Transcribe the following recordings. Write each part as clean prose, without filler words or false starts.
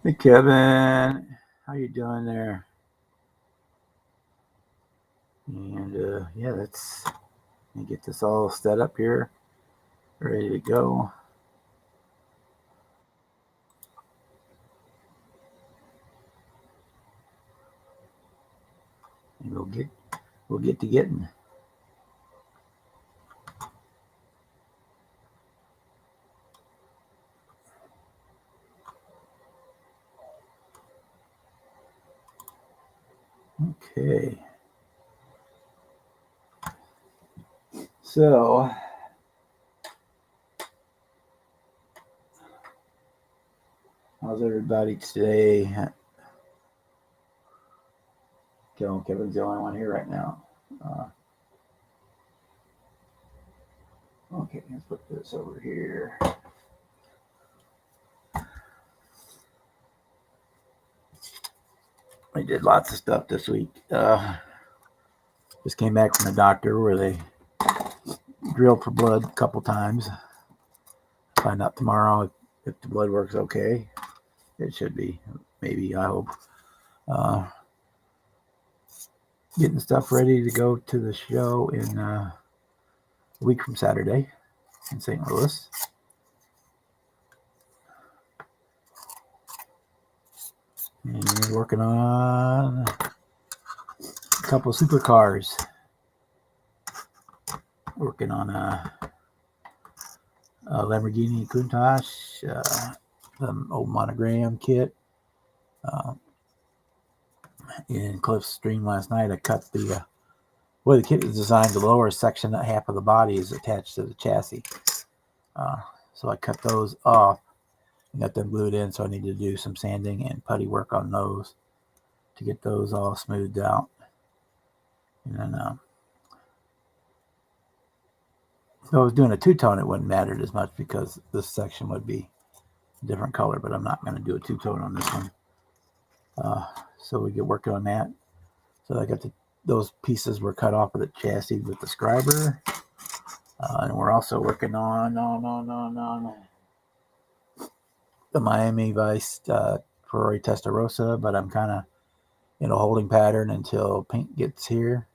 Hey Kevin, how you doing there? And yeah, let me get this all set up here, ready to go. And we'll get to getting. Okay. So how's everybody today? Kevin's the only one here right now. Okay, let's put this over here. I did lots of stuff this week. Just came back from the doctor where they drilled for blood a couple times. Find out tomorrow if the blood works okay. It should be, maybe, I hope. Getting stuff ready to go to the show in a week from Saturday in St. Louis. And working on a couple of supercars. Working on a Lamborghini Countach, the old monogram kit. In Cliff's stream last night, I cut the way the kit is designed. The lower section, half of the body is attached to the chassis. So I cut those off and got them glued in. So I need to do some sanding and putty work on those to get those all smoothed out. And then if I was doing a two-tone, it wouldn't matter as much because this section would be a different color, but I'm not going to do a two-tone on this one. So we get working on that. So I got those pieces were cut off of the chassis with the scriber. And we're also working on the Miami Vice Ferrari Testarossa, but I'm kind of in a holding pattern until paint gets here.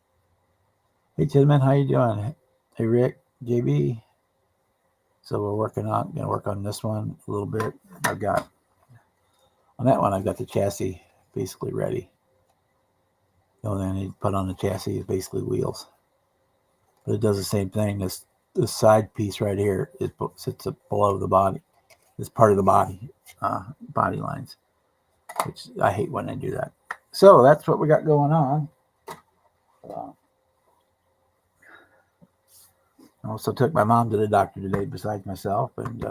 Hey Tidman, how you doing? Hey Rick, JB. So we're gonna work on this one a little bit. On that one, I've got the chassis basically ready. The only thing I need to put on the chassis is basically wheels. But it does the same thing. This side piece right here, it sits below the body. It's part of the body lines, which I hate when I do that. So that's what we got going on. I also took my mom to the doctor today besides myself, and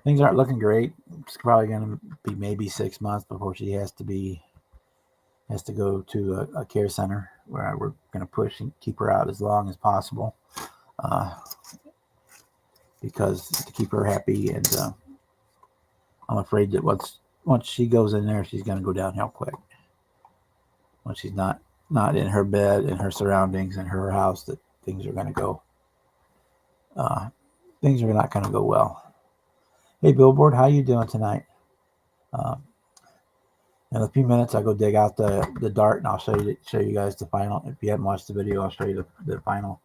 things aren't looking great. It's probably going to be maybe 6 months before she has to go to a care center where we're going to push and keep her out as long as possible, because to keep her happy. And I'm afraid that once she goes in there, she's going to go downhill quick. When she's not in her bed, in her surroundings, in her house, that things are going to go. Things are not going to go well. Hey, Billboard, how you doing tonight? In a few minutes, I'll go dig out the dart, and I'll show you guys the final. If you haven't watched the video, I'll show you the final.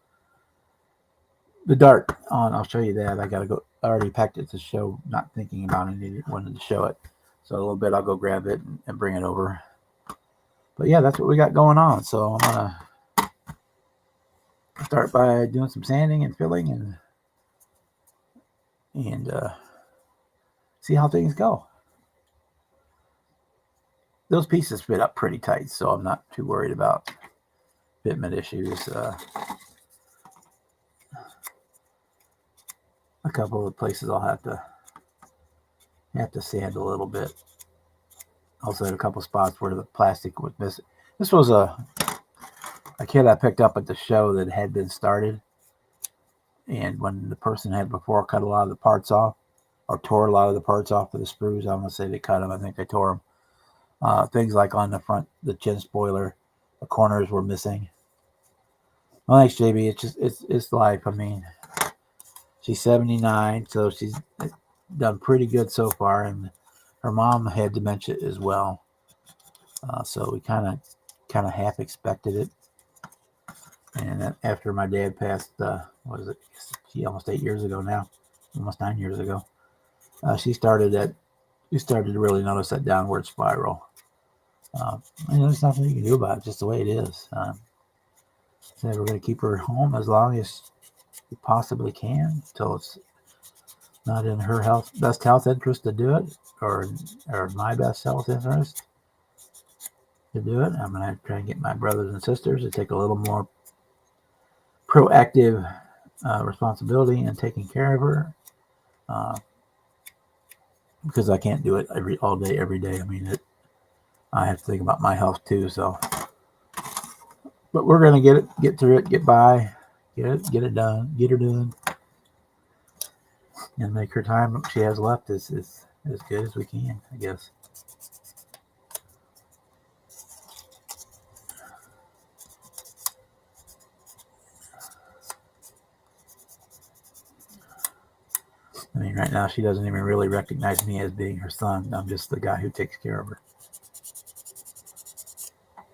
The dart on, I'll show you that. I gotta go. I already packed it to show, not thinking about it. Wanted to show it. So a little bit, I'll go grab it and bring it over. But yeah, that's what we got going on. So I'm gonna start by doing some sanding and filling and see how things go. Those pieces fit up pretty tight, so I'm not too worried about fitment issues. A couple of places I'll have to sand a little bit. Also had a couple spots where the plastic was missing. This was a kit I picked up at the show that had been started, and when the person had before cut a lot of the parts off, or tore a lot of the parts off of the sprues, I'm gonna say they cut them. I think they tore them. Things like on the front, the chin spoiler, the corners were missing. Well, thanks, JB. It's life. I mean, she's 79, so she's done pretty good so far, and her mom had dementia as well, so we kind of half expected it. And after my dad passed, what is it? Almost 8 years ago now, almost 9 years ago, she started to really notice that downward spiral. There's nothing you can do about it, just the way it is. So we're going to keep her home as long as we possibly can until it's not in her best health interest to do it, or my best health interest to do it. I'm going to try and get my brothers and sisters to take a little more proactive responsibility in taking care of her, because I can't do it all day, every day. I mean, I have to think about my health too. So, but we're going to get through it, get by, get her done, and make her time she has left as good as we can, I guess. I mean, right now she doesn't even really recognize me as being her son. I'm just the guy who takes care of her,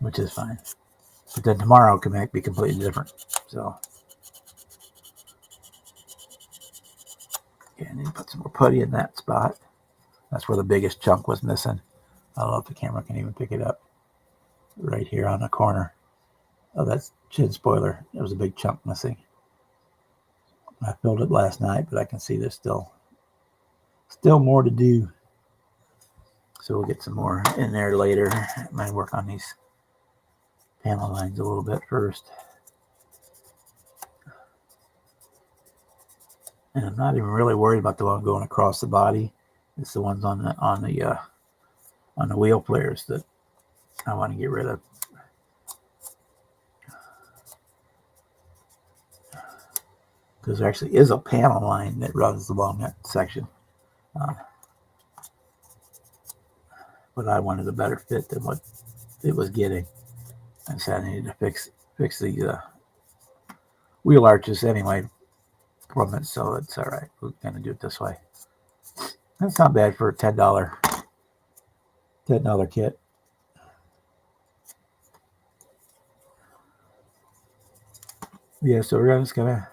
which is fine. But then tomorrow can be completely different. So, yeah, I need to put some more putty in that spot. That's where the biggest chunk was missing. I don't know if the camera can even pick it up. Right here on the corner. Oh, that's chin spoiler. There was a big chunk missing. I filled it last night, but I can see there's still more to do. So we'll get some more in there later. I might work on these panel lines a little bit first. And I'm not even really worried about the one going across the body. It's the ones on the wheel players that I want to get rid of. Because there actually is a panel line that runs along that section. But I wanted a better fit than what it was getting. And so I needed to fix the wheel arches anyway from it, so it's all right. We're going to do it this way. That's not bad for a $10 kit. Yeah, so we're just going to,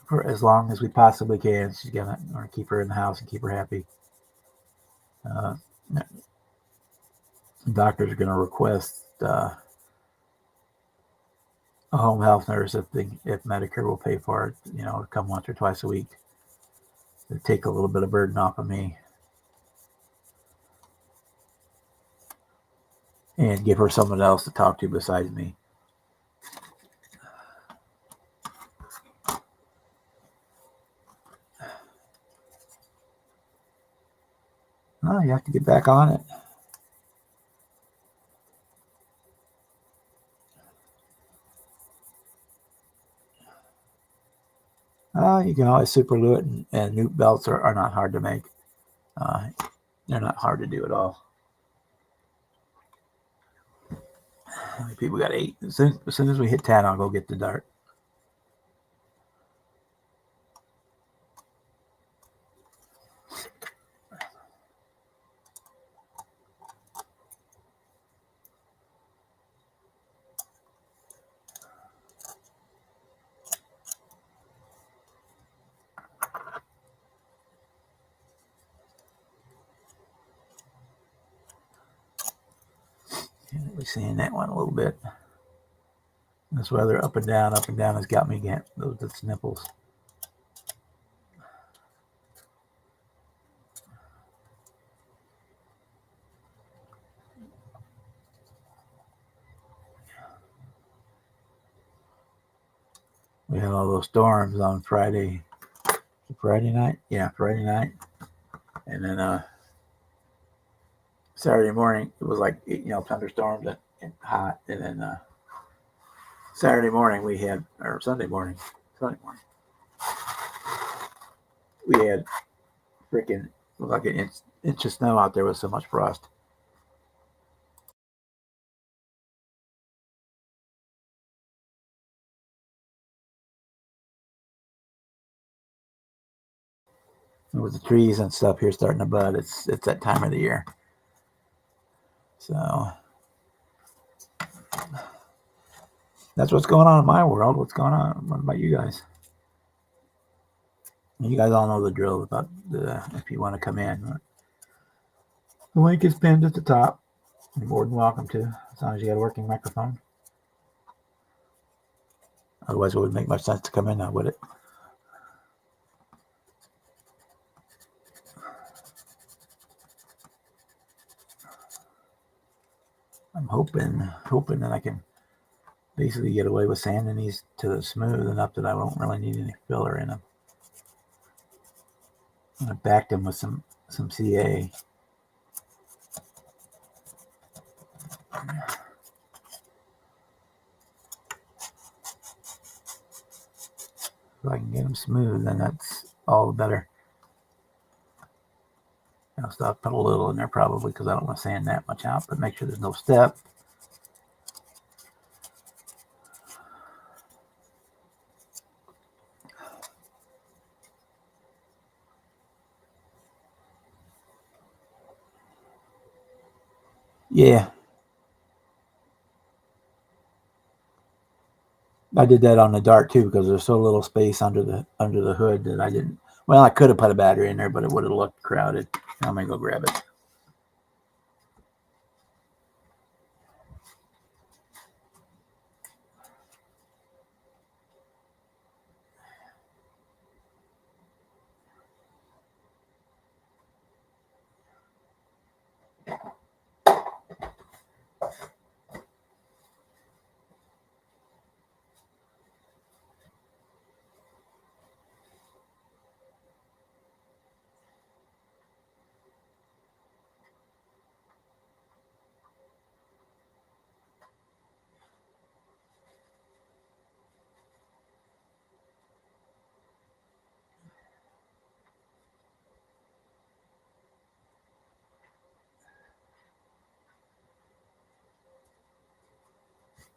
for as long as we possibly can, she's going to keep her in the house and keep her happy. The doctors are going to request a home health nurse if Medicare will pay for it, to come once or twice a week to take a little bit of burden off of me and give her someone else to talk to besides me. Oh, you have to get back on it. You can always super glue it, and new belts are not hard to make. They're not hard to do at all. How many people got 8? As soon as we hit 10, I'll go get the dart. We're seeing that one a little bit. This weather up and down has got me getting those nipples. We had all those storms on Friday night. Yeah, Friday night. And then Saturday morning, it was like, thunderstorms and hot. And then Saturday morning Sunday morning, we had freaking like an inch of snow out there with so much frost. with the trees and stuff here starting to bud, it's that time of the year. So that's what's going on in my world. What's going on? What about you guys? You guys all know the drill about if you want to come in. The link is pinned at the top. You're more than welcome to, as long as you got a working microphone. Otherwise, it wouldn't make much sense to come in now, would it? I'm hoping that I can basically get away with sanding these to the smooth enough that I won't really need any filler in them. I backed them with some CA. If I can get them smooth, then that's all the better. I'll stop, put a little in there probably because I don't want to sand that much out, but make sure there's no step. Yeah, I did that on the Dart too because there's so little space under the hood that I didn't. Well, I could have put a battery in there, but it would have looked crowded. I'm gonna go grab it.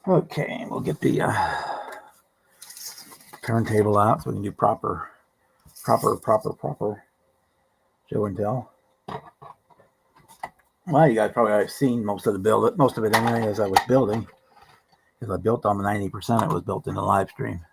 Okay, we'll get the turntable out so we can do proper show and tell. Well, you guys probably have seen most of it anyway as I was building, because I built on the 90%. It was built in the live stream.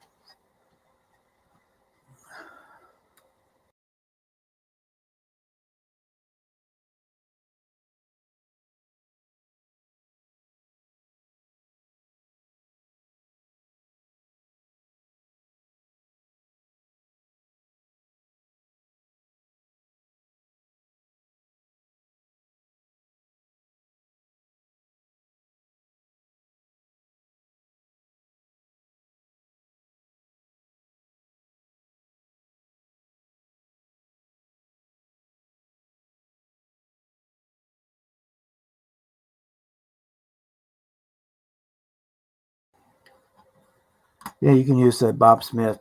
Yeah, you can use the Bob Smith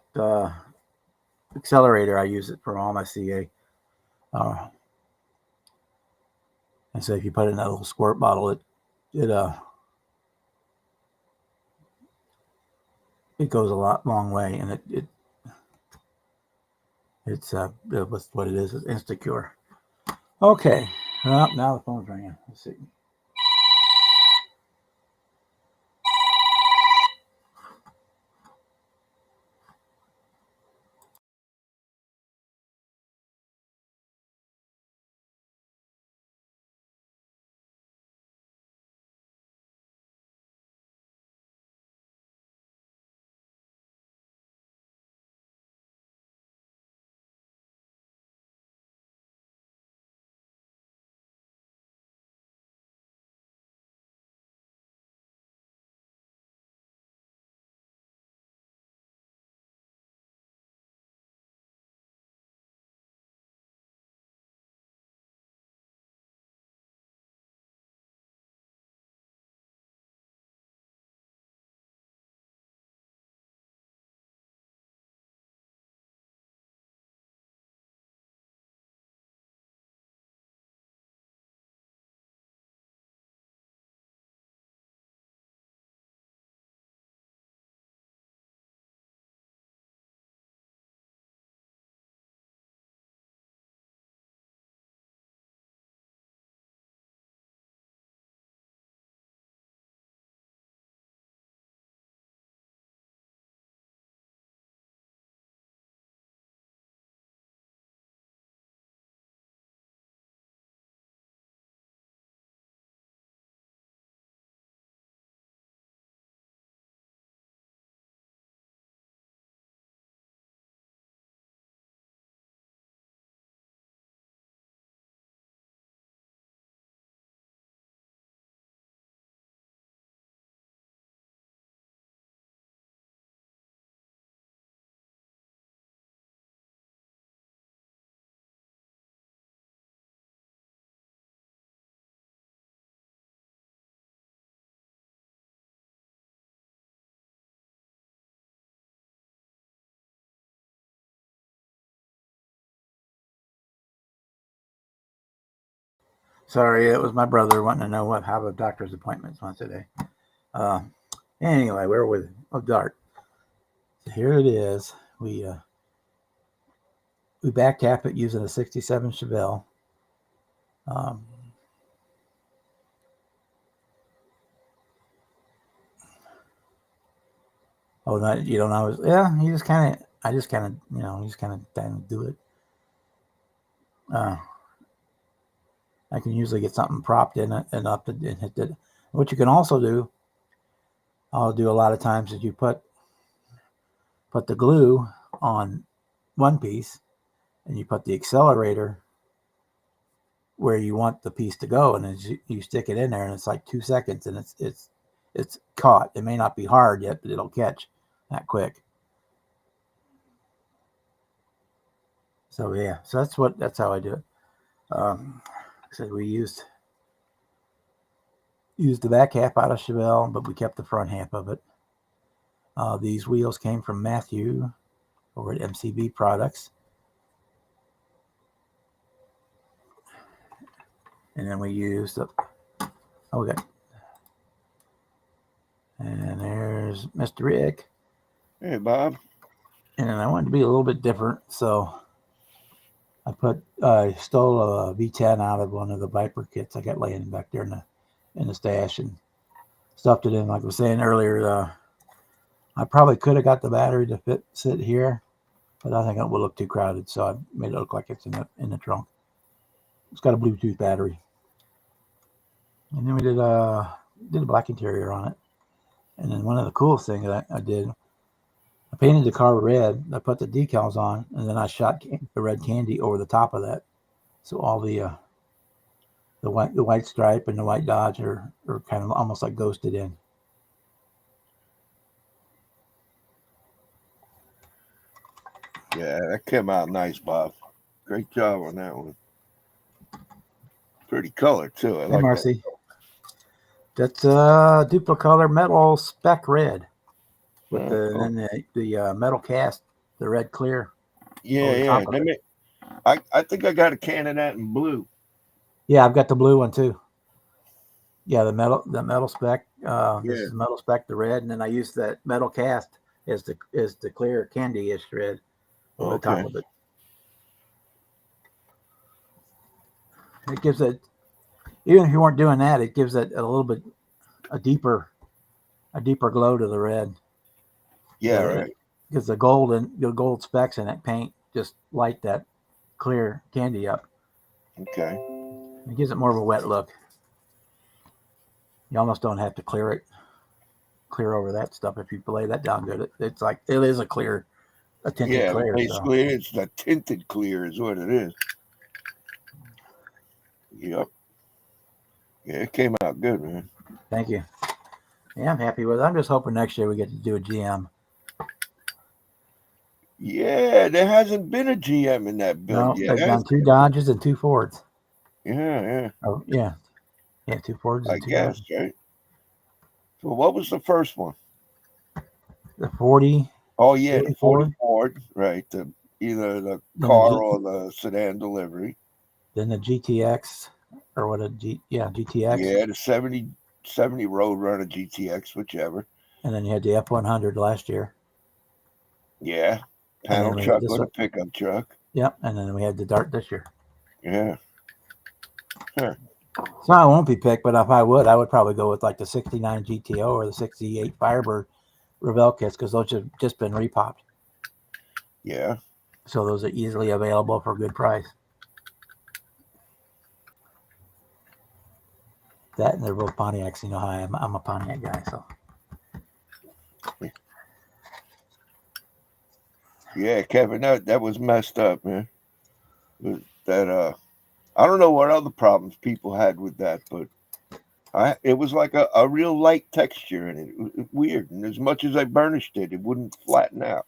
accelerator. I use it for all my CA. And so if you put it in that little squirt bottle, it goes a long way, and it's what it is. It's Instacure. Okay, well, now the phone's ringing. Let's see. Sorry, it was my brother wanting to know how the doctor's appointments went today. Uh, anyway, we're with Dart. So here it is. We back cap it using a 67 Chevelle. Oh, that you don't know? Yeah, you just kind of. I just kind of, you just kind of do it. I can usually get something propped in it and up and hit it. What you can also do, I'll do a lot of times, is you put the glue on one piece and you put the accelerator where you want the piece to go, and as you stick it in there, and it's like 2 seconds, and it's caught. It may not be hard yet, but it'll catch that quick. So yeah, so that's how I do it. So we used the back half out of Chevelle, but we kept the front half of it. These wheels came from Matthew over at MCB Products. And then we used okay. And there's Mr. Rick. Hey, Bob. And I wanted to be a little bit different, so I stole a V10 out of one of the Viper kits I got laying back there in the stash and stuffed it in. Like I was saying earlier, I probably could have got the battery to sit here, but I think it would look too crowded, so I made it look like it's in the trunk. It's got a Bluetooth battery. And then we did a black interior on it. And then one of the coolest things that I did, I painted the car red. I put the decals on, and then I shot the red candy over the top of that. So all the white stripe and the white Dodge are kind of almost like ghosted in. Yeah, that came out nice, Bob. Great job on that one. Pretty color too. I like Marcy. That. That's Duplicolor metal spec red with the metal cast, the red clear. Yeah. I think I got a can of that in blue. Yeah, I've got the blue one too. Yeah, the metal spec. This is metal spec, the red, and then I use that metal cast as the clear candy-ish red over the top of it. It gives it, even if you weren't doing that, it gives it a little bit a deeper glow to the red. Yeah, right. Because the gold specks in that paint just light that clear candy up. Okay. It gives it more of a wet look. You almost don't have to clear over that stuff if you lay that down good. It's like it is a tinted clear. Basically, it's a tinted clear is what it is. Yep. Yeah, it came out good, man. Thank you. Yeah, I'm happy with it. I'm just hoping next year we get to do a GM. Yeah, there hasn't been a GM in that build yet. They've done 2 Dodges and 2 Fords. Yeah. Oh, yeah. Yeah, 2 Fords and 2 Dodges. Right? So what was the first one? The 40. Oh, yeah, the 40 Ford. Right. Either the car or the sedan delivery. Then the GTX, or what GTX. Yeah, the 70 Roadrunner GTX, whichever. And then you had the F100 last year. Yeah. Panel truck with a pickup truck. Yep, and then we had the Dart this year. Yeah. Sure. So I won't be picked, but if I would probably go with like the 69 GTO or the 68 Firebird Revell kits, because those have just been repopped. Yeah. So those are easily available for a good price. That and they're both Pontiacs. You know how I'm a Pontiac guy, so. Yeah, Kevin, that was messed up, man. That I don't know what other problems people had with that, but it was like a real light texture in it. It was weird, and as much as I burnished it, it wouldn't flatten out.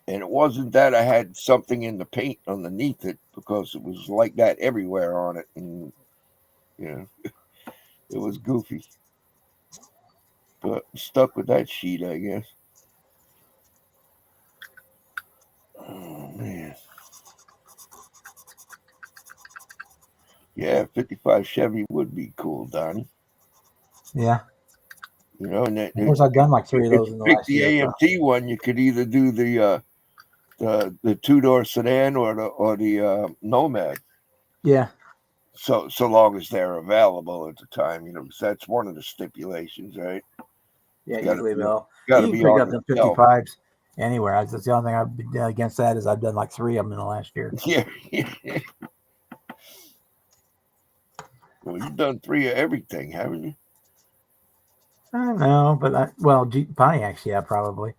And it wasn't that I had something in the paint underneath it, because it was like that everywhere on it, and it was goofy. But stuck with that sheet, I guess. Oh man. Yeah, 55 Chevy would be cool, Donnie. Yeah. You know, and Of course, I've done like 3 of if those you in the pick last the year. So. AMT one, you could either do the 2-door sedan or the Nomad. Yeah. So long as they're available at the time, you know, because that's one of the stipulations, right? Yeah, Got to usually be they'll. got to You can be pick on up the the shelf. 55s anywhere. That's the only thing I've been against that is I've done like 3 of them in the last year. Yeah. Well, you've done 3 of everything, haven't you? I don't know, but Pontiacs, yeah, probably.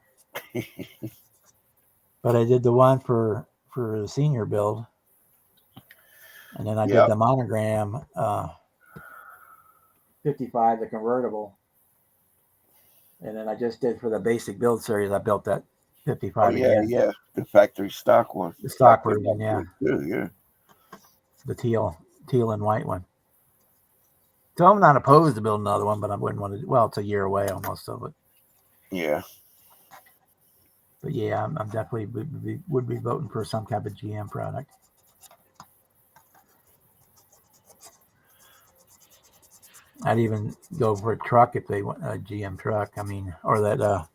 But I did the one for the senior build, and then I did the monogram 55, the convertible, and then I just did for the basic build series. I built that 55 again. Yeah, the factory stock one. The stock version, yeah. Too, yeah. The teal and white one. So I'm not opposed to building another one, but I wouldn't want to. Well, it's a year away almost, so but yeah. But yeah, I'm definitely would be voting for some kind of GM product. I'd even go for a truck if they want a GM truck. I mean, or that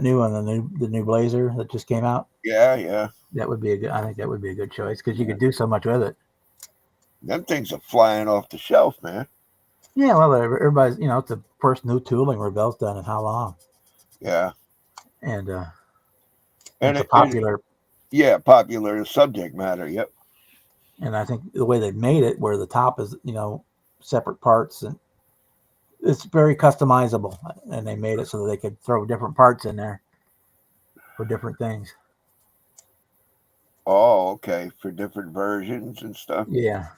new one, the new Blazer that just came out. Yeah. That would be a good. I think that would be a good choice because you could do so much with it. Them things are flying off the shelf, man. Yeah, well, everybody's it's the first new tooling Rebel's done in how long? Yeah, and it's a popular. Popular subject matter. Yep. And I think the way they made it, where the top is separate parts, and it's very customizable, and they made it so that they could throw different parts in there for different things. Oh, okay. For different versions and stuff. Yeah.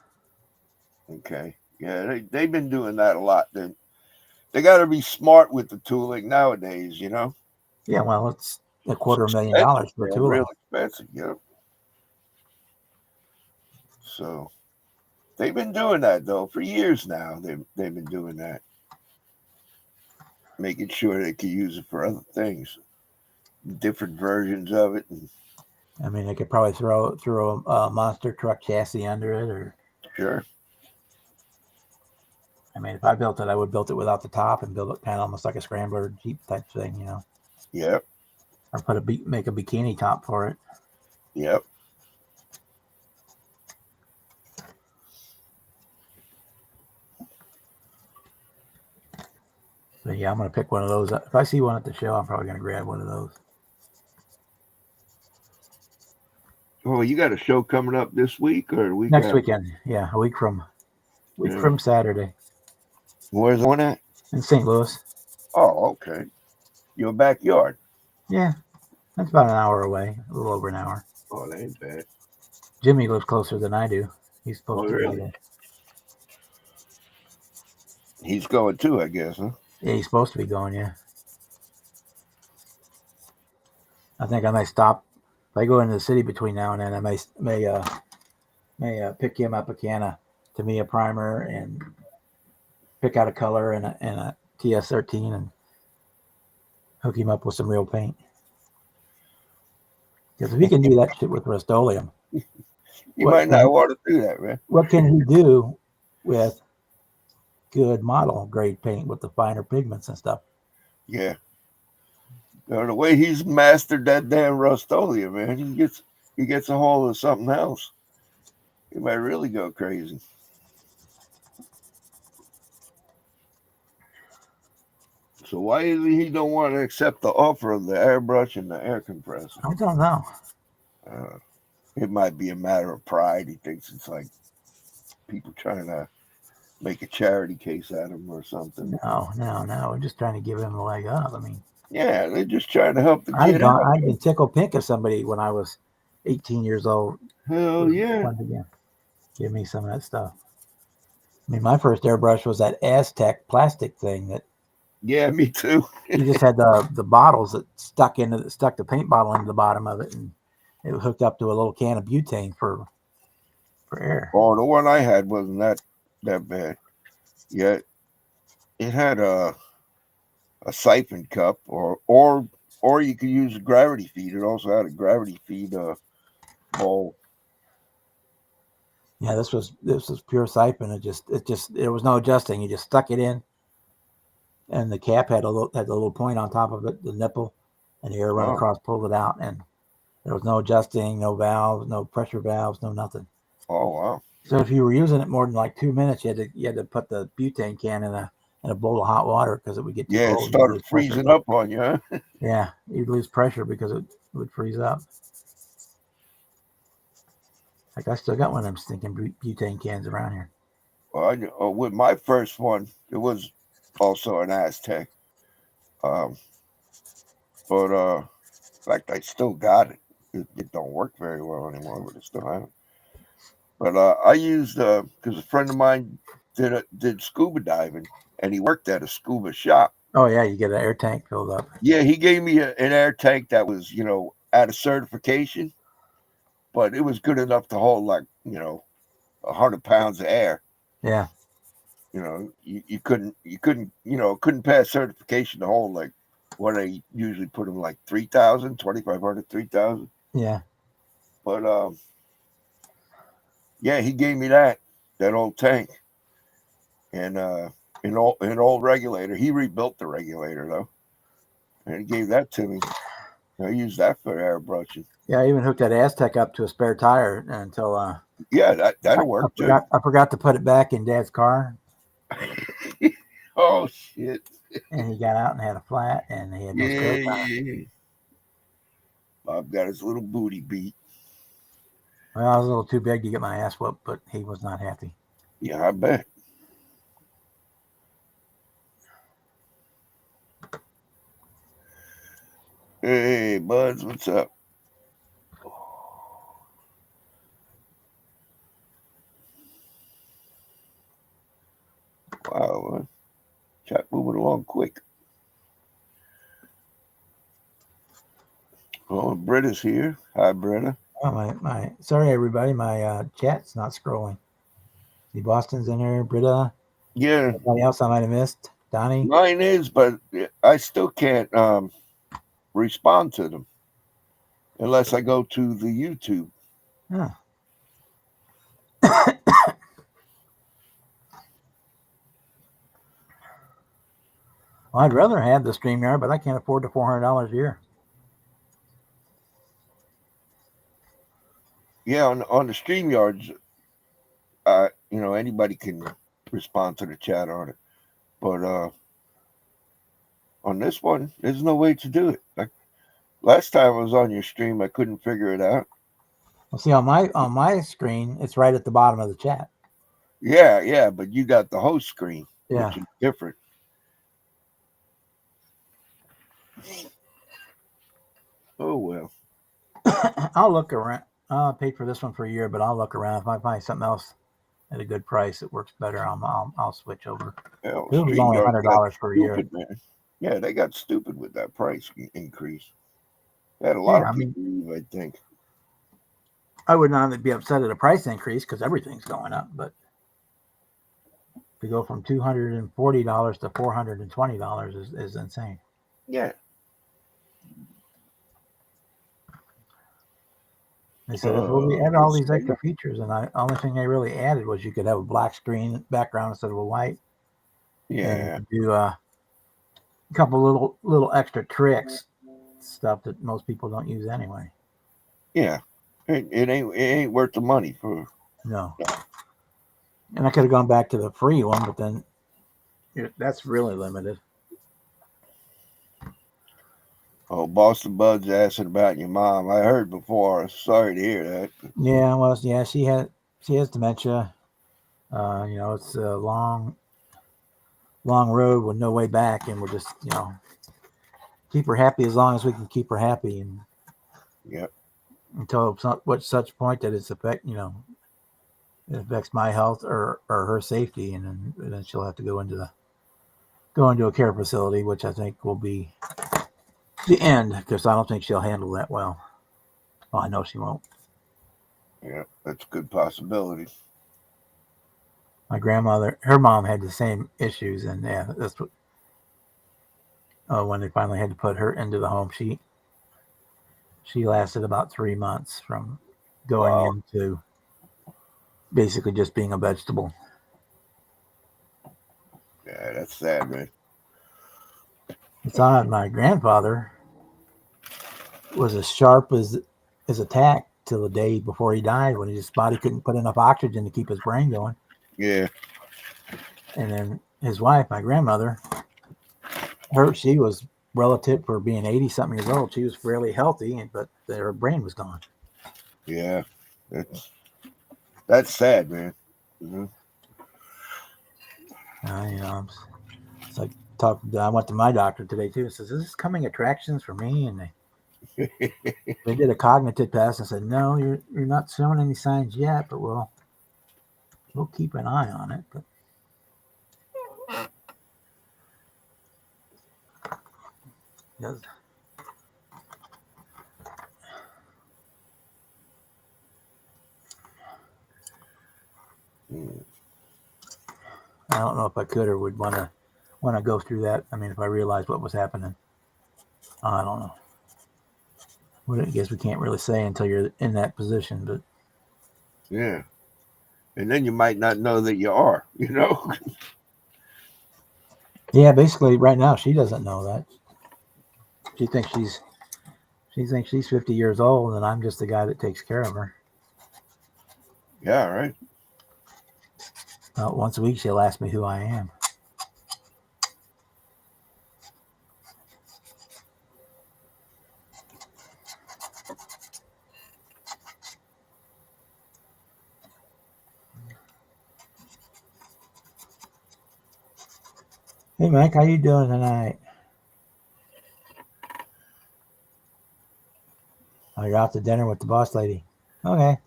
Okay. Yeah, they've been doing that a lot. They got to be smart with the tooling nowadays, you know. Yeah, well, it's $250,000 for tooling. Real expensive, yeah. So they've been doing that though for years now. They've been doing that, making sure they can use it for other things, different versions of it. I mean, they could probably throw a monster truck chassis under it, or sure. I mean, if I built it, I would build it without the top and build it kind of almost like a scrambler Jeep type thing, Yep. Or make a bikini top for it. Yep. So yeah, I'm gonna pick one of those. If I see one at the show, I'm probably gonna grab one of those. Oh, you got a show coming up this week or a week next after? weekend? Yeah, a week from Saturday. Where's the one at? In St. Louis. Oh, okay. Your backyard. Yeah, that's about an hour away, a little over an hour. Oh, that ain't bad. Jimmy lives closer than I do. He's supposed to really? be there. He's going too, I guess, huh? Yeah, he's supposed to be going, yeah. I think I may stop. If I go into the city between now and then, I may pick him up a can of Tamiya primer and pick out a color and a TS13 and hook him up with some real paint. Because if he can do that shit with Rust-Oleum, you might not want to do that, man. What can he do with good model grade paint with the finer pigments and stuff? Yeah. The way he's mastered that damn Rust-Oleum, man, he gets a hold of something else. He might really go crazy. So why is he don't want to accept the offer of the airbrush and the air compressor? I don't know. It might be a matter of pride. He thinks it's like people trying to make a charity case out of him or something. No. We're just trying to give him a leg up. I mean, yeah, they're just trying to help the kid out. I'd been tickled pink of somebody when I was 18 years old. Hell yeah. Give me some of that stuff. I mean, my first airbrush was that Aztec plastic thing that. Yeah, me too. You just had the bottles that stuck the paint bottle into the bottom of it, and it was hooked up to a little can of butane for air. Oh, the one I had wasn't that bad. Yeah, it had a siphon cup, or you could use a gravity feed. It also had a gravity feed bowl. Yeah, this was pure siphon. It just there was no adjusting. You just stuck it in, and the cap had a little point on top of it, the nipple, and the air run Oh, across, pulled it out, and there was no adjusting, no valves, no pressure valves, no nothing. oh wow. So if you were using it more than like 2 minutes, you had to put the butane can in a bowl of hot water because it would get too Yeah, it cold. You'd started lose pressure. freezing up on you, huh? Yeah, you'd lose pressure because it would freeze up. Like I still got one of them stinking butane cans around here. Well, with my first one, it was also an Aztec. Um, but in fact, I still got it. It don't work very well anymore, but I still have it. But I used because a friend of mine did scuba diving, and he worked at a scuba shop. Oh yeah, you get an air tank filled up. Yeah, he gave me an air tank that was out of certification, but it was good enough to hold like 100 pounds of air. Yeah, You couldn't pass certification to hold like what I usually put them like 3,000, 2,500, 3,000. yeah. But yeah, he gave me that old tank and an old regulator. He rebuilt the regulator though, and he gave that to me. I used that for airbrushing. Yeah, I even hooked that Aztec up to a spare tire until Yeah, I, that'll I work too. forgot I forgot to put it back in Dad's car, Oh shit! and he got out and had a flat, and he had no Yeah, spare tire. yeah. Bob got his little booty beat. Well, I was a little too big to get my ass whooped, but he was not happy. Yeah, I bet. Hey, buds, what's up? Wow, man. Chat moving along quick. Oh, Britta's here. Hi, Britta. Oh my! Sorry, everybody, my chat's not scrolling. See, Boston's in there, Britta. Yeah, Anybody else I might have missed? Donnie. mine is, but I still can't respond to them unless I go to the YouTube. Huh. Well, I'd rather have the StreamYard, but I can't afford the $400 a year. Yeah, on the StreamYards, anybody can respond to the chat on it. But on this one, there's no way to do it. Like last time I was on your stream, I couldn't figure it out. Well, see, on my screen, it's right at the bottom of the chat. Yeah, but you got the host screen, Yeah. which is different. Oh well. I'll look around. I paid for this one for a year, but I'll look around. If I find something else at a good price that works better, I'll switch over. Hell, This was only StreamYard got $100 for a year. stupid, man. Yeah, they got stupid with that price increase. They had a lot Yeah, of people leave, I think. I would not be upset at a price increase because everything's going up, but to go from $240 to $420 is insane. Yeah. They said, well, we added all these extra features, and the only thing they really added was you could have a black screen background instead of a white. Yeah. And do a couple little extra tricks, stuff that most people don't use anyway. Yeah. It ain't worth the money for. No. And I could have gone back to the free one, but then that's really limited. Oh, Boston Bud's asking about your mom. I heard before. Sorry to hear that. Yeah, well, yeah, she has dementia. It's a long road with no way back, and we're just keep her happy as long as we can keep her happy, and Yep. until such point that it affects my health or her safety, and then she'll have to go into a care facility, which I think will be the end, because I don't think she'll handle that well. Well, I know she won't. Yeah, that's a good possibility. My grandmother, her mom had the same issues, and yeah, that's what. When they finally had to put her into the home, she lasted about 3 months from going into basically just being a vegetable. Yeah, that's sad, man. It's odd. My grandfather was as sharp as his attack till the day before he died, when his body couldn't put enough oxygen to keep his brain going. Yeah. And then his wife, my grandmother, she was relative for being 80 something years old. She was fairly healthy, but her brain was gone. Yeah. That's sad, man. Mm-hmm. It's like I went to my doctor today too. It says, "Is this coming attractions for me?" And they did a cognitive test and said, "No, you're not showing any signs yet, but we'll keep an eye on it." But yes. I don't know if I could or would want to go through that. I mean, if I realized what was happening, I don't know. Well, I guess we can't really say until you're in that position, but Yeah. And then you might not know that you are, yeah, basically right now she doesn't know that. She thinks she's 50 years old, and I'm just the guy that takes care of her. Yeah, right. Once a week she'll ask me who I am. Hey Mike, how you doing tonight? Oh, you're out to dinner with the boss lady. Okay.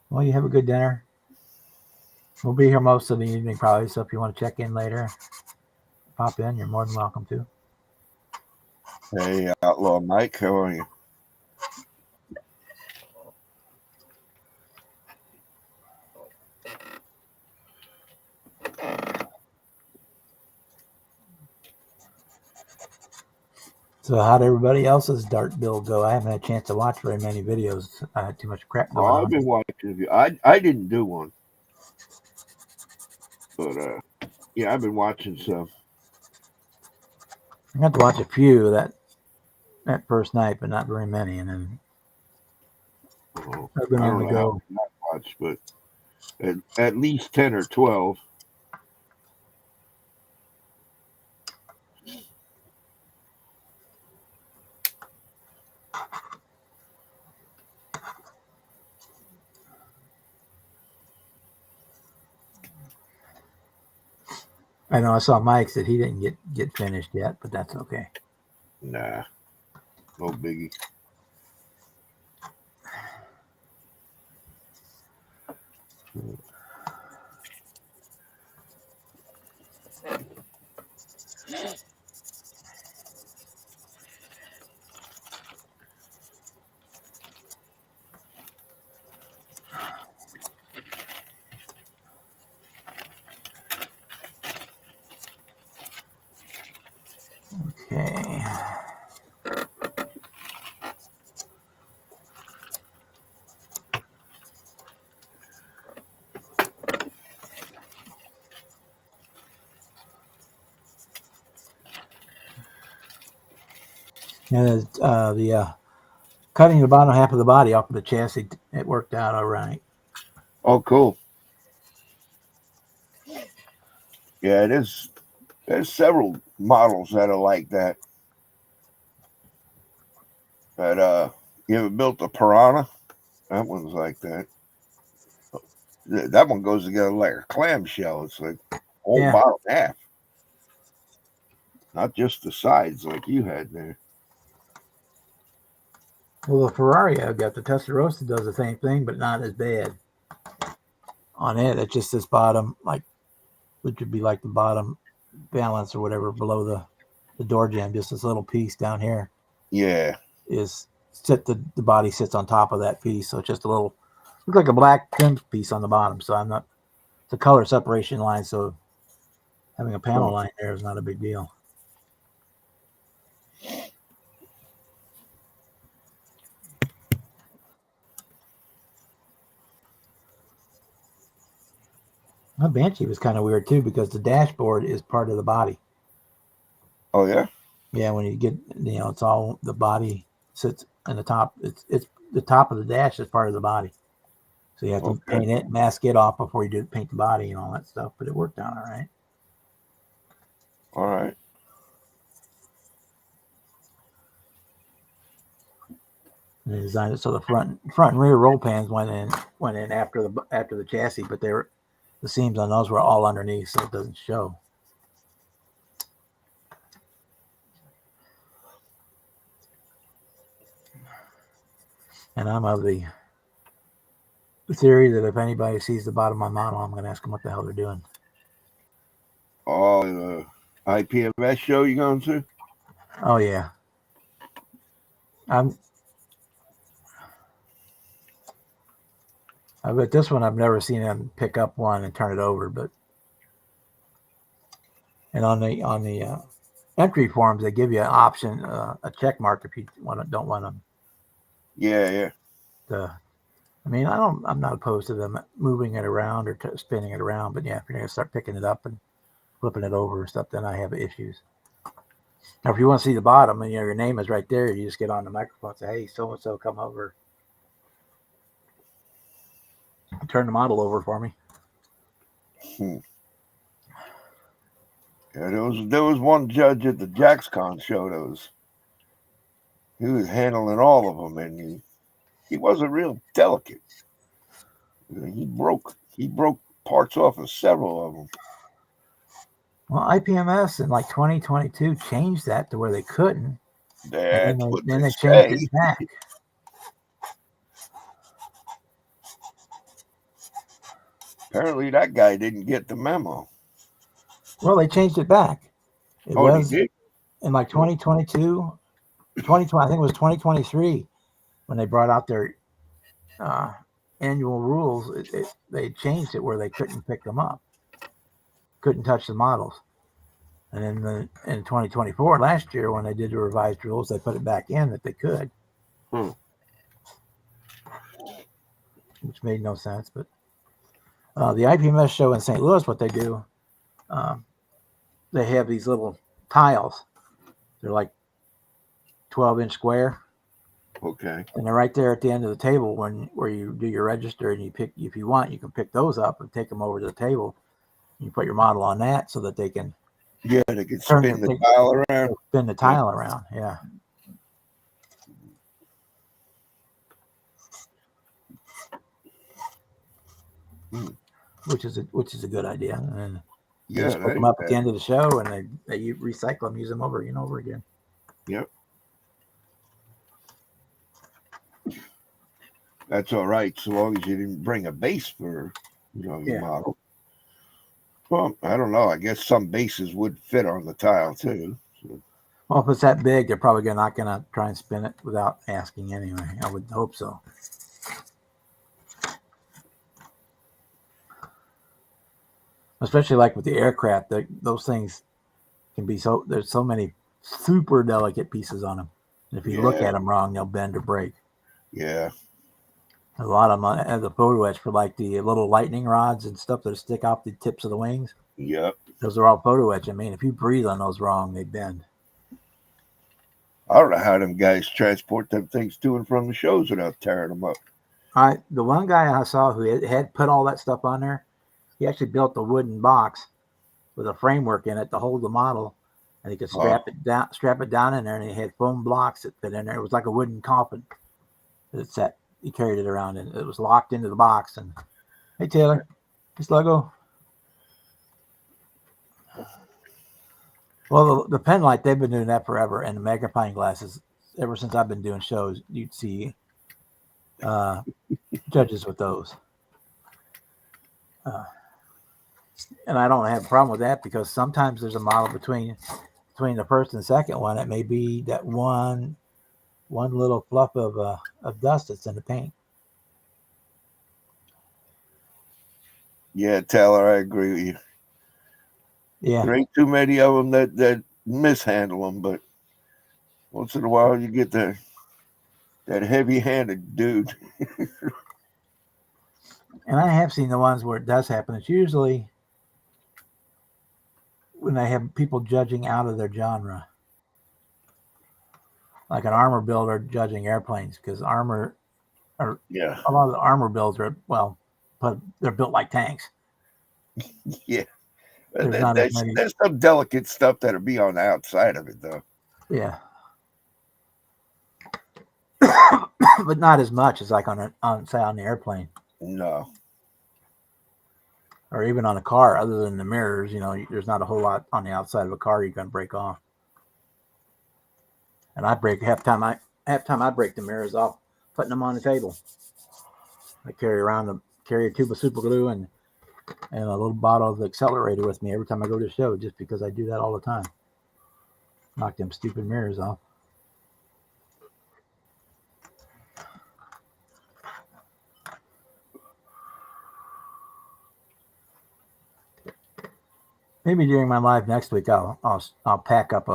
Well, you have a good dinner. We'll be here most of the evening probably, so if you want to check in later, pop in. You're more than welcome to. Hey, Outlaw Mike, how are you? So how'd everybody else's dart build go? I haven't had a chance to watch very many videos. I had too much crap going Oh, I've on. been watching you. I didn't do one, but yeah, I've been watching some. I got to watch a few that first night, but not very many. And then I've been I on don't the know how go. much, but at least 10 or 12. I know I saw Mike said he didn't get finished yet, but that's okay. Nah, no biggie. Okay. And the cutting the bottom half of the body off of the chassis, it worked out all right. Oh, cool. Yeah, there's several models that are like that. But you ever built a Piranha? That one's like that. That one goes together like a clamshell. It's like whole Yeah. bottom half, not just the sides like you had there. Well, the Ferrari I've got, the Testarossa does the same thing, but not as bad. On it, it's just this bottom, like, which would be like the bottom balance or whatever below the door jamb, just this little piece down here Yeah. is the body sits on top of that piece. So it's just a little, looks like a black trim piece on the bottom. So I'm not, it's a color separation line. So having a panel line there is not a big deal. Well, Banshee was kind of weird too because the dashboard is part of the body. Oh yeah. Yeah, when you get, it's all the body sits in the top. It's the top of the dash is part of the body. So you have to Okay. paint it, mask it off before you do paint the body and all that stuff. But it worked out all right. All right. And they designed it so the front and rear roll pans went in after the chassis, but the seams on those were all underneath, so it doesn't show. And I'm of the theory that if anybody sees the bottom of my model, I'm going to ask them what the hell they're doing. Oh, the IPMS show you going to? Oh yeah. I bet this one I've never seen them pick up one and turn it over, and on the entry forms they give you an option, a check mark if you don't want them. Yeah. I'm not opposed to them moving it around or spinning it around, but yeah, if you're gonna start picking it up and flipping it over and stuff, then I have issues. Now, if you want to see the bottom and your name is right there, you just get on the microphone and say, "Hey, so and so, come over, turn the model over for me." Yeah, there was one judge at the JaxCon show. He was handling all of them, and he wasn't real delicate. He broke parts off of several of them. Well, IPMS in like 2022 changed that to where they couldn't. That's And what then they they changed say. it back. Apparently, that guy didn't get the memo. Well, they changed it back. It Oh, was they did? in like 2022, 2020. I think it was 2023 when they brought out their annual rules. They changed it where they couldn't pick them up, couldn't touch the models. And in 2024, last year, when they did the revised rules, they put it back in that they could, which made no sense. But the IPMS show in St. Louis, what they do, they have these little tiles. They're like 12-inch square. Okay. And they're right there at the end of the table where you do your register, and you pick, if you want, you can pick those up and take them over to the table. You put your model on that so that they can they can spin the tile around. Spin the tile around, yeah. Which is a good idea. And you just pick them up at the end of the show, and they recycle them, use them over and over again. Yep. That's all right, so long as you didn't bring a base for your model. Well, I don't know. I guess some bases would fit on the tile too. So. Well, if it's that big, they're probably not going to try and spin it without asking anyway. I would hope so. Especially like with the aircraft, those things can be there's so many super delicate pieces on them. And if you look at them wrong, they'll bend or break. Yeah. A lot of them have the photo etch for like the little lightning rods and stuff that stick off the tips of the wings. Yep. Those are all photo etch. I mean, if you breathe on those wrong, they bend. I don't know how them guys transport them things to and from the shows without tearing them up. The one guy I saw who had put all that stuff on there, he actually built a wooden box with a framework in it to hold the model, and he could strap it down in there, and he had foam blocks that fit in there. It was like a wooden coffin that set. He carried it around, and it was locked into the box. And hey, Taylor, this logo. Well, the pen light, they've been doing that forever, and the magnifying glasses, ever since I've been doing shows, you'd see judges with those. And I don't have a problem with that because sometimes there's a model between the first and second one. It may be that one little fluff of dust that's in the paint. Yeah, Taylor, I agree with you. Yeah, there ain't too many of them that mishandle them, but once in a while you get that heavy-handed dude. And I have seen the ones where it does happen. It's usually when they have people judging out of their genre, like an armor builder judging airplanes, because armor, or Yeah. a lot of the armor builds are, well, but they're built like tanks. Yeah. There's not as many. There's some delicate stuff that'll be on the outside of it, though. Yeah. But not as much as like say on the airplane. No. Or even on a car, other than the mirrors, there's not a whole lot on the outside of a car you can break off. And I break half time I break the mirrors off, putting them on the table. I carry a tube of super glue and a little bottle of the accelerator with me every time I go to the show, just because I do that all the time. Knock them stupid mirrors off. Maybe during my live next week, I'll pack up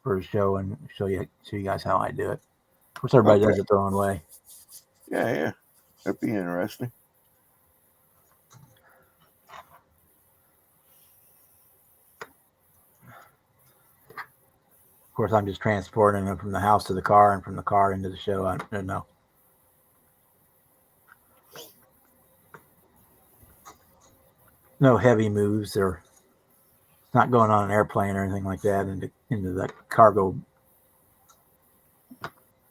for a show and show you guys how I do it. Of course, everybody does it their own way. Yeah, that'd be interesting. Of course, I'm just transporting them from the house to the car and from the car into the show. I don't know. No heavy moves, or it's not going on an airplane or anything like that into the cargo.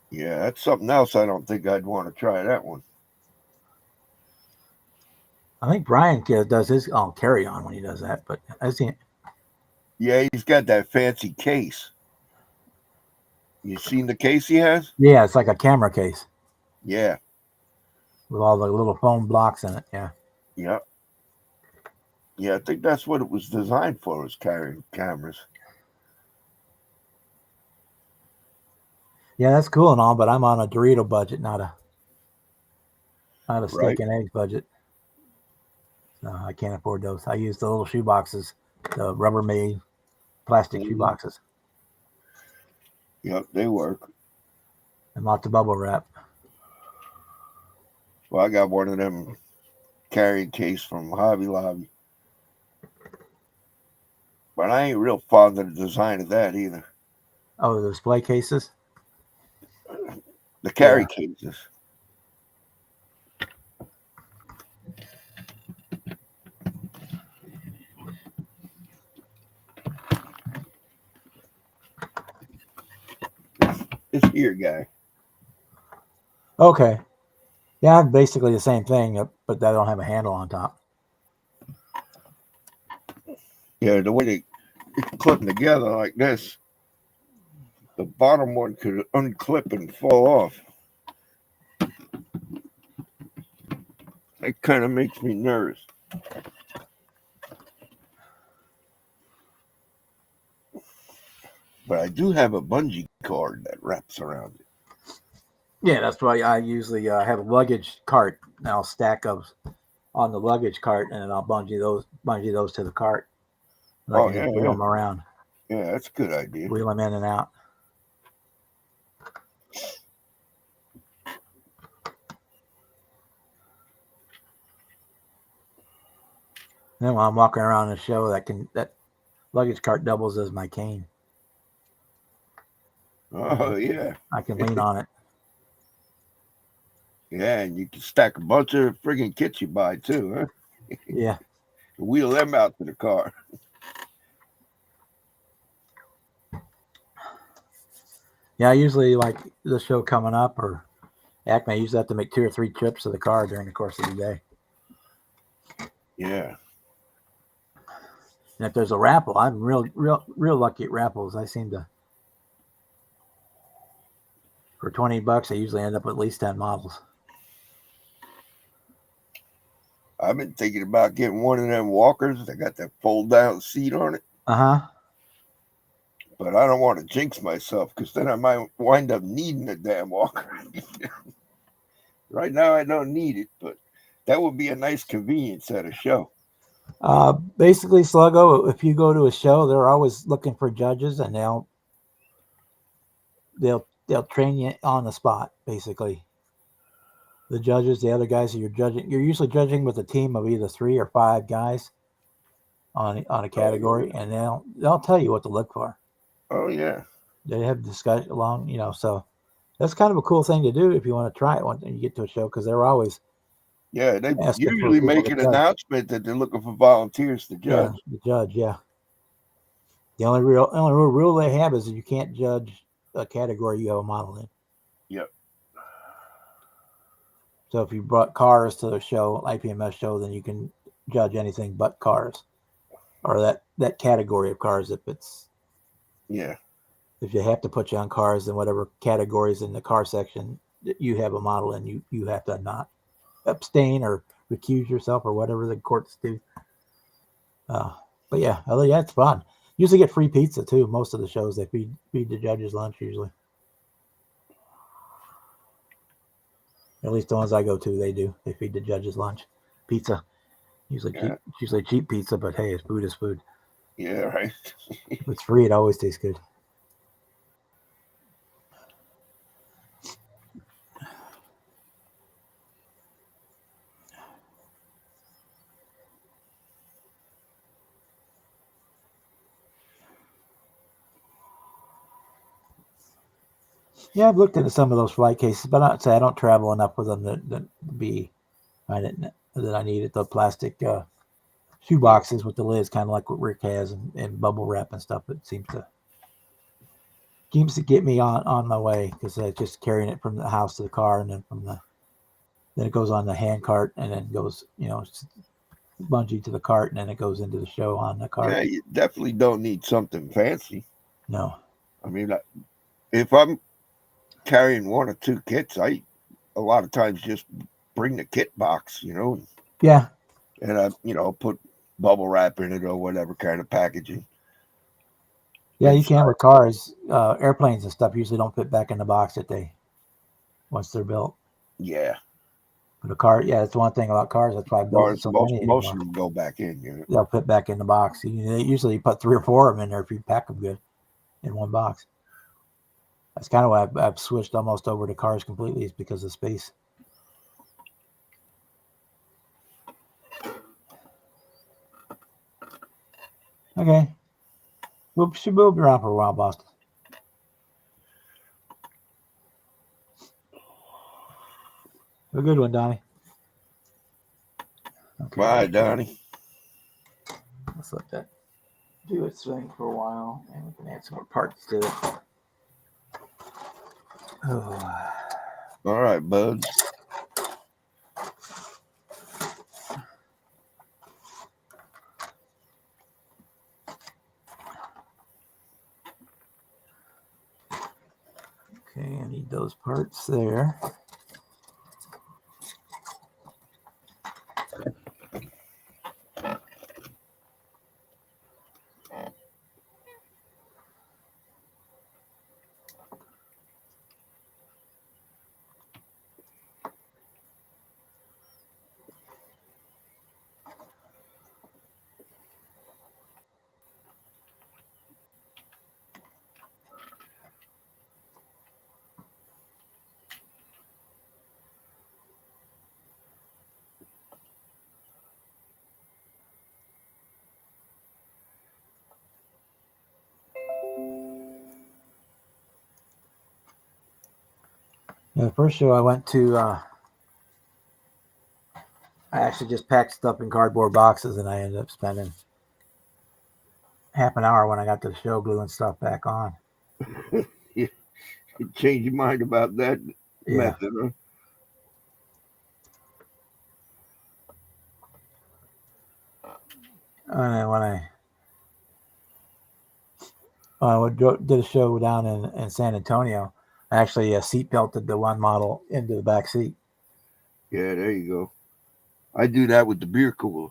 Yeah, that's something else. I don't think I'd want to try that one. I think Brian does his carry on when he does that, but I see it. Yeah, he's got that fancy case. You seen the case he has? Yeah, it's like a camera case. Yeah. With all the little foam blocks in it. Yeah. Yep. Yeah, I think that's what it was designed for, was carrying cameras. Yeah, that's cool and all, but I'm on a Dorito budget, not a steak and eggs budget. No, I can't afford those. I use the little shoe boxes, the Rubbermaid plastic shoe boxes. Yep, they work. And lots of bubble wrap. Well, I got one of them carrying case from Hobby Lobby. But I ain't real fond of the design of that either. Oh, the display cases? The carry cases. This here guy. Okay. Yeah, basically the same thing, but they don't have a handle on top. Yeah, the way they clip them together like this, the bottom one could unclip and fall off. That kind of makes me nervous. But I do have a bungee cord that wraps around it. Yeah, that's why I usually have a luggage cart, and I'll stack those on the luggage cart, and then I'll bungee those to the cart. And I can wheel them around. Yeah, that's a good idea. Wheel them in and out. And then while I'm walking around the show, that luggage cart doubles as my cane. Oh, yeah. I can lean on it. Yeah, and you can stack a bunch of friggin' kits you buy too, huh? Yeah. Wheel them out to the car. Yeah, I usually, like the show coming up or Acme, I usually have to make 2 or 3 trips to the car during the course of the day. Yeah. And if there's a raffle, I'm real lucky at raffles. I seem to, for $20, I usually end up with at least 10 models. I've been thinking about getting one of them walkers that got that fold down seat on it. Uh-huh. But I don't want to jinx myself, because then I might wind up needing a damn walker. Right now I don't need it, but that would be a nice convenience at a show. Basically, Sluggo, if you go to a show, they're always looking for judges, and they'll train you on the spot, basically. The judges, the other guys that you're judging, you're usually judging with a team of either 3 or 5 guys. on a category, and they'll tell you what to look for. Oh yeah. They have discussion along, so that's kind of a cool thing to do if you want to try it when you get to a show, because they're always Yeah, they asking for usually people make to an judge. announcement that they're looking for volunteers to Yeah, judge. the judge. Yeah, the only real rule they have is that you can't judge a category you have a model in. Yep. So if you brought cars to the show, IPMS show, then you can judge anything but cars, or that category of cars. Yeah. If you have to put you on cars, then whatever categories in the car section that you have a model in, you have to not abstain or recuse yourself or whatever the courts do. But yeah, it's fun. Usually get free pizza too. Most of the shows they feed the judges lunch usually. At least the ones I go to, they do. They feed the judges lunch, pizza. Usually cheap pizza, but hey, food is food. Yeah, right. If it's free, it always tastes good. Yeah, I've looked into some of those flight cases, but I don't travel enough with them that be that I needed the plastic shoe boxes with the lids, kind of like what Rick has, and bubble wrap and stuff. It seems to get me on my way, because just carrying it from the house to the car, and then then it goes on the hand cart, and then goes bungee to the cart, and then it goes into the show on the cart. Yeah, you definitely don't need something fancy. No. I mean, if I'm carrying one or two kits, I a lot of times just bring the kit box, Yeah. and I put bubble wrap in it or whatever kind of packaging. Yeah, you can with cars. Airplanes and stuff usually don't fit back in the box once they're built. Yeah. But a car, yeah, that's one thing about cars. That's why I built so many anymore. Most of them go back in. They'll fit back in the box. They usually put 3 or 4 of them in there if you pack them good in one box. That's kind of why I've switched almost over to cars completely, is because of space. Okay. We'll be around for a while, Boston. Have a good one, Donnie. Okay. Bye, Donnie. Let's let that do its thing for a while, and we can add some more parts to it. Oh. All right, buds. Okay, I need those parts there. Yeah, the first show I went to, I actually just packed stuff in cardboard boxes, and I ended up spending half an hour when I got to the show gluing stuff back on. You change your mind about that method, huh? And then when I did a show down in San Antonio, I actually seat belted the one model into the back seat. Yeah, there you go. I do that with the beer cooler.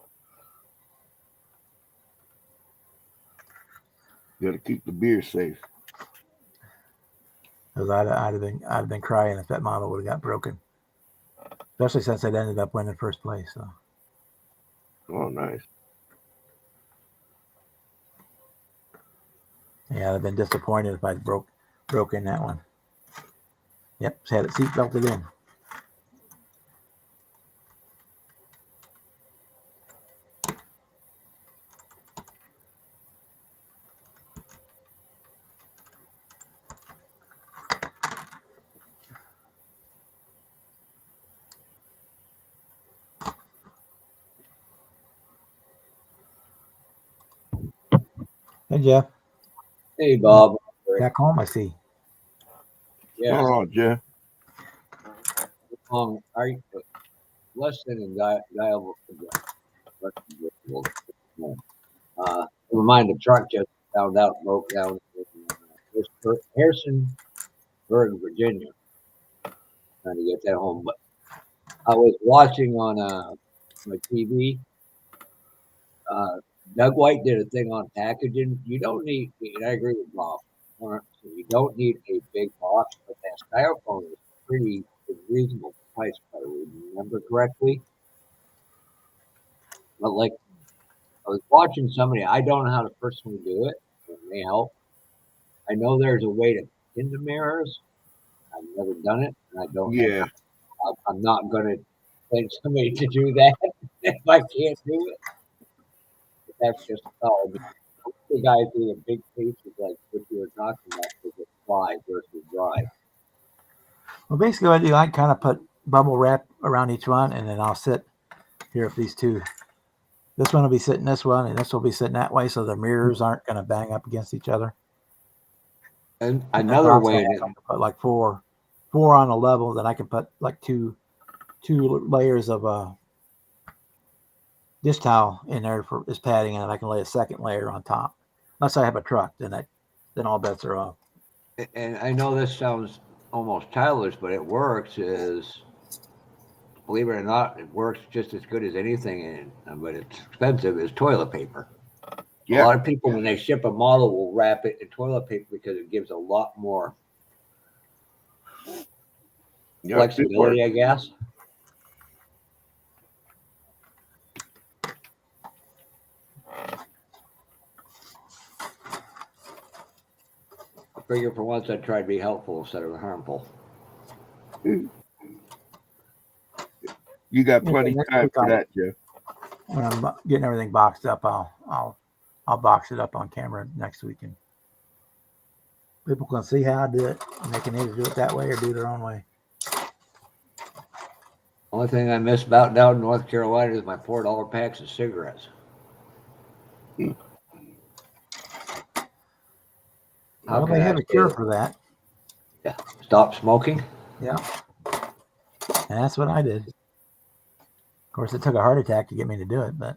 You got to keep the beer safe. Because I'd have been crying if that model would have got broken, especially since it ended up winning first place. So. Oh, nice. Yeah, I'd have been disappointed if I'd broken that one. Yep, just had it seat belted in. Hey, Jeff. Hey, Bob. Back home, I see. Yeah. Oh, Jeff. Are you less than diable? Never mind, the truck just found out broke down in Harrisonburg, Virginia. Trying to get that home, but I was watching on my TV. Doug White did a thing on packaging. You don't need, and I agree with Bob. You don't need a big box, but that styrofoam is pretty reasonable price, if I remember correctly. But like, I was watching somebody. I don't know how to personally do it. It may help. I know there's a way to pin the mirrors. I've never done it, and I don't. Yeah. I'm not going to thank somebody to do that if I can't do it. But that's just all. The guys do a big pieces like what you were talking about with the fly versus dry. Well, basically, what I do, I kind of put bubble wrap around each one, and then I'll sit here if these two. This one will be sitting this one, and this will be sitting that way, so the mirrors aren't going to bang up against each other. And another way to put like four on a level, then I can put like two layers of dish towel in there for as padding, and I can lay a second layer on top. Unless I have a truck, then all bets are off. And I know this sounds almost childish, but it works. Is believe it or not, it works just as good as anything, but it's expensive. Is toilet paper. Yeah. A lot of people, when they ship a model, will wrap it in toilet paper because it gives a lot more flexibility, I guess. I figure for once I'd try to be helpful instead of harmful. You got plenty of time for that, Jeff. When I'm getting everything boxed up, I'll box it up on camera next week, and people can see how I do it, and they can either do it that way or do their own way. Only thing I miss about down in North Carolina is my $4 packs of cigarettes. Well, they have a cure for that. Yeah, stop smoking. Yeah, and that's what I did. Of course, it took a heart attack to get me to do it, but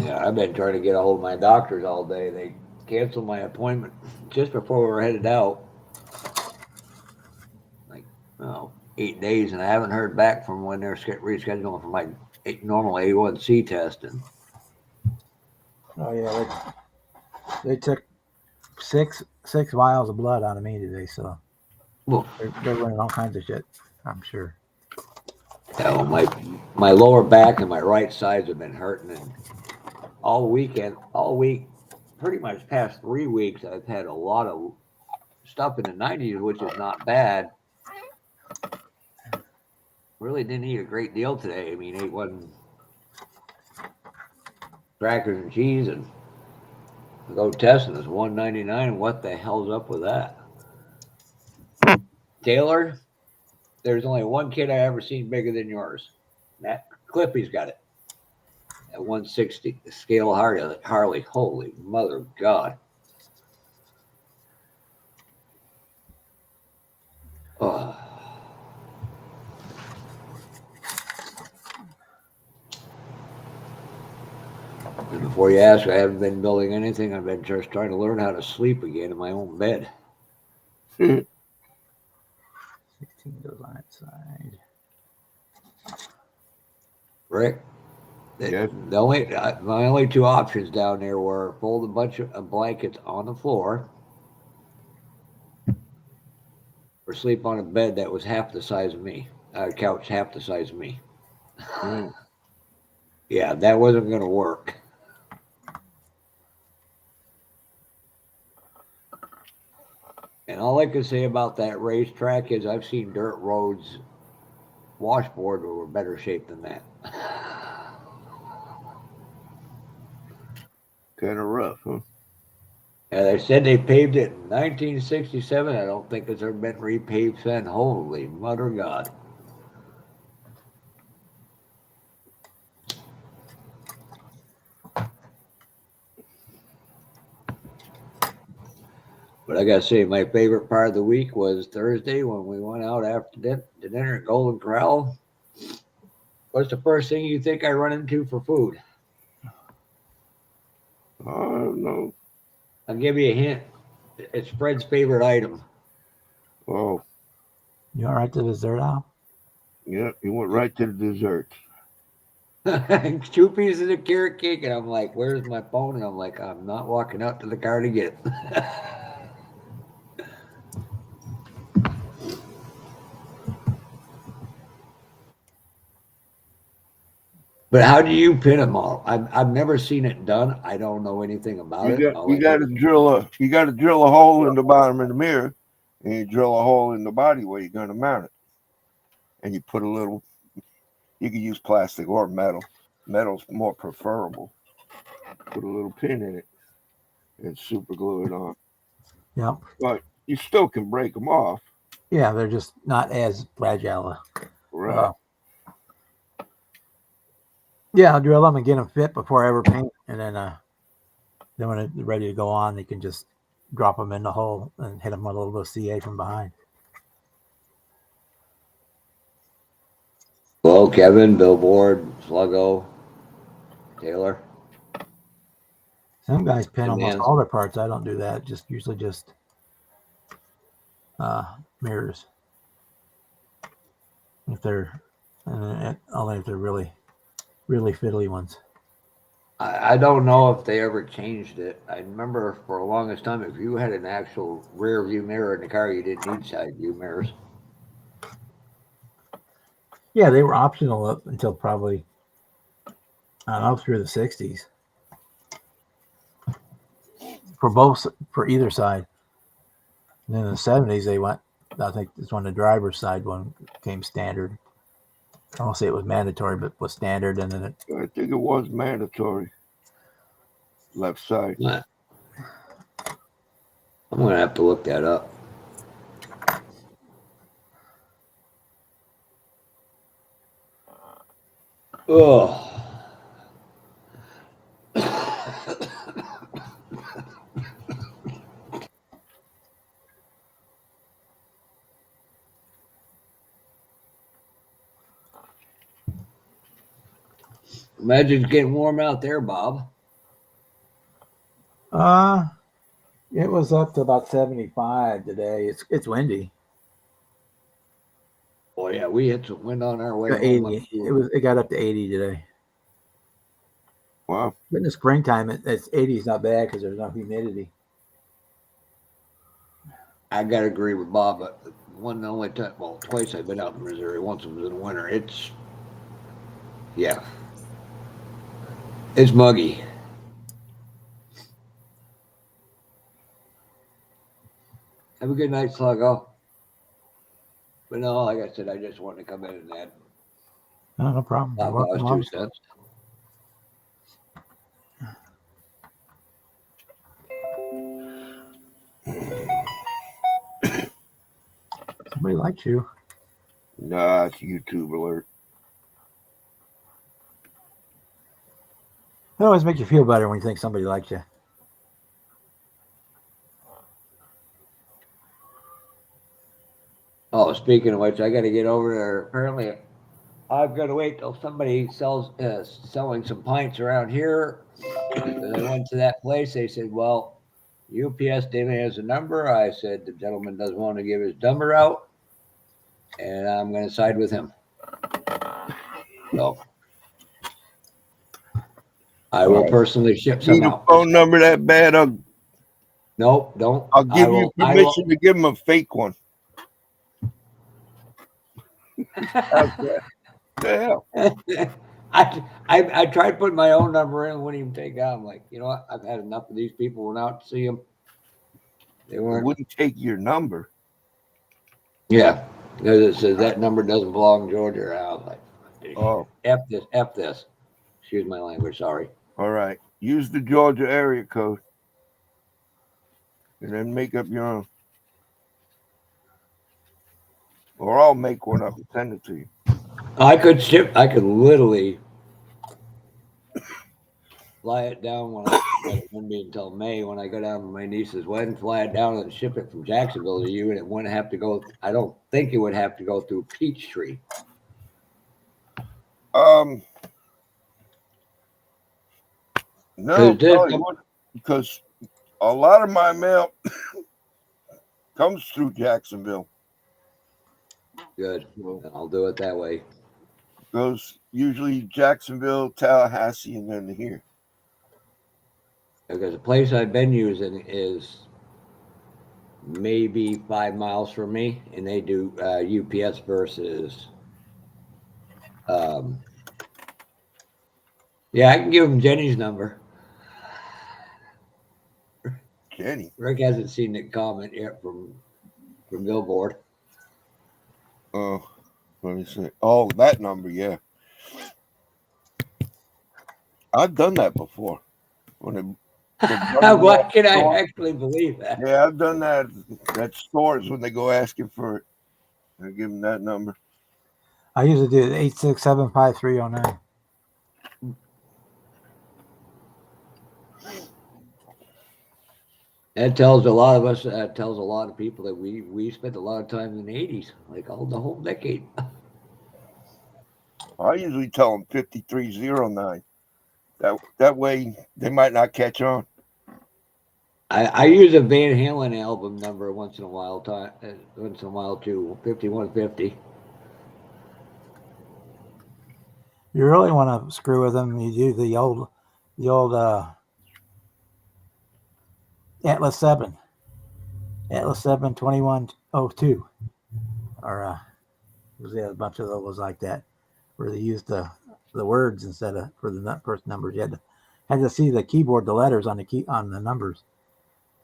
yeah, I've been trying to get a hold of my doctors all day. They canceled my appointment just before we were headed out. Like, 8 days, and I haven't heard back from when they're rescheduling for my normal A1C testing. Oh yeah, they took six vials of blood out of me today, so they're running all kinds of shit, I'm sure. Yeah, well, my lower back and my right sides have been hurting, and all week, pretty much past 3 weeks, I've had a lot of stuff in the 90s, which is not bad. Really didn't eat a great deal today. I mean, ate one crackers and cheese, and go testing is $1.99. What the hell's up with that? Taylor, there's only one kid I ever seen bigger than yours. Matt Clippy's got it at 160. The scale Harley. Holy mother of God. Oh. And before you ask, I haven't been building anything. I've been just trying to learn how to sleep again in my own bed. 16 goes on its side. Rick, my only two options down there were fold a bunch of blankets on the floor or sleep on a bed that was half the size of me, a couch half the size of me. Yeah, that wasn't going to work. And all I can say about that racetrack is I've seen dirt roads washboard were in better shape than that. Kind of rough, huh? Yeah, they said they paved it in 1967. I don't think it's ever been repaved since. Holy mother God. But I gotta say, my favorite part of the week was Thursday when we went out after dinner at Golden Corral. What's the first thing you think I run into for food? I don't know. I'll give you a hint. It's Fred's favorite item. Oh, You all right to dessert, Al? yeah, he went right to the dessert. 2 pieces of carrot cake, and I'm like, "Where's my phone?" And I'm like, "I'm not walking out to the car to get it." But how do you pin them all? I've never seen it done. I don't know anything about it. You got to drill a hole in the bottom of the mirror, and you drill a hole in the body where you're going to mount it. And you put a little. You can use plastic or metal. Metal's more preferable. Put a little pin in it and super glue it on. Yep. But you still can break them off. Yeah, they're just not as fragile. Right. Yeah, I'll drill them and get them fit before I ever paint, and then when they're ready to go on, you can just drop them in the hole and hit them with a little bit of CA from behind. Well, Kevin, Billboard, Sluggo, Taylor. Some guys pin almost Demands. all their parts. I don't do that. Usually just mirrors. If they're only if they're really, really fiddly ones. I don't know if they ever changed it. I remember for the longest time, if you had an actual rear view mirror in the car, you didn't need side view mirrors. Yeah, they were optional up until probably, I don't know, through the 60s. For either side. And then in the 70s, they went, I think it's when the driver's side one came standard. I won't say it was mandatory, but was standard. And then I think it was mandatory. Left side. I'm going to have to look that up. Oh. Imagine it's getting warm out there, Bob. it was up to about 75 today. It's windy. Oh yeah, we hit some wind on our way home. 80. It got up to 80 today. Wow. But in the springtime, it's 80 is not bad because there's no humidity. I gotta agree with Bob, but one the only time, well, twice I've been out in Missouri. Once it was in the winter. It's muggy. Have a good night, Sluggo. But no, like I said, I just wanted to come in and add No problem. You're welcome Bob's on. 2 cents. Somebody likes you. Nah, it's YouTube alert. It always makes you feel better when you think somebody likes you. Oh, speaking of which, I got to get over there. Apparently, I've got to wait till somebody selling some pints around here. And I went to that place. They said, "Well, UPS didn't have a number." I said, "The gentleman doesn't want to give his number out, and I'm going to side with him." So I will personally ship some Need a out. phone number that bad? Nope, don't. I'll give you permission to give him a fake one. The hell? I tried putting my own number in, wouldn't even take out. I'm like, you know what? I've had enough of these people. Went out to see them. They It weren't. wouldn't take your number. Yeah, because it says that number doesn't belong to Georgia. I was like, Oh, F this. Excuse my language. Sorry. all right. Use the Georgia area code, and then make up your own. Or I'll make one up and send it to you. I could literally fly it down when I but it wouldn't be until May when I go down to my niece's wedding, fly it down and ship it from Jacksonville to you, and it wouldn't have to go. I don't think it would have to go through Peachtree. No, Because probably wouldn't, because a lot of my mail comes through Jacksonville. Good. I'll do it that way. Goes usually Jacksonville, Tallahassee, and then here. Because the place I've been using is maybe 5 miles from me, and they do UPS versus. Yeah, I can give them Jenny's number. Jenny. Rick hasn't seen the comment yet from Billboard. Oh, let me see. Oh, that number, yeah. I've done that before. When Why can I actually believe that? yeah, I've done that at stores when they go asking for it. I give them that number. I usually do 8675309. That tells a lot of us. Tells a lot of people that we spent a lot of time in the '80s, like the whole decade. I usually tell them 5309. That way they might not catch on. I use a Van Halen album number once in a while. Once in a while too. 5150. You really want to screw with them, you do the old Atlas 7 2102, or we had a bunch of those like that, where they used the words instead of for the first numbers. You had to see the keyboard, the letters on the numbers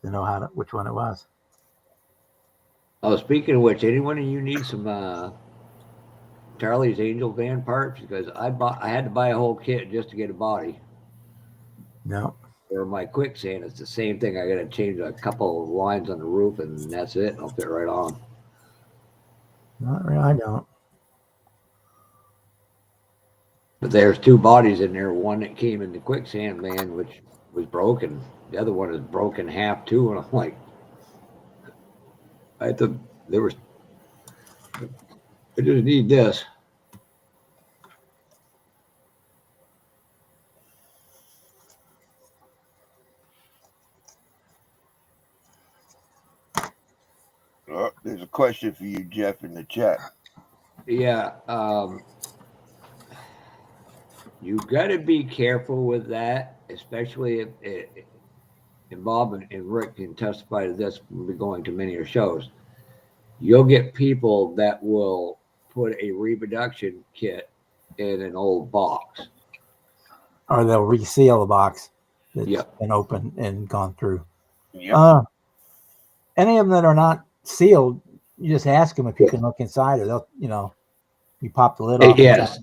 to know which one it was. Oh, speaking of which, anyone of you need some Charlie's Angel Van parts? Because I had to buy a whole kit just to get a body. No. For my quicksand, it's the same thing. I got to change a couple of lines on the roof, and that's it. I'll fit right on. Not really, I don't. But there's two bodies in there. One that came in the quicksand van, which was broken. The other one is broken half too. And I'm like, I just need this. There's a question for you, Jeff, in the chat. Yeah. You got to be careful with that, especially if and Bob and Rick can testify to this. We'll be going to many of your shows. You'll get people that will put a reproduction kit in an old box. Or they'll reseal the box that's been opened and gone through. Yep. Any of them that are not sealed, you just ask them if you can look inside, or they'll, you pop the lid off. Yes.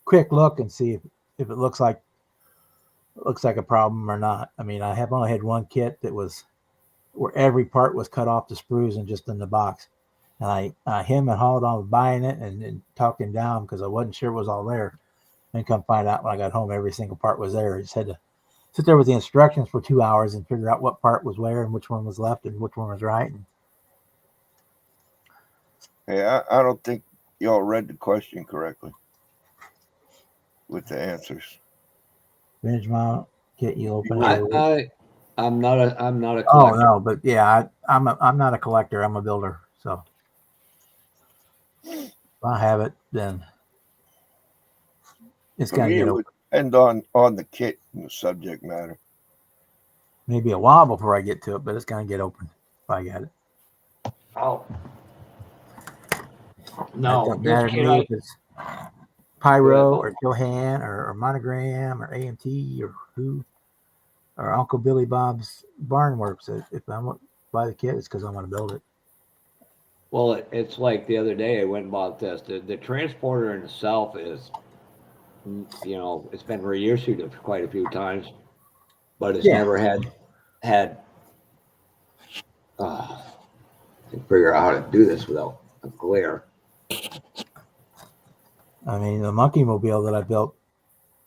Quick look and see if it looks like a problem or not. I mean, I have only had one kit that was where every part was cut off the sprues and just in the box. And I him and hauled on buying it and talked him down because I wasn't sure it was all there. And come find out when I got home, every single part was there. I just had to sit there with the instructions for 2 hours and figure out what part was where and which one was left and which one was right. Hey, I don't think y'all read the question correctly with the answers. Vintage mount, get you open. I'm not a collector. Oh no, but yeah, I'm not a collector. I'm a builder. So if I have it, then it's gonna get open. Depend on the kit and the subject matter. Maybe a while before I get to it, but it's gonna get open if I got it. Oh. No, matter to me if it's Pyro or Johan or Monogram or AMT or who or Uncle Billy Bob's Barn Works. If I want to buy the kit, it's because I want to build it. Well, it's like the other day I went and bought this. The transporter in itself is, it's been reissued quite a few times, but it's never had. I can figure out how to do this without a glare. I mean, the Monkey Mobile that I built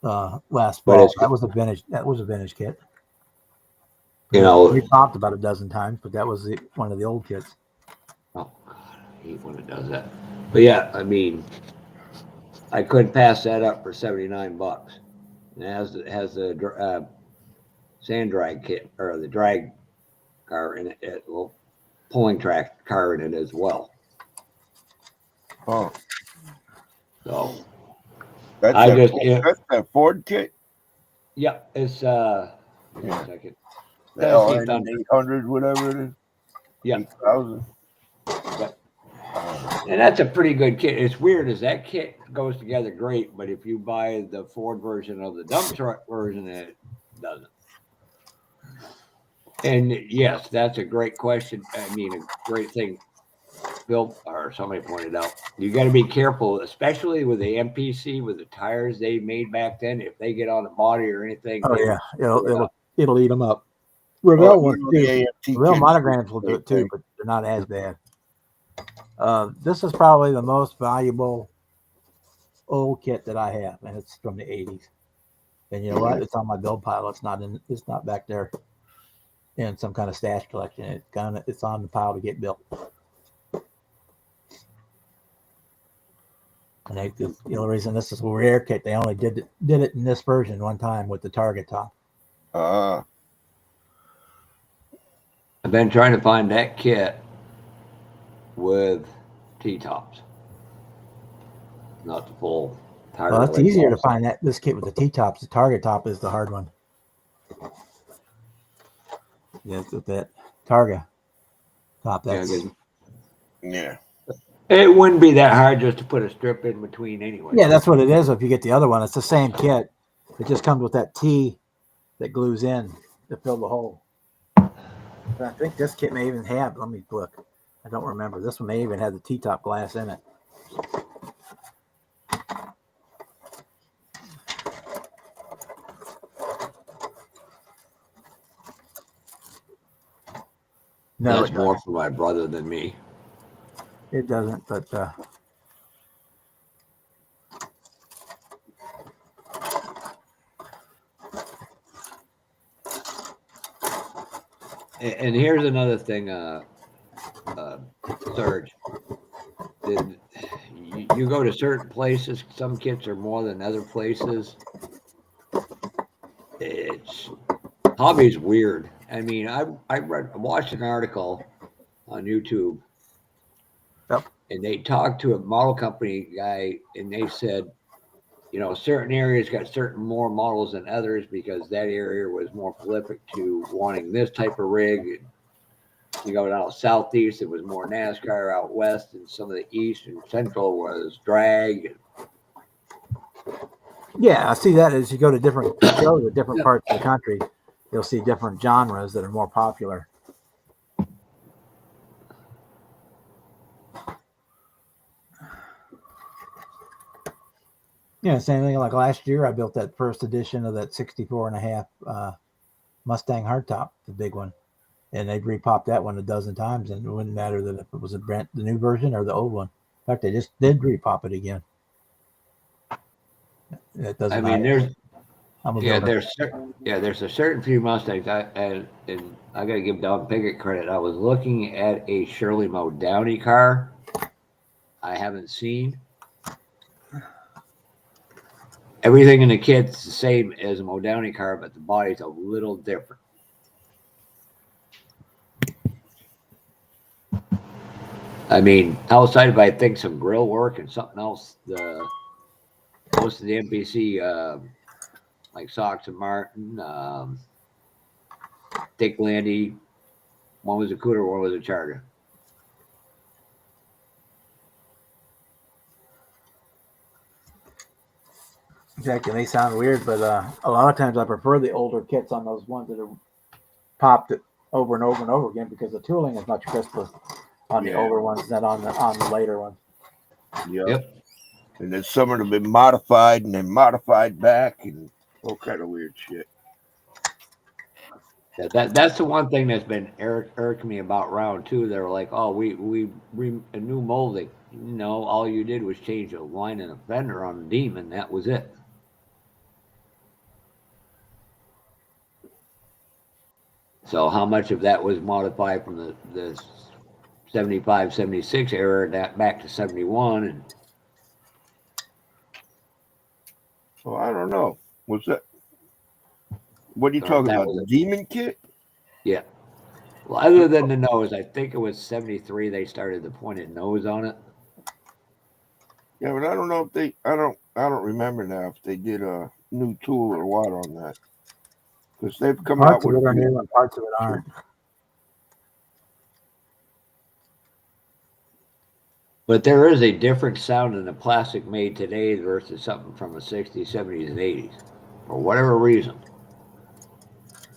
last fall, that was a vintage kit. You know, we popped about a dozen times, but that was one of the old kits. oh God, I hate when it does that. But yeah, I mean, I couldn't pass that up for $79. It has the sand drag kit or the drag car in it, well, pulling track car in it as well. Oh, So that's I that. just That's that Ford kit. yeah, it's wait a Yeah. second. The 17 LN Thunder. 800, whatever it is. Yeah. 8,000. Yep. And that's a pretty good kit. It's weird as that kit goes together great, but if you buy the Ford version of the dump truck version, it doesn't. And yes, that's a great question. I mean, a great thing Bill or somebody pointed out. You got to be careful, especially with the MPC, with the tires they made back then. If they get on the body or anything, Oh they yeah, will screw it up. it'll eat them up. Oh, Revell you ones know, too. the AMT Revell kit. monograms will do it too, but they're not as bad. This is probably the most valuable old kit that I have, and it's from the '80s. And you know what? It's on my build pile. It's not in. It's not back there in some kind of stash collection. It's on the pile to get built. And the only reason this is a rare kit, they only did it in this version one time with the target top. I've been trying to find that kit with T-tops, not the full tire. Well, it's easier to find this kit with the T-tops. The target top is the hard one. Yeah, with that Targa top. That's Yeah. it wouldn't be that hard just to put a strip in between anyway. yeah, that's what it is. If you get the other one, it's the same kit. It just comes with that T that glues in to fill the hole. But I think this kit may even have. Let me look. I don't remember. This one may even have the T-top glass in it. No, That's more for my brother than me. it doesn't. But And here's another thing, Serge. You go to certain places, some kits are more than other places. Hobby's weird. I mean, I watched an article on YouTube, Yep. and they talked to a model company guy, and they said, you know, certain areas got certain more models than others because that area was more prolific to wanting this type of rig. You go down southeast, it was more NASCAR. Out west, and some of the east and central was drag. yeah, I see that as you go to different shows at different parts of the country, you'll see different genres that are more popular. Yeah, same thing. Like last year, I built that first edition of that 64.5 Mustang hardtop, the big one, and they'd repopped that one a dozen times, and it wouldn't matter that if it was the new version or the old one. In fact, they just did repop it again. It doesn't. I mean, matter. there's a certain few Mustangs. And I got to give Don Pickett credit. I was looking at a Shirley Moe Downey car. I haven't seen. Everything in the kit's the same as a Moe Downey car, but the body's a little different. I mean, outside of I think some grill work and something else, most of the MPC, like Sox and Martin, Dick Landy, one was a Cooter, one was a Charger. Exactly. They sound weird, but a lot of times I prefer the older kits on those ones that are popped it over and over and over again because the tooling is much crisper on the older ones than on the later ones. Yep. And then some of them have been modified and then modified back and all kind of weird shit. Yeah, that's the one thing that's been irking me about round two. They were like, "Oh, we a new molding." No, all you did was change a line and a fender on the Demon. That was it. So how much of that was modified from the 75, 76 era that back to 71? And So I don't know. What's that? What are you or if talking that about? was The it. demon kit? Yeah. Well, other than the nose, I think it was 73 they started the pointed nose on it. Yeah, but I don't know if they. I don't remember now if they did a new tool or what on that, because they've come out Parts of with it a are few. new and parts of it aren't. But there is a different sound in the plastic made today versus something from the 60s, 70s, and 80s. For whatever reason.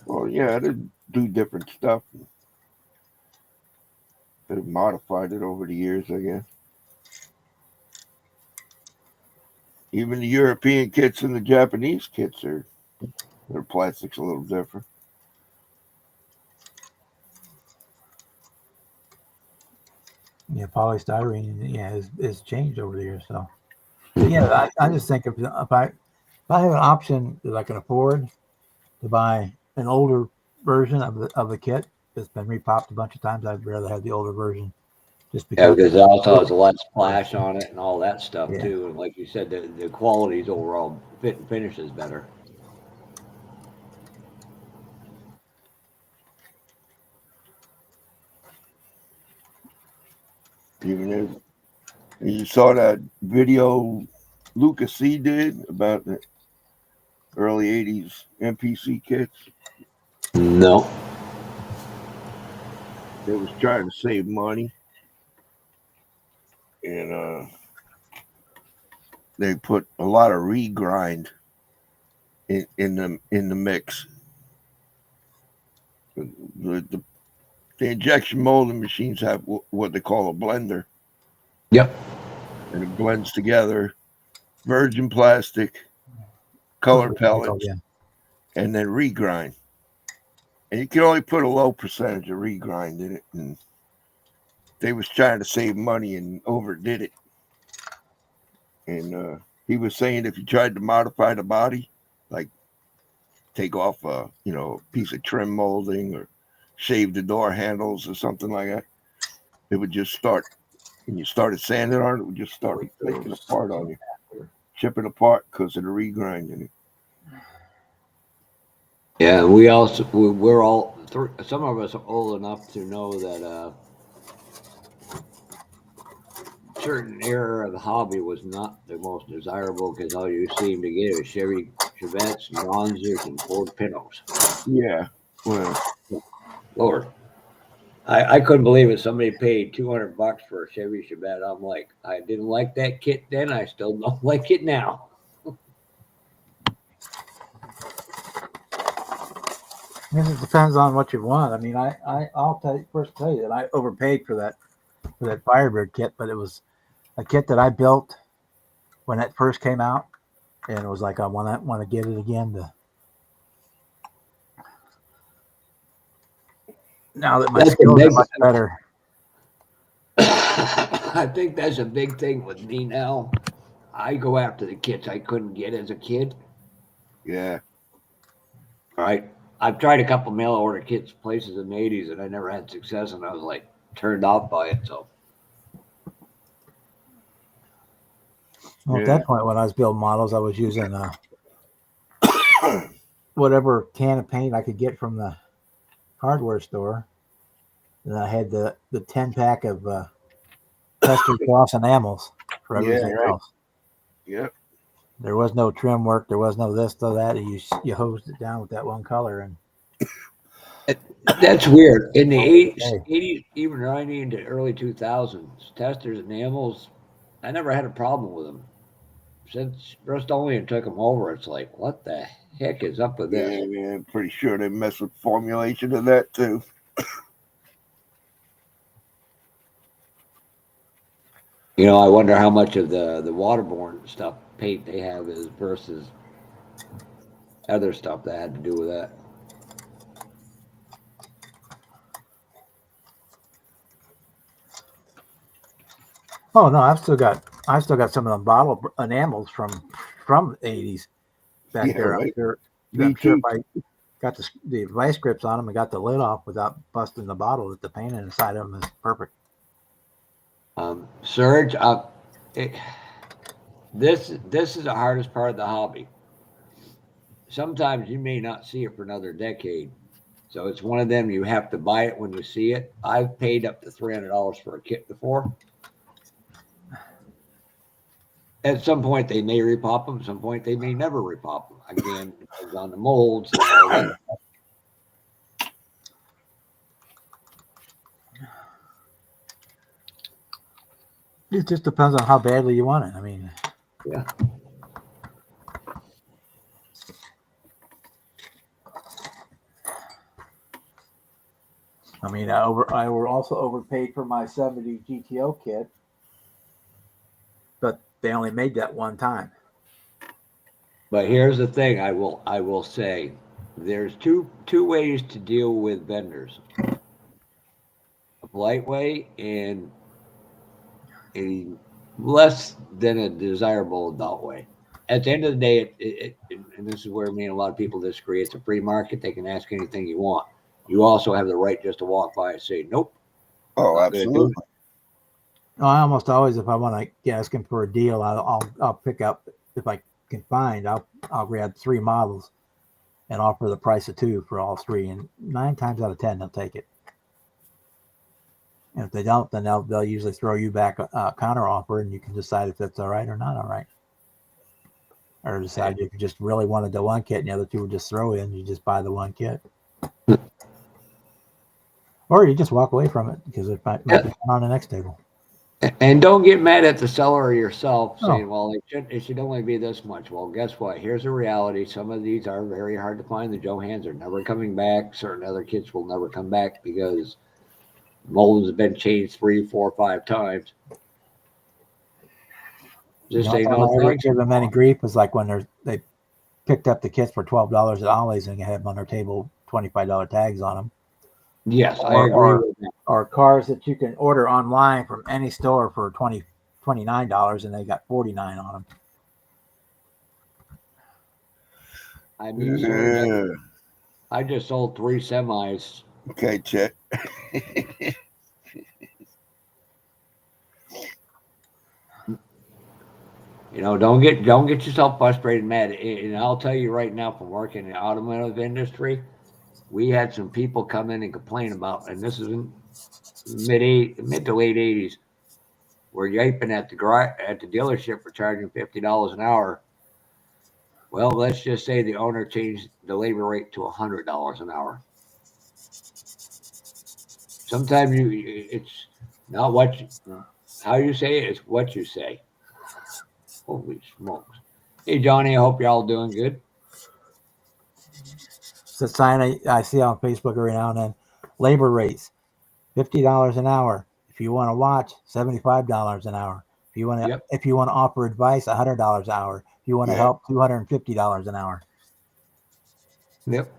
Well, yeah, they do different stuff. They've modified it over the years, I guess. Even the European kits and the Japanese kits their plastic's a little different. Yeah, polystyrene, yeah, is changed over the years. So, but yeah, I just think if I have an option that I can afford to buy an older version of the kit that's been repopped a bunch of times, I'd rather have the older version, just Yeah, because. because it also has less splash on it and all that stuff Yeah. too. And like you said, the quality's overall fit and finish is better. Even if you saw that video Lucas C did about the early '80s MPC kits, No. they was trying to save money, and they put a lot of regrind in the mix. The injection molding machines have what they call a blender, Yep. and it blends together virgin plastic, color pellets, Yeah. and then regrind. And you can only put a low percentage of regrind in it. And they was trying to save money and overdid it. And he was saying if you tried to modify the body, like take off a piece of trim molding or shave the door handles or something like that, it would just start. When you started sanding on it, it would just start flaking apart on you, chipping apart because of the regrind in it. Yeah, we also we're all some of us are old enough to know that certain era of the hobby was not the most desirable because all you seemed to get was Chevy Chevettes, Monzers, and Ford Pintos. Yeah. Well, Lord, I couldn't believe it. Somebody paid $200 for a Chevy Chevette. I'm like, I didn't like that kit then. I still don't like it now. It depends on what you want. I mean, I'll tell you that I overpaid for that Firebird kit, but it was a kit that I built when it first came out, and it was like I want to get it again. Now that my That's skills are much better. I think that's a big thing with me now. I go after the kits I couldn't get as a kid. yeah. Right. I've tried a couple mail order kits places in the 80s and I never had success, and I was like turned off by it. So Well, at that point, when I was building models, I was using whatever can of paint I could get from the hardware store. And I had the 10-pack of Tester Cross enamels for everything else. Yep. There was no trim work. There was no this, no that. You hosed it down with that one color, and that's weird. In the Okay. 80s, even 90 into early 2000s, testers and enamels, I never had a problem with them. Since Rust-Oleum took them over, it's like, what the heck is up with this? Yeah, man. Pretty sure they mess with formulation of that too. You know, I wonder how much of the waterborne stuff paint they have is versus other stuff that had to do with that. Oh no, I've still got some of them bottle enamels from the 80s back Yeah, there. right. I'm Me sure too. got the vice grips on them and got the lid off without busting the bottle. That the paint inside of them is perfect. Serge, this is the hardest part of the hobby. Sometimes you may not see it for another decade. So it's one of them, you have to buy it when you see it. I've paid up to $300 for a kit before. At some point, they may repop them. At some point, they may never repop them. Again, it depends on the molds and all that. It just depends on how badly you want it. I mean, Yeah. I were also overpaid for my 70 GTO kit, but they only made that one time. But here's the thing: I will say, there's two ways to deal with vendors: a polite way and a less than a desirable adult way. At the end of the day, and this is where me and a lot of people disagree. It's a free market; they can ask anything you want. You also have the right just to walk by and say, "Nope." Oh, not gonna do absolutely. No, I almost always, if I want to ask him for a deal, I'll pick up, if I can find, I'll grab 3 models and offer the price of 2 for all 3, and 9 times out of 10 they'll take it. And if they don't, then they'll usually throw you back a counter offer, and you can decide if that's all right or not all right. Or decide if you just really wanted the one kit and the other 2 would just throw in, you just buy the one kit. Or you just walk away from it because it might be on the next table. And don't get mad at the seller or yourself No. saying, well, it should only be this much. Well, guess what? Here's the reality. Some of these are very hard to find. The Johans are never coming back. Certain other kits will never come back because molds have been changed 3, 4, 5 times. Just say no I ever thanks. give them any grief was like when they picked up the kits for $12 at Ollie's and had them on their table, $25 tags on them. Yes, I agree with that. Or cars that you can order online from any store for $29 and they got $49 on them. I mean, sir, I just sold 3 semis. Okay, Chet. Don't get yourself frustrated and mad. And I'll tell you right now, from working in the automotive industry, we had some people come in and complain about, and this is in mid to late 80s, where yiping at the dealership for charging $50 an hour. Well, let's just say the owner changed the labor rate to $100 an hour. Sometimes it's not how you say it, it's what you say. Holy smokes. Hey, Johnny, I hope you're all doing good. It's a sign I see on Facebook every now and then. Labor rates, $50 an hour. If you want to watch, $75 an hour. If you want to offer advice, $100 an hour. If you want to help, $250 an hour. Yep.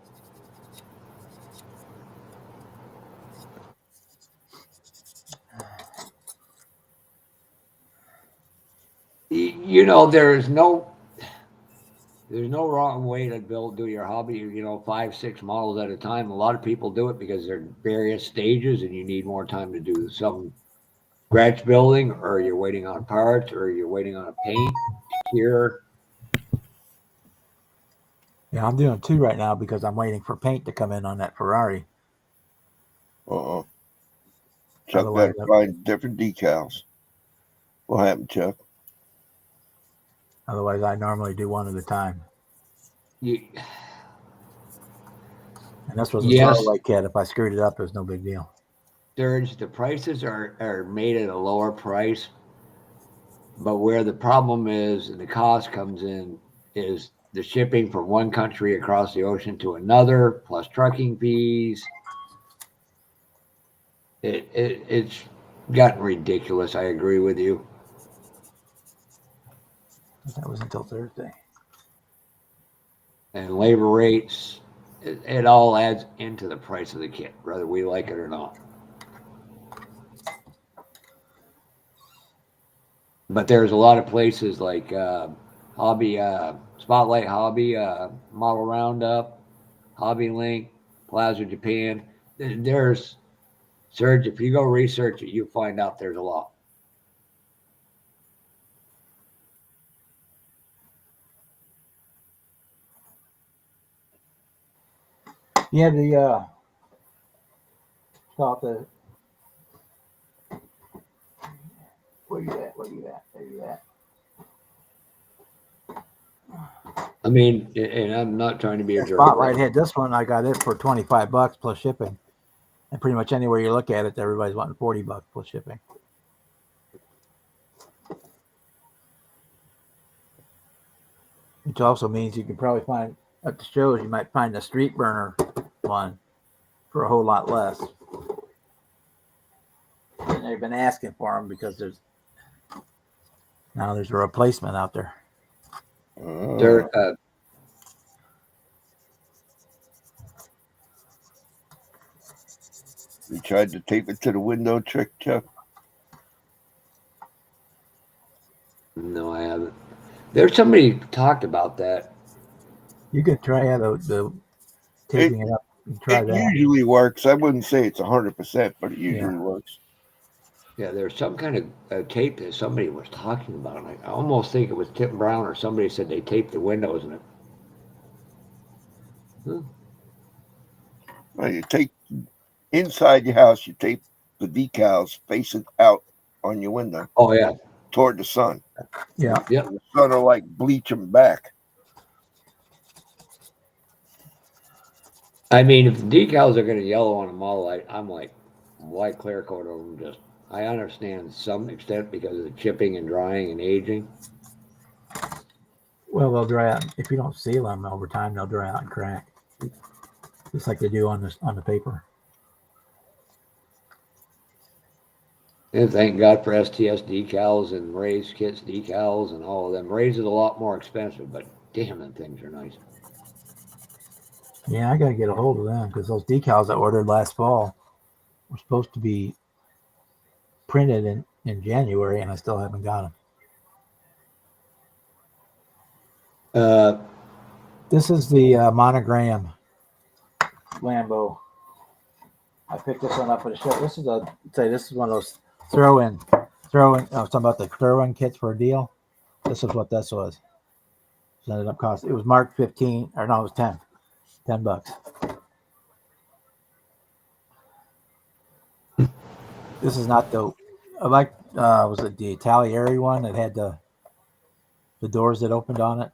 There's no wrong way to do your hobby, 5, 6 models at a time. A lot of people do it because they're various stages and you need more time to do some scratch building, or you're waiting on parts, or you're waiting on a paint cure. Yeah, I'm doing 2 right now because I'm waiting for paint to come in on that Ferrari. Chuck better find different decals. What happened, Chuck? Otherwise, I normally do 1 at a time. And this was a throwaway kit. If I screwed it up, it was no big deal. Serge, the prices are made at a lower price, but where the problem is and the cost comes in is the shipping from one country across the ocean to another, plus trucking fees. It's gotten ridiculous. I agree with you. That was until Thursday. And labor rates, it all adds into the price of the kit, whether we like it or not. But there's a lot of places like Hobby, Spotlight Hobby, Model Roundup, Hobby Link, Plaza Japan. There's Serge. If you go research it, you'll find out there's a lot. Yeah, thought the where you at? Where you at? There you at? I mean, and I'm not trying to be a jerk. Spotlight hit this one. I got it for $25 plus shipping, and pretty much anywhere you look at it, everybody's wanting $40 plus shipping. Which also means you can probably find at the shows you might find a street burner one for a whole lot less. And they've been asking for them because there's a replacement out there. There, You tried to tape it to the window trick, Chuck? no, I haven't. There's somebody talked about that. You could try the taping it up. You can try It that. usually works. I wouldn't say it's 100%, but it usually works. Yeah, there's some kind of tape that somebody was talking about. And I almost think it was Tim Brown or somebody said they taped the windows in it. Well, you take inside your house, you tape the decals facing out on your window Oh yeah, toward the sun. Yeah. yep. The sun will like bleach them back. I mean, if the decals are going to yellow on them all, I'm like, why clear coat over them? Just I understand to some extent because of the chipping and drying and aging. Well, they'll dry out if you don't seal them over time. They'll dry out and crack, just like they do on the paper. And thank God for STS decals and Ray's Kits decals and all of them. Ray's is a lot more expensive, but damn, them things are nice. Yeah, I got to get a hold of them because those decals I ordered last fall were supposed to be printed in January, and I still haven't got them. This is the monogram Lambo. I picked this one up at a show. This is one of those throw-in. Talking about the throw-in kits for a deal. This is what this was. It ended up costing. It was marked 15, or no, it was 10. $10. This is not the. I like. Was it the Italieri one that had the doors that opened on it?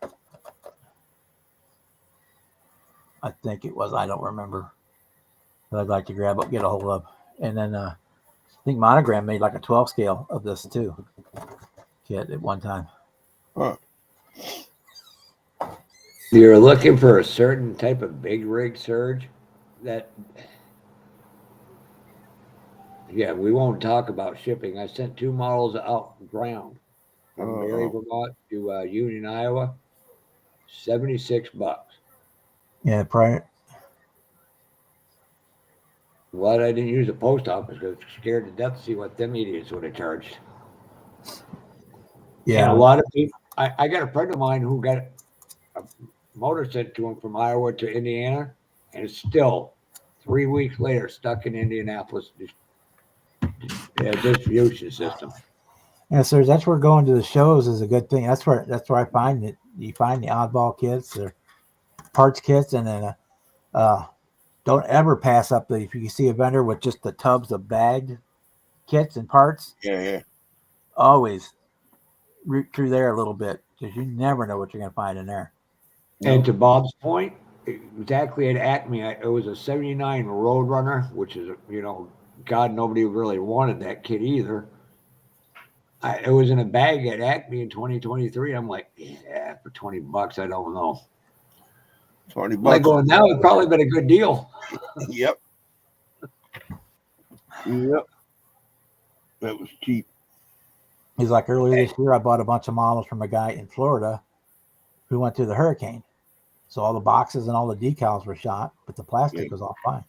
I think it was. I don't remember. But I'd like to get a hold of. And then I think Monogram made like a 12 scale of this too. Kit at one time. Huh. You're looking for a certain type of big rig surge that. Yeah, we won't talk about shipping. I sent 2 models out ground from Barry, Vermont to Union, Iowa. $76. Yeah, prior. Glad I didn't use the post office because I was scared to death to see what them idiots would have charged. Yeah, And a lot of people. I got a friend of mine who got a motor sent to him from Iowa to Indiana, and it's still 3 weeks later stuck in Indianapolis. Distribution system. Yeah, sir. That's where going to the shows is a good thing. That's where I find it. You find the oddball kits or parts kits, and then don't ever pass up if you see a vendor with just the tubs of bagged kits and parts. Yeah. Always root through there a little bit because you never know what you're going to find in there. And to Bob's point, exactly at Acme, it was a 79 Roadrunner, which is, God, nobody really wanted that kit either. It was in a bag at Acme in 2023. I'm like, yeah, for $20, I don't know. $20. Like going now, it'd probably been a good deal. Yep. That was cheap. He's like, earlier this year, I bought a bunch of models from a guy in Florida who went through the hurricane. So all the boxes and all the decals were shot, but the plastic was all fine.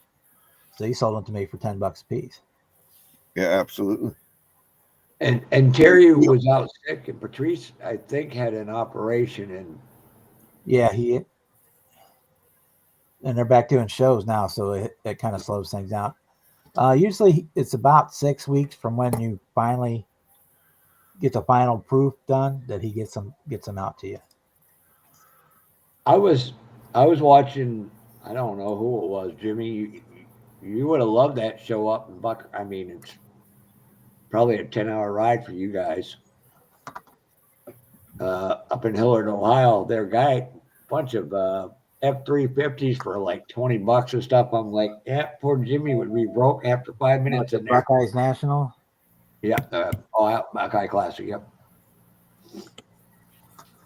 So he sold them to me for $10 a piece. Yeah, absolutely. And Terry was out sick, and Patrice, I think, had an operation, and yeah, he and they're back doing shows now, so it kind of slows things down. Usually, it's about 6 weeks from when you finally get the final proof done that he gets them out to you. I was watching. I don't know who it was, Jimmy. You would have loved that show up in Buck. I mean, it's probably a 10-hour ride for you guys. Up in Hillard, Ohio, their guy, bunch of F-350s for like $20 and stuff. I'm like, yeah, poor Jimmy would be broke after 5 minutes in there. Buckeyes National. Yeah, Buckeye Classic. Yep.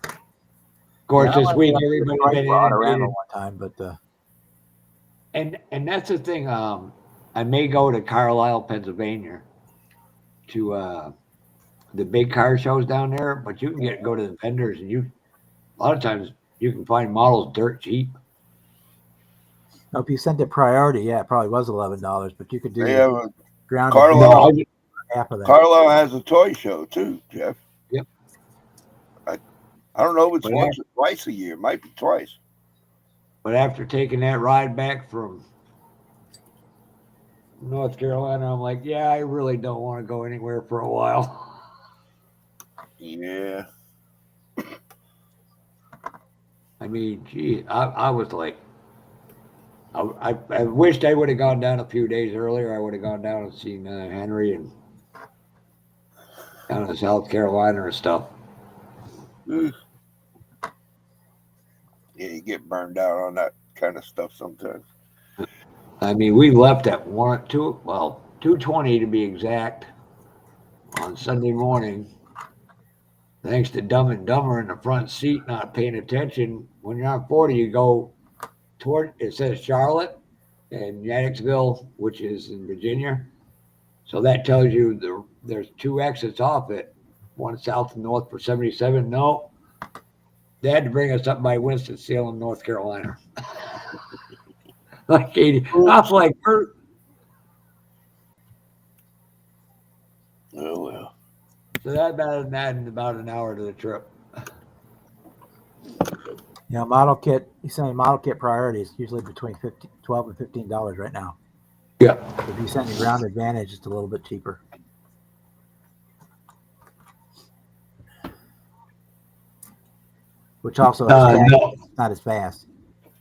Of course, this week everybody been inundated. One time, but and that's the thing. I may go to Carlisle, Pennsylvania, to the big car shows down there, but you can go to the vendors, and a lot of times you can find models dirt cheap. no, if you sent it priority, yeah, it probably was $11, but you could do ground. Carlisle, half of that. Carlisle has a toy show too, Jeff. Yep. I don't know if it's once or twice a year. It might be twice. But after taking that ride back from North Carolina, I'm like, yeah, I really don't want to go anywhere for a while. Yeah. I mean, gee, I was like, I wished I would have gone down a few days earlier. I would have gone down and seen Henry and down in South Carolina and stuff. Yeah, you get burned out on that kind of stuff sometimes. I mean, we left at 2:20 to be exact, on Sunday morning. Thanks to Dumb and Dumber in the front seat not paying attention. When you're on 40, you go toward, it says Charlotte and Yannicksville, which is in Virginia. So that tells you there's 2 exits off it, one south and north for 77. No, they had to bring us up by Winston-Salem, North Carolina. Like 80. I was like, oh well. So that added about an hour to the trip. You know, model kit. You send model kit priorities usually between $12 and $15 right now. Yeah. If you send your Ground Advantage, it's a little bit cheaper. Which also not as fast.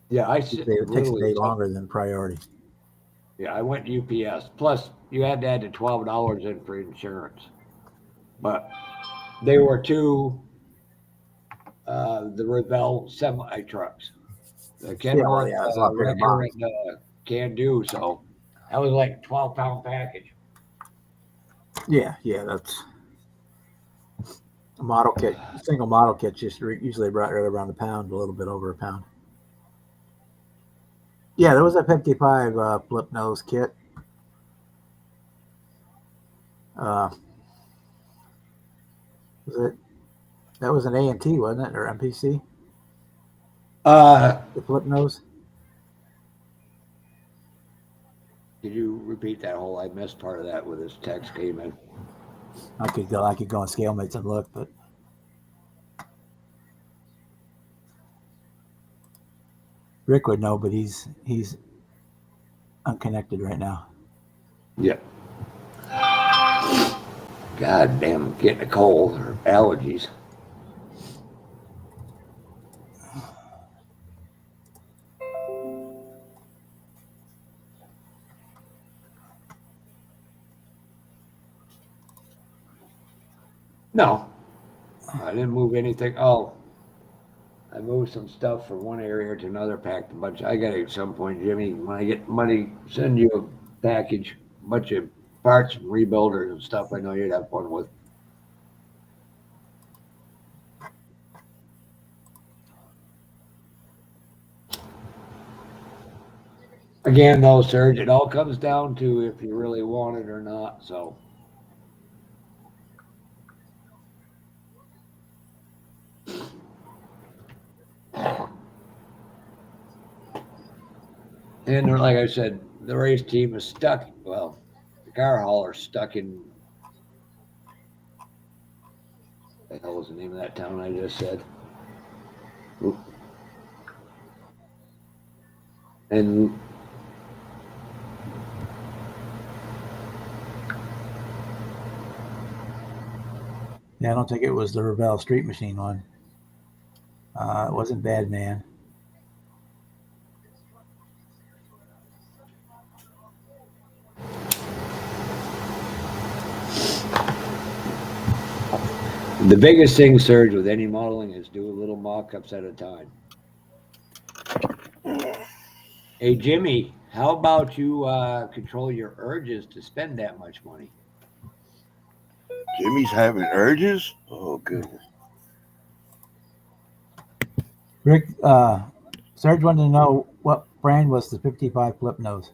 Yeah, it takes a day longer than priority. Yeah, I went to UPS. Plus, you had to add the $12 in for insurance. But they were 2 the Revell semi trucks. The Kenworth Wrecker and Can Do. So that was like a 12-pound package. Yeah, that's a model kit. Single model kit just usually right around a pound, a little bit over a pound. Yeah, there was a 55 flip nose kit. Was it? That was an A&T, wasn't it, or MPC? The flip nose. Did you repeat that whole? I missed part of that with this text came in. I could go on ScaleMates and look, but Rick would know, but he's unconnected right now. Yeah. God damn, I'm getting a cold or allergies. No, I didn't move anything. Oh, I moved some stuff from one area to another, packed a bunch. I got to at some point, Jimmy, when I get money, send you a package, a bunch of parts and rebuilders and stuff I know you'd have fun with. Again, though, Serge, it all comes down to if you really want it or not, so. And like I said, the race team is stuck. Well, the car hauler's stuck in. What the hell was the name of that town I just said? Oop. And Yeah, I don't think it was the Revell Street Machine one. It wasn't Bad Man. the biggest thing, Serge, with any modeling is do a little mock-ups at a time. Hey, Jimmy, how about you control your urges to spend that much money? Jimmy's having urges. Oh goodness. Rick, Serge wanted to know what brand was the 55 flip nose.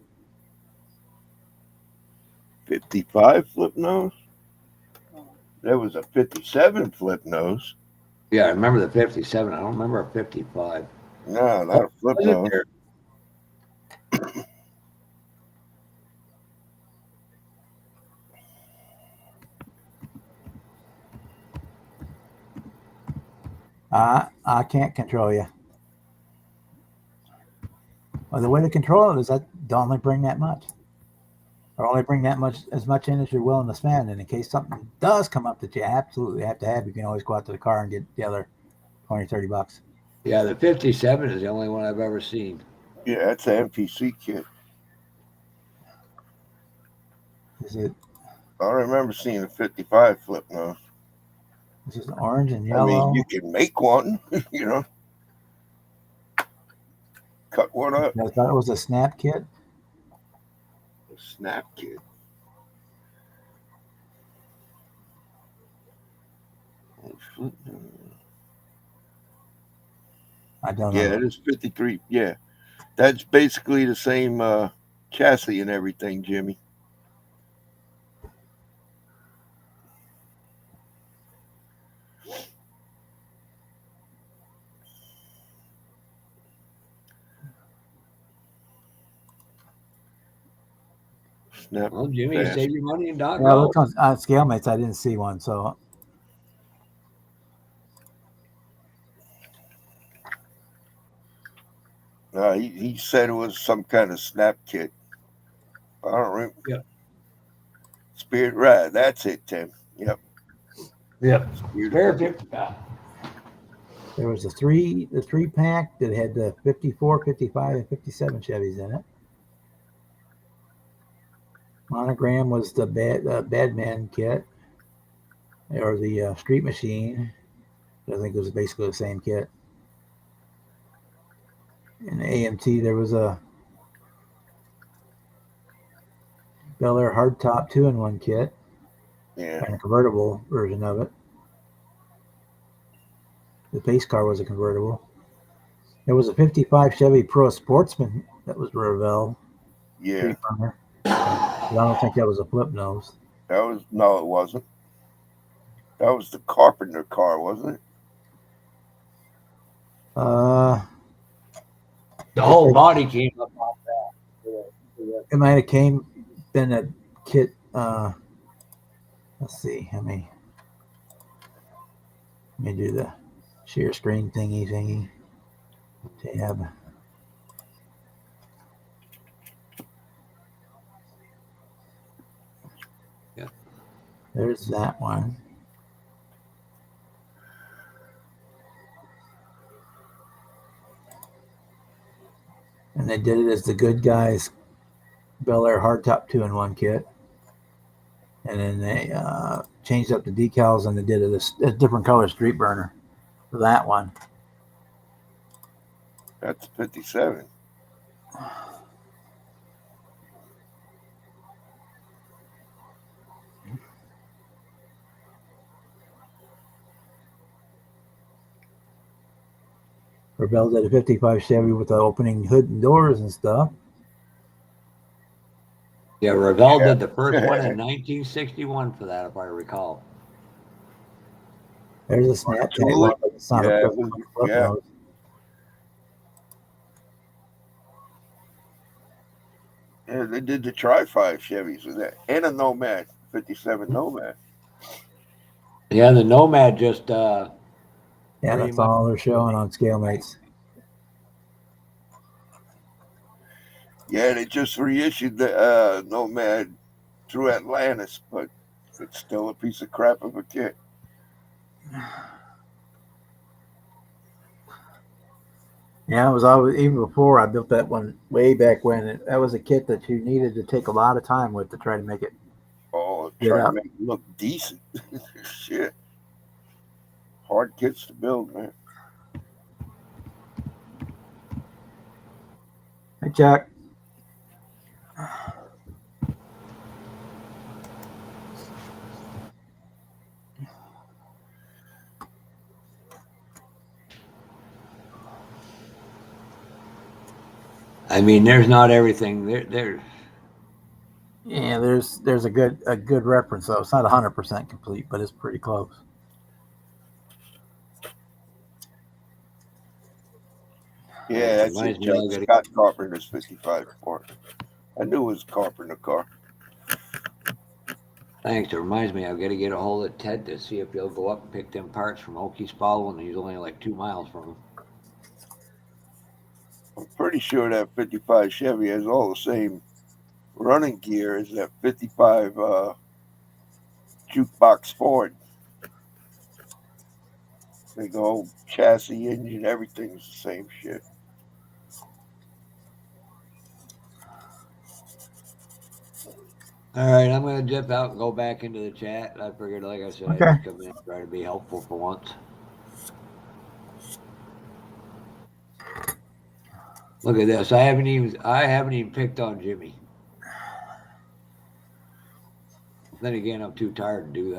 55 flip nose. There was a 57 flip nose. Yeah, I remember the 57. I don't remember a 55. No, not a flip nose. I can't control you. Well, the way to control it is that don't only bring that much, or only bring that much as much in as you're willing to spend. And in case something does come up that you absolutely have to have, you can always go out to the car and get the other 20, 30 bucks. Yeah, the 57 is the only one I've ever seen. Yeah, that's an MPC kit. Is it? I remember seeing a 55 flip nose. This is orange and I yellow. mean, you can make one, you know. Cut one up. I thought it was a snap kit. A snap kit. I don't know. Yeah, it is 53. Yeah, that's basically the same chassis and everything, Jimmy. Snap. Well, Jimmy, you fast. save your money and Doc. Yeah, look on ScaleMates. I didn't see one, so He said it was some kind of snap kit. I don't remember. Yep. Spirit Ride. That's it, Tim. Yep. Yep. Spirit Perfect. there was the three pack that had the 54, 55, and 57 Chevys in it. Monogram was the Badman kit, or the Street Machine. I think it was basically the same kit. In the AMT, there was a Bel Air hardtop 2-in-1 kit, Yeah. and a convertible version of it. The pace car was a convertible. There was a 55 Chevy Pro Sportsman that was Revell. Yeah. But I don't think that was a flip nose. No, it wasn't. That was the Carpenter car, wasn't it? The whole body came up on that. It might have been a kit. Let's see. Let me do the share screen thingy. Tab. Yeah. There's that one. And they did it as the Good Guys Bel Air hardtop 2-in-1 kit. And then they changed up the decals and they did a different color street burner for that one. That's 57. Revell did a 55 Chevy with the opening hood and doors and stuff. Yeah, Revell did the first one in 1961 for that, if I recall. There's a snap tag. Absolutely. Like it's not Yeah, a it was- flip yeah. nose. Yeah, they did the Tri-5 Chevys with that. And a Nomad, 57 Nomad. Yeah, the Nomad just Yeah, pretty that's much- all they're showing on ScaleMates. Yeah, they just reissued the Nomad through Atlantis, but it's still a piece of crap of a kit. Yeah, it was always, even before I built that one way back when, that was a kit that you needed to take a lot of time with to try to make it Oh, get try to up. make it look decent. Shit. Hard kits to build, man. Hey, Chuck. I mean, there's not everything there. Yeah, there's a good reference though. It's not 100% complete, but it's pretty close. Yeah, that's it, Reminds me, Chuck. I gotta. Scott Carpenter's 55 Sport. I knew it was a Carpenter car. Thanks. It reminds me, I've got to get a hold of Ted to see if he'll go up and pick them parts from Okie Spalding. He's only like 2 miles from him. I'm pretty sure that 55 Chevy has all the same running gear as that 55 Jukebox Ford. They go chassis, engine, everything's the same shit. All right, I'm going to dip out and go back into the chat. I figured, like I said, I'd Okay. just come in and try to be helpful for once. Look at this. I haven't even picked on Jimmy. Then again, I'm too tired to do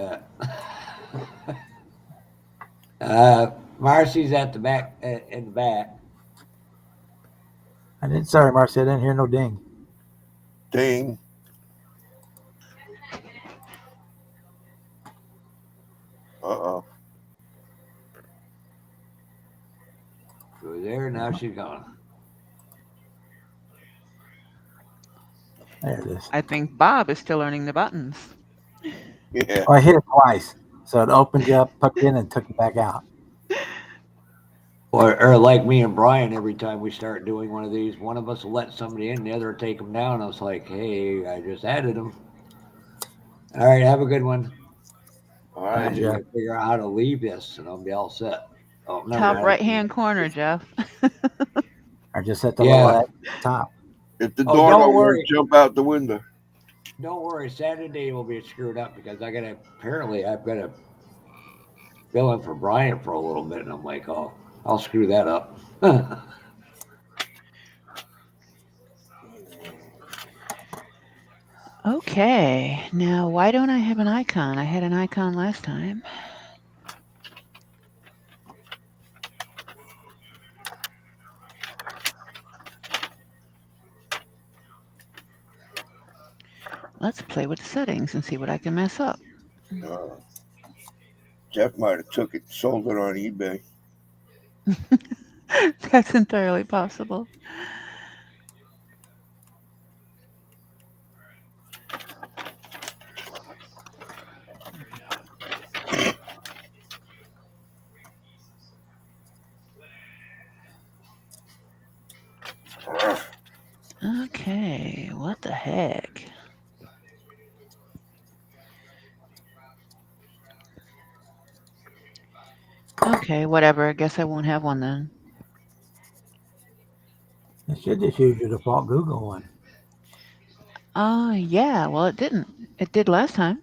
that. Marcy's at the back, in the back. Sorry, Marcy, I didn't hear no ding. Ding. Uh-oh. She was there, now she's gone. There it is. I think Bob is still earning the buttons. Yeah. Oh, I hit it twice, so it opened you up, tucked in, and took you back out. Or like me and Brian, every time we start doing one of these, one of us will let somebody in, the other will take them down. I was like, hey, I just added them. All right, have a good one. All I right. just got to figure out how to leave this, and I'll be all set. Oh, no, Top right-hand corner, Jeff. Or just hit the Yeah. little top. If the Oh, door don't don't work, worry. jump out the window. Don't worry, Saturday will be screwed up because I've got to fill in for Brian for a little bit, and I'm like, oh, I'll screw that up. Okay, now why don't I have an icon? I had an icon last time. Let's play with the settings and see what I can mess up. Jeff might have took it, sold it on eBay. That's entirely possible. Okay, what the heck? Okay, whatever. I guess I won't have one then. It should just use your default Google one. Yeah, well, it didn't. It did last time.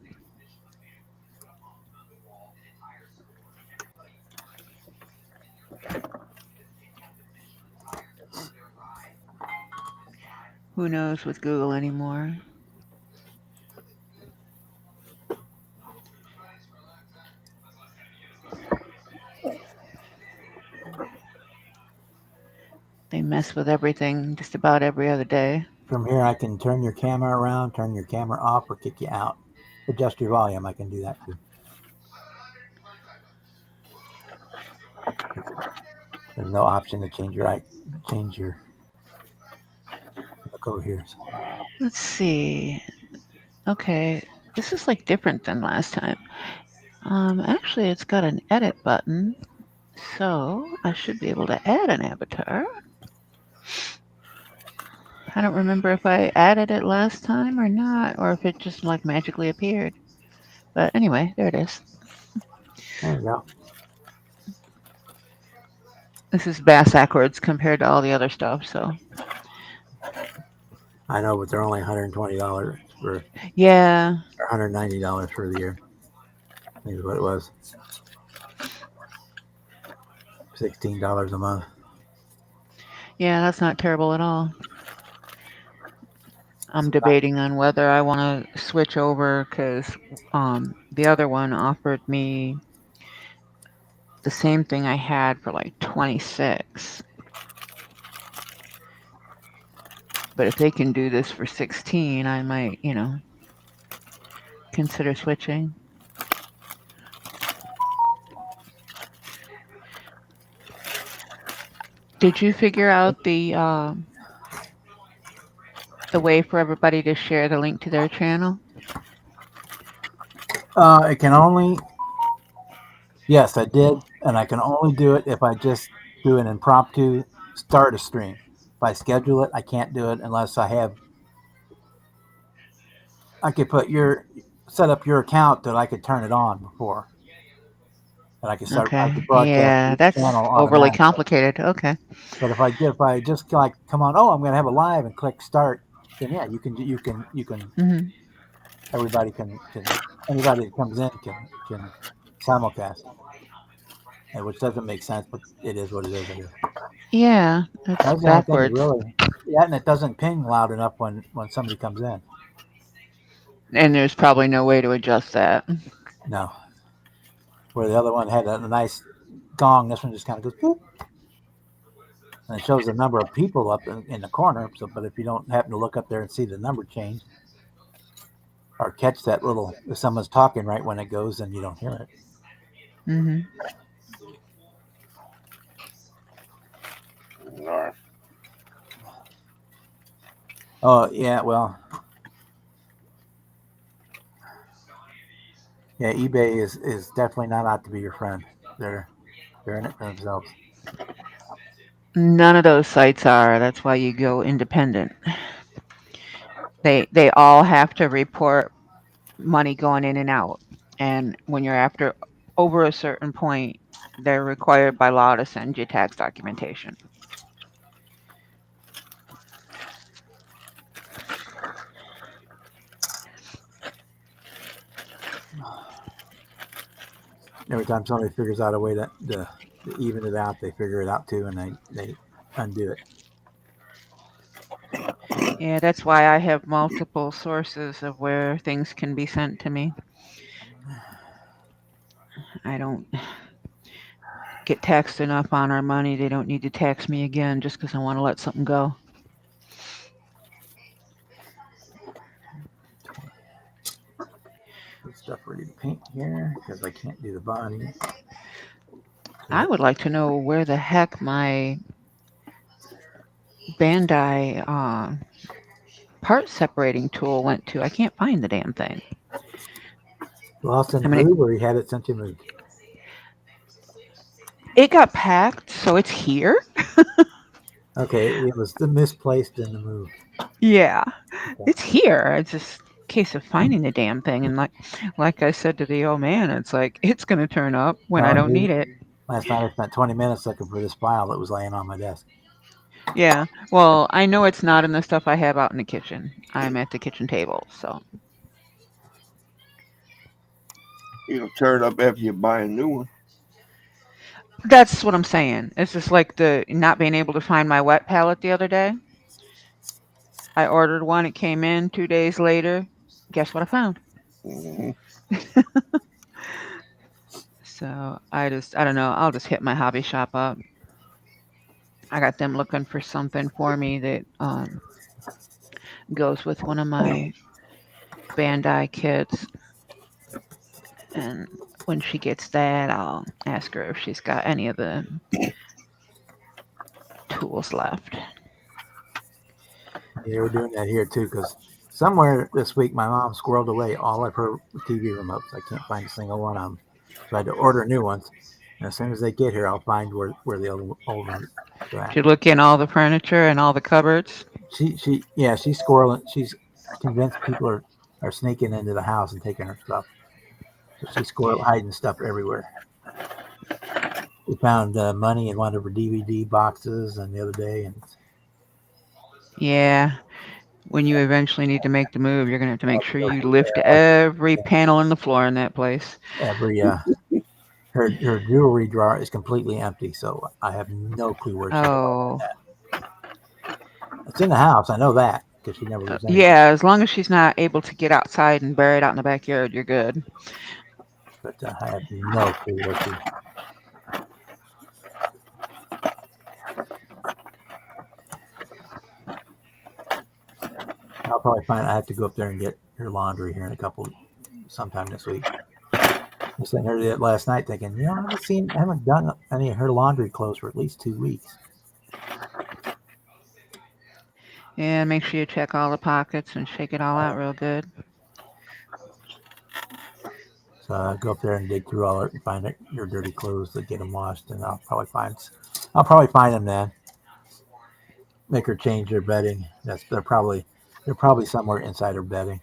Who knows with Google anymore? They mess with everything just about every other day. From here, I can turn your camera around, turn your camera off, or kick you out. Adjust your volume. I can do that too. There's no option to change your look over here. Let's see. Okay, this is like different than last time. Actually, it's got an edit button, so I should be able to add an avatar. I don't remember if I added it last time or not, or if it just like magically appeared. But anyway, there it is. There you go. This is bass backwards compared to all the other stuff. So I know, but they're only $120 for yeah, or $190 for the year. I think is what it was. $16 a month. yeah, that's not terrible at all. I'm debating on whether I want to switch over because the other one offered me the same thing I had for like 26. But if they can do this for 16, I might, consider switching. Did you figure out the way for everybody to share the link to their channel? It can only, yes, I did, and I can only do it if I just do an impromptu start a stream. If I schedule it, I can't do it unless I could set up your account that I could turn it on before. And I could I Okay. could broadcast Yeah, each that's channel overly automatically. complicated. Okay. But if I just like come on, oh, I'm going to have a live and click start, then yeah, you can hmm everybody can anybody that comes in can simulcast, and which doesn't make sense, but it is what it is. I guess. Yeah, it's That's the only thing that backwards. really, yeah, and it doesn't ping loud enough when somebody comes in. And there's probably no way to adjust that. No, where the other one had a nice gong, this one just kind of goes boop, and it shows the number of people up in the corner. So, but if you don't happen to look up there and see the number change, or catch that little, if someone's talking right when it goes, then you don't hear it. hmm All right. Oh yeah, well, yeah, eBay is definitely not out to be your friend. They're in it for themselves. None of those sites are. That's why you go independent. They all have to report money going in and out. And when you're after over a certain point, they're required by law to send you tax documentation. Every time somebody figures out a way to even it out, they figure it out too, and they undo it. Yeah, that's why I have multiple sources of where things can be sent to me. I don't get taxed enough on our money. They don't need to tax me again just because I want to let something go. Good stuff ready to paint here because I can't do the body. I would like to know where the heck my Bandai part separating tool went to. I can't find the damn thing. Lost in I mean, move, or you had it since you moved? it got packed, so it's here. Okay, it was misplaced in the move. Yeah, it's here. It's just a case of finding the damn thing. And like I said to the old man, it's like it's gonna turn up when I don't need it. Last night I spent 20 minutes looking for this file that was laying on my desk. Yeah. Well, I know it's not in the stuff I have out in the kitchen. I'm at the kitchen table, so. It'll turn up after you buy a new one. That's what I'm saying. It's just like the not being able to find my wet palette the other day. I ordered one. It came in 2 days later. Guess what I found? Mm-hmm. So I don't know. I'll just hit my hobby shop up. I got them looking for something for me that goes with one of my Bandai kits. And when she gets that, I'll ask her if she's got any of the tools left. Yeah, we're doing that here too because somewhere this week my mom squirreled away all of her TV remotes. I can't find a single one of them. So I had to order new ones. And as soon as they get here, I'll find where the old one is at. Did you look in all the furniture and all the cupboards? She's squirreling. She's convinced people are sneaking into the house and taking her stuff. So she's squirrel hiding stuff everywhere. We found money in one of her DVD boxes and the other day, and Yeah. When you eventually need to make the move, you're gonna have to make sure you lift every panel in the floor in that place. every her jewelry drawer is completely empty. So I have no clue where she got Oh. that. It's in the house. I know that because she never was in. Yeah, as long as she's not able to get outside and bury it out in the backyard, you're good. But I have no clue where she. I'll probably find I have to go up there and get her laundry here in sometime this week. I was sitting here last night thinking, I haven't done any of her laundry clothes for at least 2 weeks. Yeah, make sure you check all the pockets and shake it all out real good. So I'll go up there and dig through all it and find your dirty clothes to get them washed, and I'll probably find them then. Make her change their bedding. They're probably somewhere inside her bedding.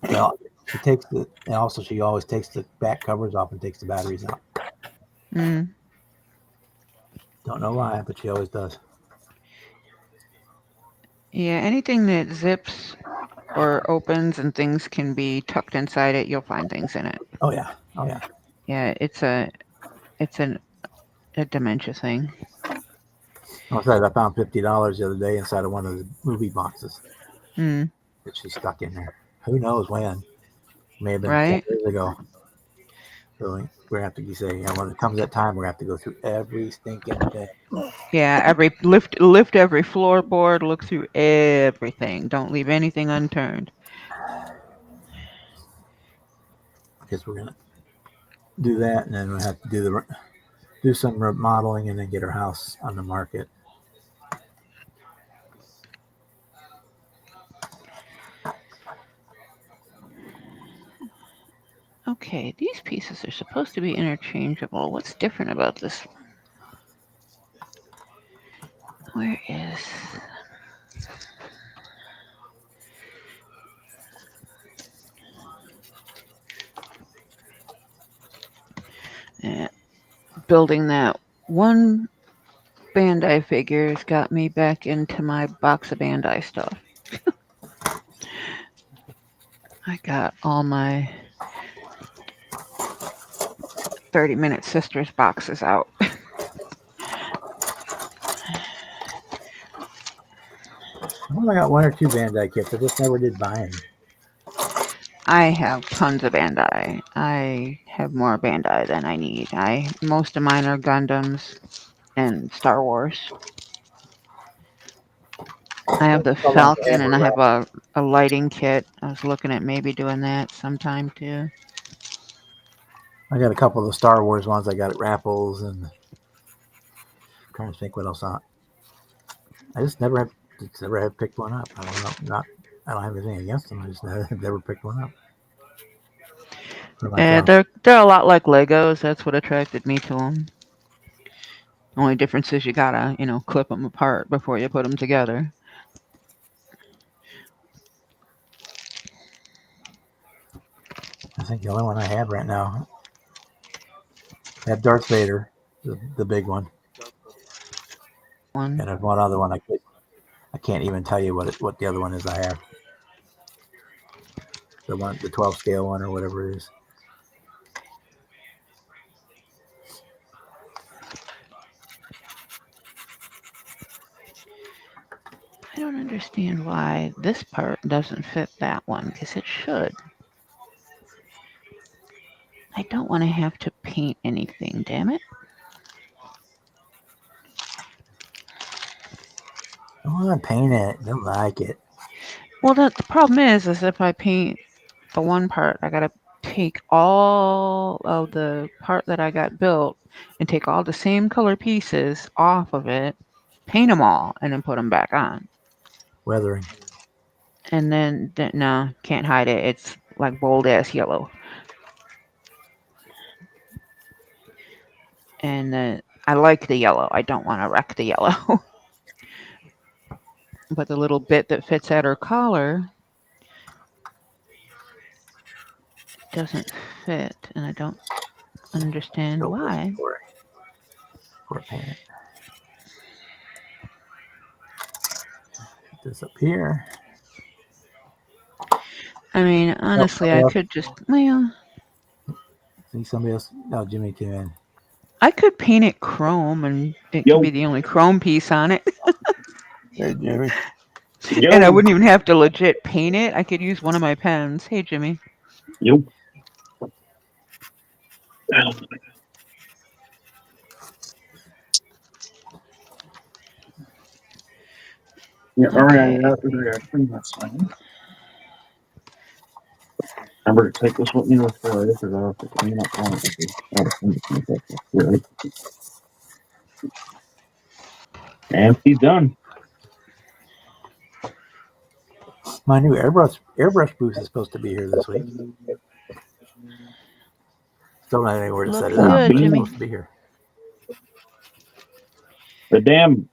Well, she always takes the back covers off and takes the batteries out. Mm. Don't know why, but she always does. Yeah, anything that zips or opens and things can be tucked inside it, you'll find things in it. Oh yeah. Yeah, it's a dementia thing. I found $50 the other day inside of one of the movie boxes Mm. that she stuck in there. Who knows when? May have been Right. 10 years ago. So we're gonna have to say, when it comes that time, we're gonna have to go through every stinking thing. Yeah, every lift every floorboard, look through everything. Don't leave anything unturned. Because we're gonna do that, and then we'll have to do some remodeling, and then get our house on the market. Okay, these pieces are supposed to be interchangeable. What's different about this? Where is... building that one Bandai figure has got me back into my box of Bandai stuff. I got all my 30-minute sisters boxes out. I got 1 or 2 Bandai kits. I just never did buy them. I have tons of Bandai. I have more Bandai than I need. Most of mine are Gundams and Star Wars. I have the Falcon and I have a lighting kit. I was looking at maybe doing that sometime too. I got a couple of the Star Wars ones I got at Raffles, and I'm trying to think what else I just never have picked one up. I don't know. I don't have anything against them. I just never picked one up. They're a lot like Legos. That's what attracted me to them. Only difference is you gotta, clip them apart before you put them together. I think the only one I have right now, I have Darth Vader, the big one. And there's one other one I can't even tell you what the other one is I have. The 12 scale one or whatever it is. I don't understand why this part doesn't fit that one, because it should. I don't want to have to paint anything, damn it. I don't want to paint it. I don't like it. Well, the problem is if I paint the one part, I got to take all of the part that I got built and take all the same color pieces off of it, paint them all, and then put them back on. Weathering. And then, no, can't hide it. It's like bold ass yellow. And I like the yellow. I don't want to wreck the yellow. But the little bit that fits at her collar doesn't fit, and I don't understand Go why. for a paint. Put this up here. I mean, honestly, I could just, well, See somebody else. No, Jimmy came in. I could paint it chrome and it Yo. could be the only chrome piece on it. Hey, Jimmy. Yo. And I wouldn't even have to legit paint it. I could use one of my pens. Hey, Jimmy. Yo. Yeah, all right. Remember to take this with me before I have to clean up all of it. And he's done. My new airbrush booth is supposed to be here this week. Don't have anywhere to set it Looks up. good, But it's Jimmy. supposed to be here. The damn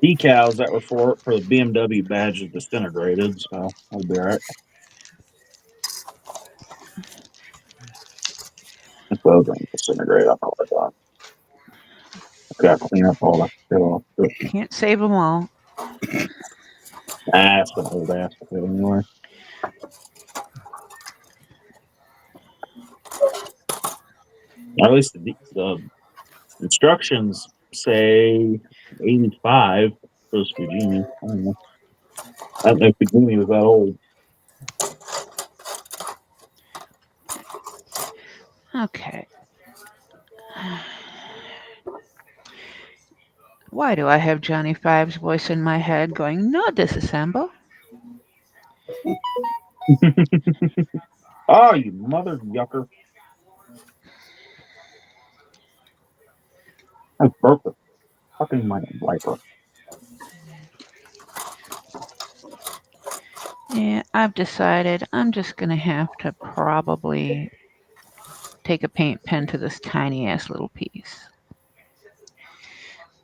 decals that were for the BMW badge is disintegrated, so I'll be all right. If those don't disintegrate, I'll call it done. I've got to clean up all that. Can't save them all. That's an old ass anyway. At least the instructions say 85 for this Fujimi. I don't know. I don't know if Fujimi was that old. Okay. Why do I have Johnny Five's voice in my head going, no, disassemble? Oh, you mother yucker. I broke the fucking my wiper. Yeah, I've decided I'm just going to have to probably take a paint pen to this tiny ass little piece.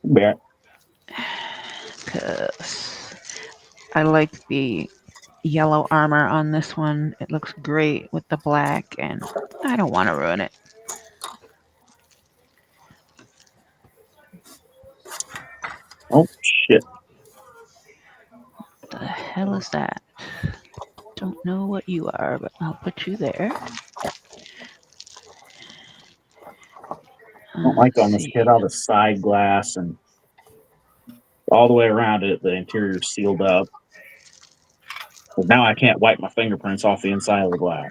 Yeah. Because I like the yellow armor on this one. It looks great with the black, and I don't want to ruin it. Oh, shit. What the hell is that? Don't know what you are, but I'll put you there. I don't like on this kit all the side glass and all the way around it, the interior's sealed up. But now I can't wipe my fingerprints off the inside of the glass.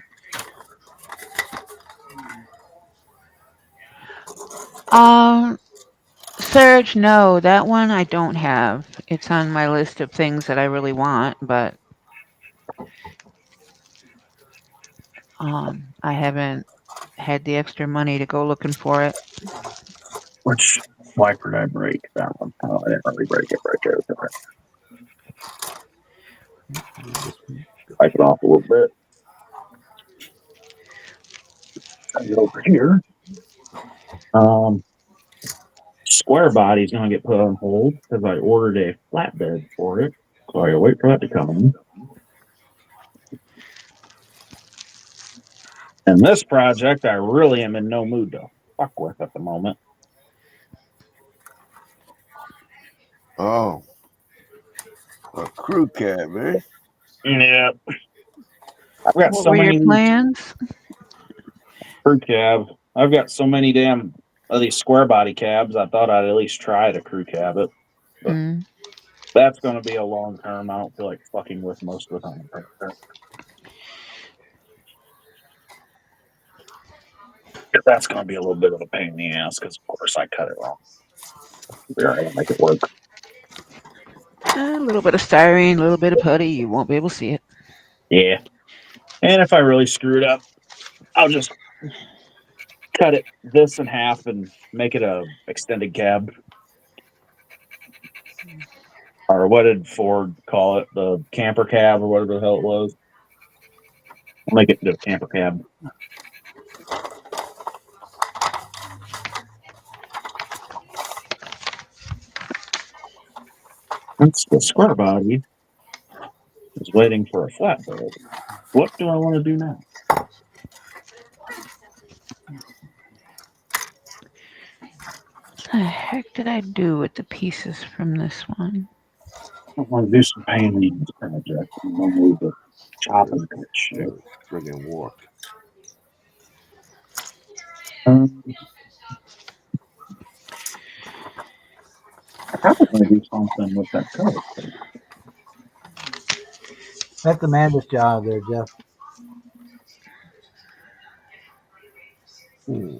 Serge, no, that one I don't have. It's on my list of things that I really want, but I haven't had the extra money to go looking for it. Which wiper did I break? That one. Oh, I didn't really break it. Wipe it off a little bit. Get over here. Square body's gonna get put on hold because I ordered a flatbed for it. So I gotta wait for that to come in. And this project I really am in no mood to fuck with at the moment. Oh. A crew cab, eh? Yeah. I've got What so were many your plans? crew cab. I've got so many damn of these square body cabs. I thought I'd at least try to crew cab it. But that's going to be a long term. I don't feel like fucking with most of the time. That's going to be a little bit of a pain in the ass because, of course, I cut it wrong. We're going to make it work. A little bit of styrene, a little bit of putty. You won't be able to see it. Yeah. And if I really screw it up, I'll just cut it this in half and make it a extended cab. Or what did Ford call it? The camper cab or whatever the hell it was. I'll make it into a camper cab. Once the square body is waiting for a flatbed, what do I want to do now? What the heck did I do with the pieces from this one? I want to do some painting in this project. I'm going to move the chopping and shit. Friggin' warped. I probably want to do something with that color. That's Amanda's job there, Jeff. Hmm.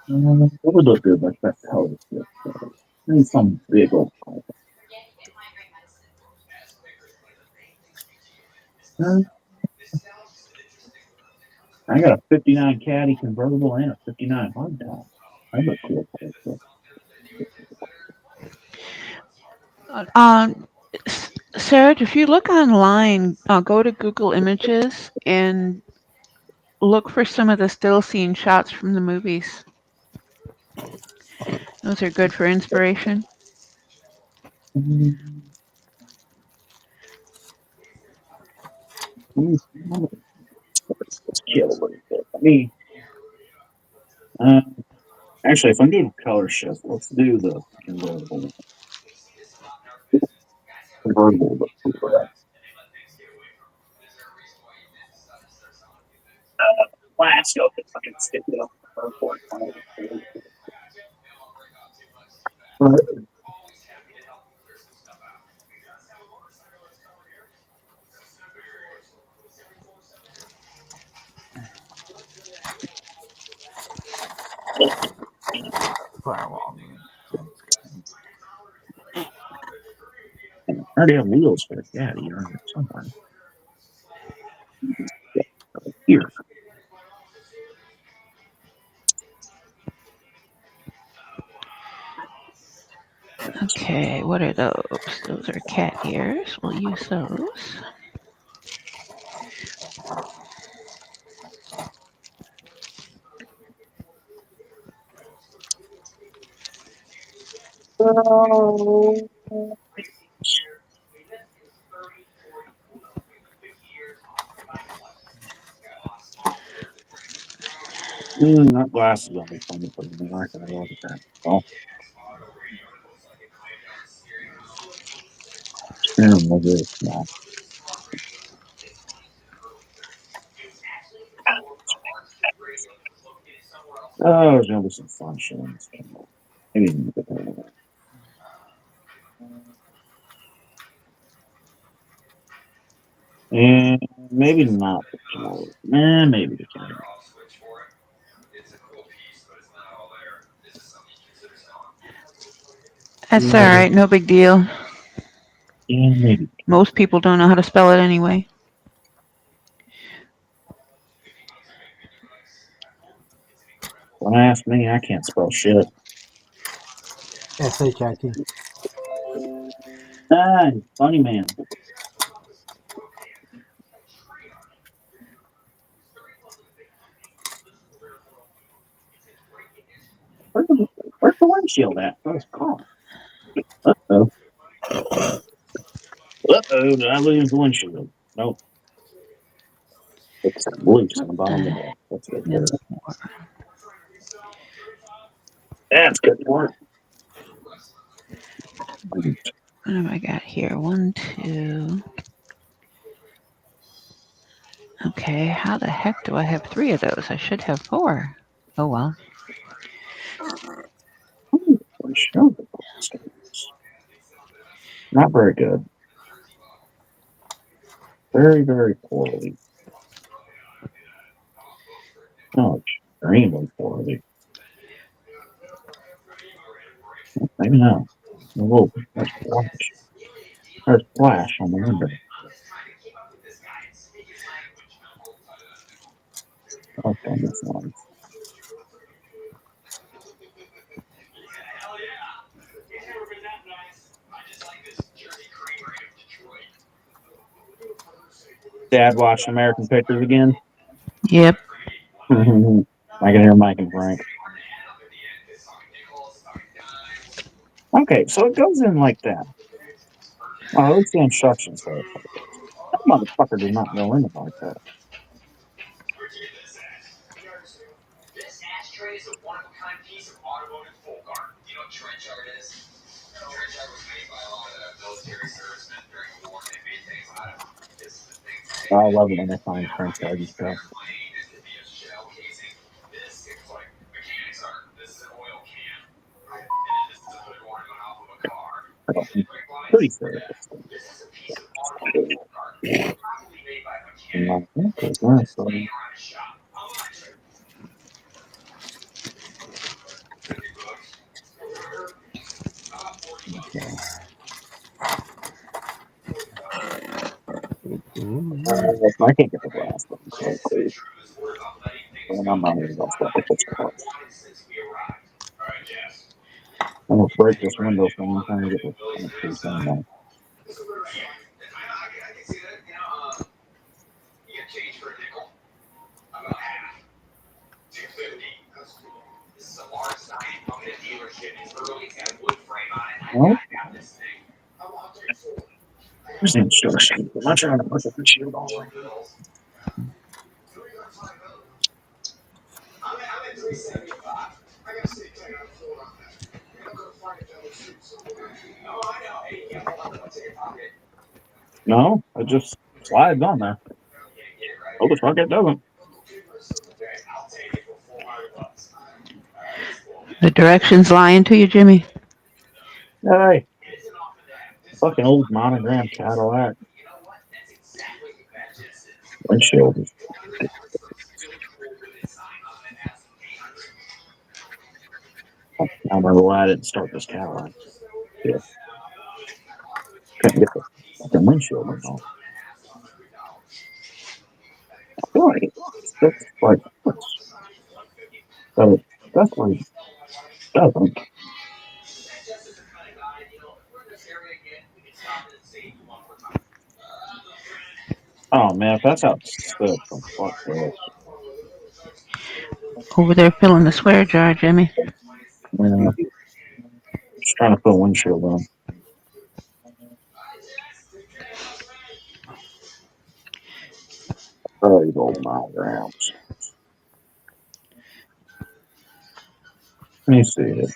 What would look good like that color? Maybe some big old color. I got a 59 Caddy convertible and a 59 hardtop. I look cool. Sarah, if you look online, go to Google Images and look for some of the still scene shots from the movies. Those are good for inspiration. Let's kill a little bit. Actually, if I'm doing a color shift, let's do the convertible. Convertible, but let's go. Fucking stick it up. Firewall. I already have wheels for the Caddy around here somewhere. Here. Okay, what are those? Those are cat ears. We'll use those. That glass is gonna be fun to put in there. I can look at that. Oh, very small. Oh, there's gonna be some fun shit in this thing. Maybe look at that. And maybe not the camera. Maybe the camera. That's all right. No big deal. Yeah, maybe. Most people don't know how to spell it anyway. Don't ask me. I can't spell shit. SHIT. Funny man. Where's the windshield at? Where's the car? Uh-oh. Uh-oh, did I lose the windshield? Nope. It's loose on the bottom of that. That's good. No. That's good work. What have I got here? 1, 2. Okay, how the heck do I have 3 of those? I should have 4. Oh well. Not very good. Very, very poorly. No, extremely poorly. Maybe not. Whoa, there's flash. There's flash on the window. Okay, this one. Dad watched American Pictures again. Yep. I can hear Mike and Frank. Okay, so it goes in like that. Oh, let's the instructions say it. That motherfucker did not go in it like that. This ashtray is a one-of-a-kind piece of automotive folk art. You know what trench art is? Trench art was made by a lot of the military servicemen during the war. They made things out of this is the thing. I love it when they find French art and stuff. It could be a shell casing. This is like mechanics art. This is an oil can. And then this is a hood ornament off of a car. Pretty sure. This is a piece of automotive folk art. Probably made by a mechanic. It's laying around a shop. I can't get the glass one. So please. I'm not even going to stop if it's close. I'm going to break this window so I'm trying to get this piece on there. Well, there's the instruction. I'm not trying to put the shield on. No, it just slides on there. Oh, the fuck it doesn't. The directions lying to you, Jimmy? Hey, fucking old monogram Cadillac. Windshield is. I remember why I didn't start this Cadillac. Yeah. Couldn't get the fucking windshield on. I feel like that's like that's like doesn't. Oh man, if that's how it's set, then fuck this. Over there filling the swear jar, Jimmy. Yeah. Just trying to put a windshield on. Oh, these old monograms. Let me see it.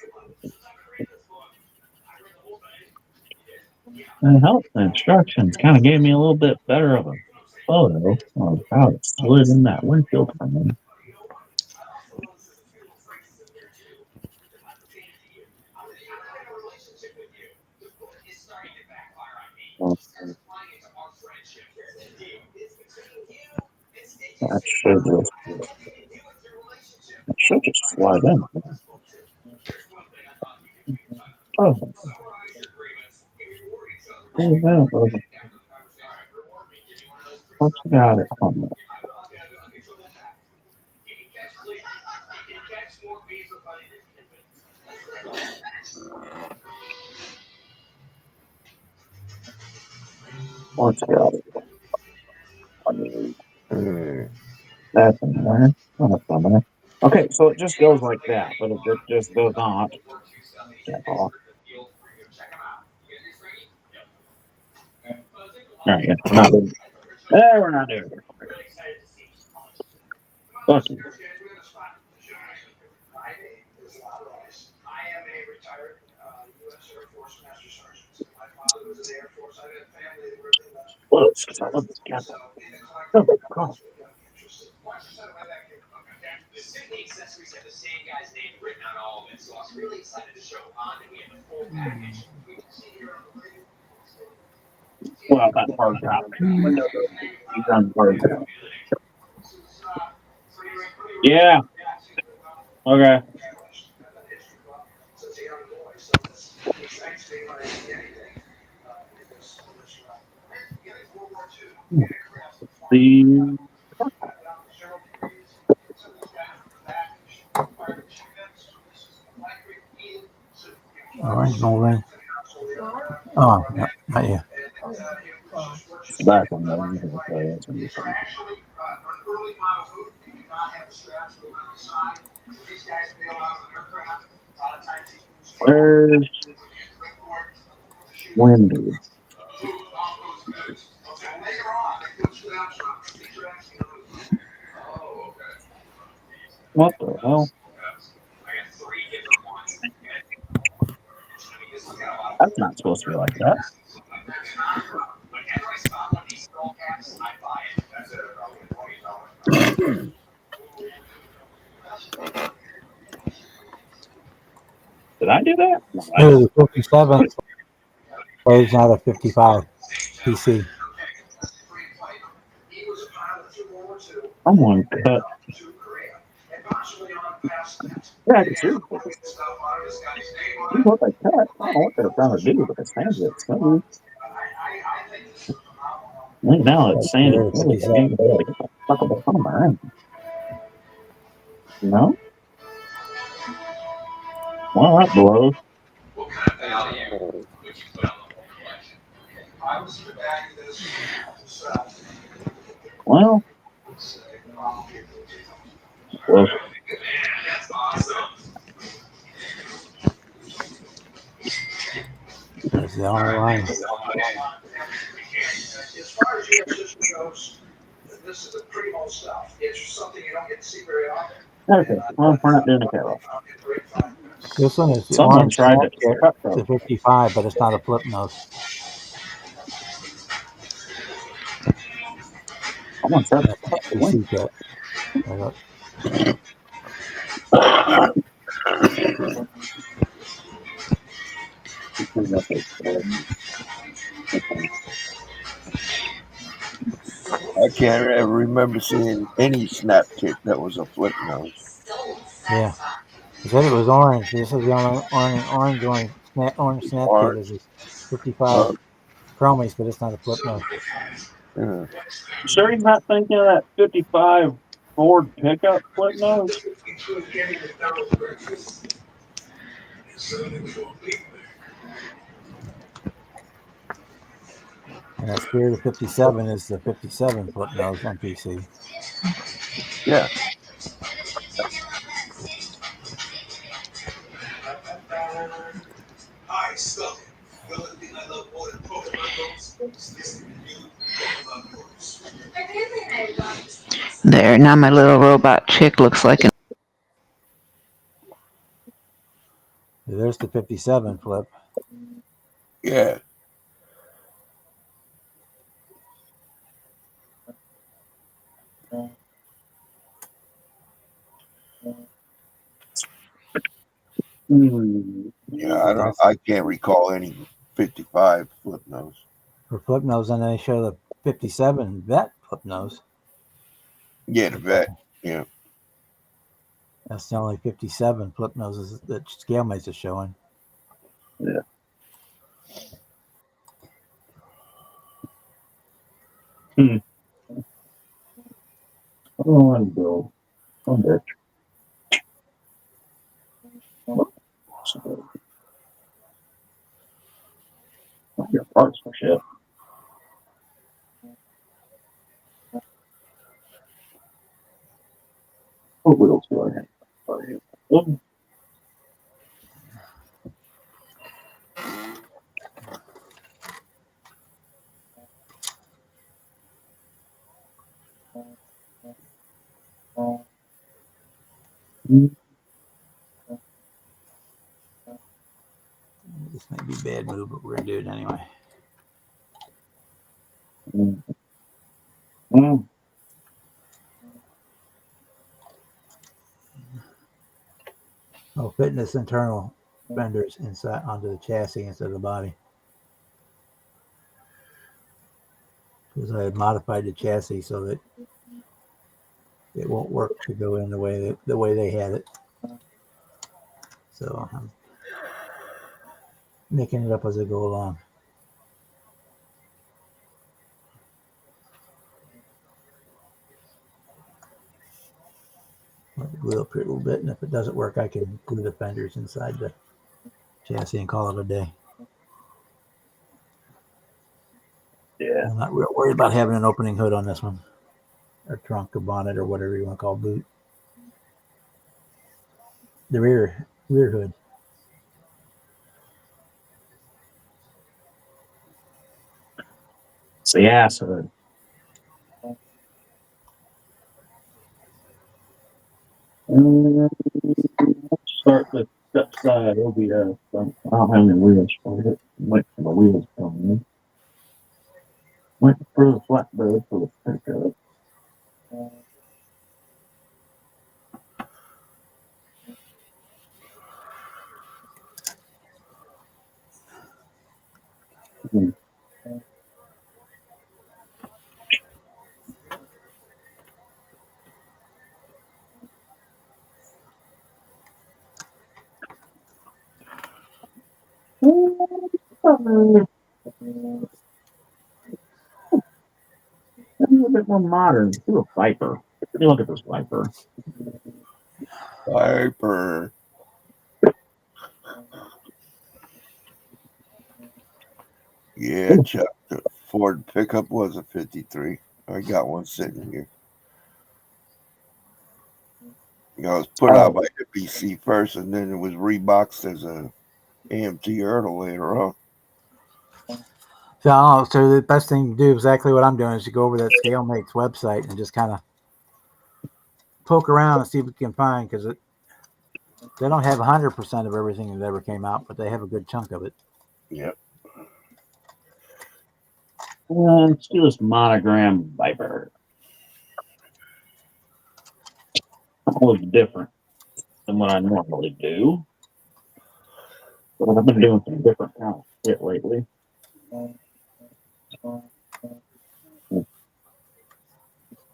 The help instructions kind of gave me a little bit better of a photo of how it slid in that windshield frame. That should just slide in. Oh. What's got it on there? What's got it? That's in there. That's on there. Okay, so it just goes like that, but it just does not. All right, yeah, we're not doing it. We're not doing it. Fuck you. Close, because I love this cat. Oh, God. The Sydney accessories have the same guy's name written on all of it, so I was really excited to show on that we have the full package. Well, that's hard copy. Yeah. Okay. The Original ring. Oh, not you. back on that. Where's Wendy? What the hell? That's not supposed to be like that. Did I do that? No, I There's a 57 plays, not a 55 PC. someone cut. Yeah, I can see. What they cut? I don't know what they're trying to do, but it's hands it smooth. Now it's sanded. There's a Really 57. smooth. Like, what the fuck am I talking about? You know? Well, that blows. Well, That's the only line. As far as your system goes, this is the primo stuff. It's something you don't get to see very often. okay. Well, we're not doing a carol. This one is the Someone orange tried to snap cut kit, them. the 55, but it's not a flip nose. Someone tried to That's cut a the PC kit. I can't ever remember seeing any snap kit that was a flip nose. Yeah. He said it was orange. This is the only orange snap kit is this 55 chromies, but it's not a flip nose. Yeah. Sure, he's not thinking of that 55 Ford pickup flip nose? And that Spirit of 57 is the 57 flip nose on PC. Yeah. Hi, Scully. The only thing I love more than Pokemon goes is listening to you Pokemon goes. There, now my little robot chick looks like an. There's the 57 flip. Yeah. Yeah, I can't recall any 55 flip nose. For flip nose, and then they show the 57 vet flip nose. Yeah, the vet. Yeah. That's the only 57 flip noses that ScaleMates is showing. Yeah. Oh, I'm go. Oh, bitch. Your parts for shit. What wheels do I have? Oh, This might be a bad move, but we're going to do it anyway. Oh, fitting this internal fenders inside onto the chassis instead of the body. Because I had modified the chassis so that it won't work to go in the way they had it. So I'm making it up as I go along. Let it glue up here a little bit, and if it doesn't work, I can glue the fenders inside the chassis and call it a day. yeah. I'm not real worried about having an opening hood on this one. or trunk or bonnet or whatever you want to call boot. The rear hood. It's the ass hood. Start the step side OBS. I don't have any wheels for it. Wait for the wheels coming in. Wait for the flatbed for the pickup. A little bit more modern. Do a Viper. Let me look at this Viper. Viper. Yeah, Chuck. The Ford pickup was a 53. I got one sitting here. You know, it was put out by NBC first, and then it was reboxed as a AMT Ertl later on. So the best thing to do, exactly what I'm doing, is to go over that ScaleMates website and just kind of poke around and see what you can find, because they don't have 100% of everything that ever came out, but they have a good chunk of it. Yep. Let's do this monogram Viper. A little different than what I normally do. But I've been doing some different kind of shit lately.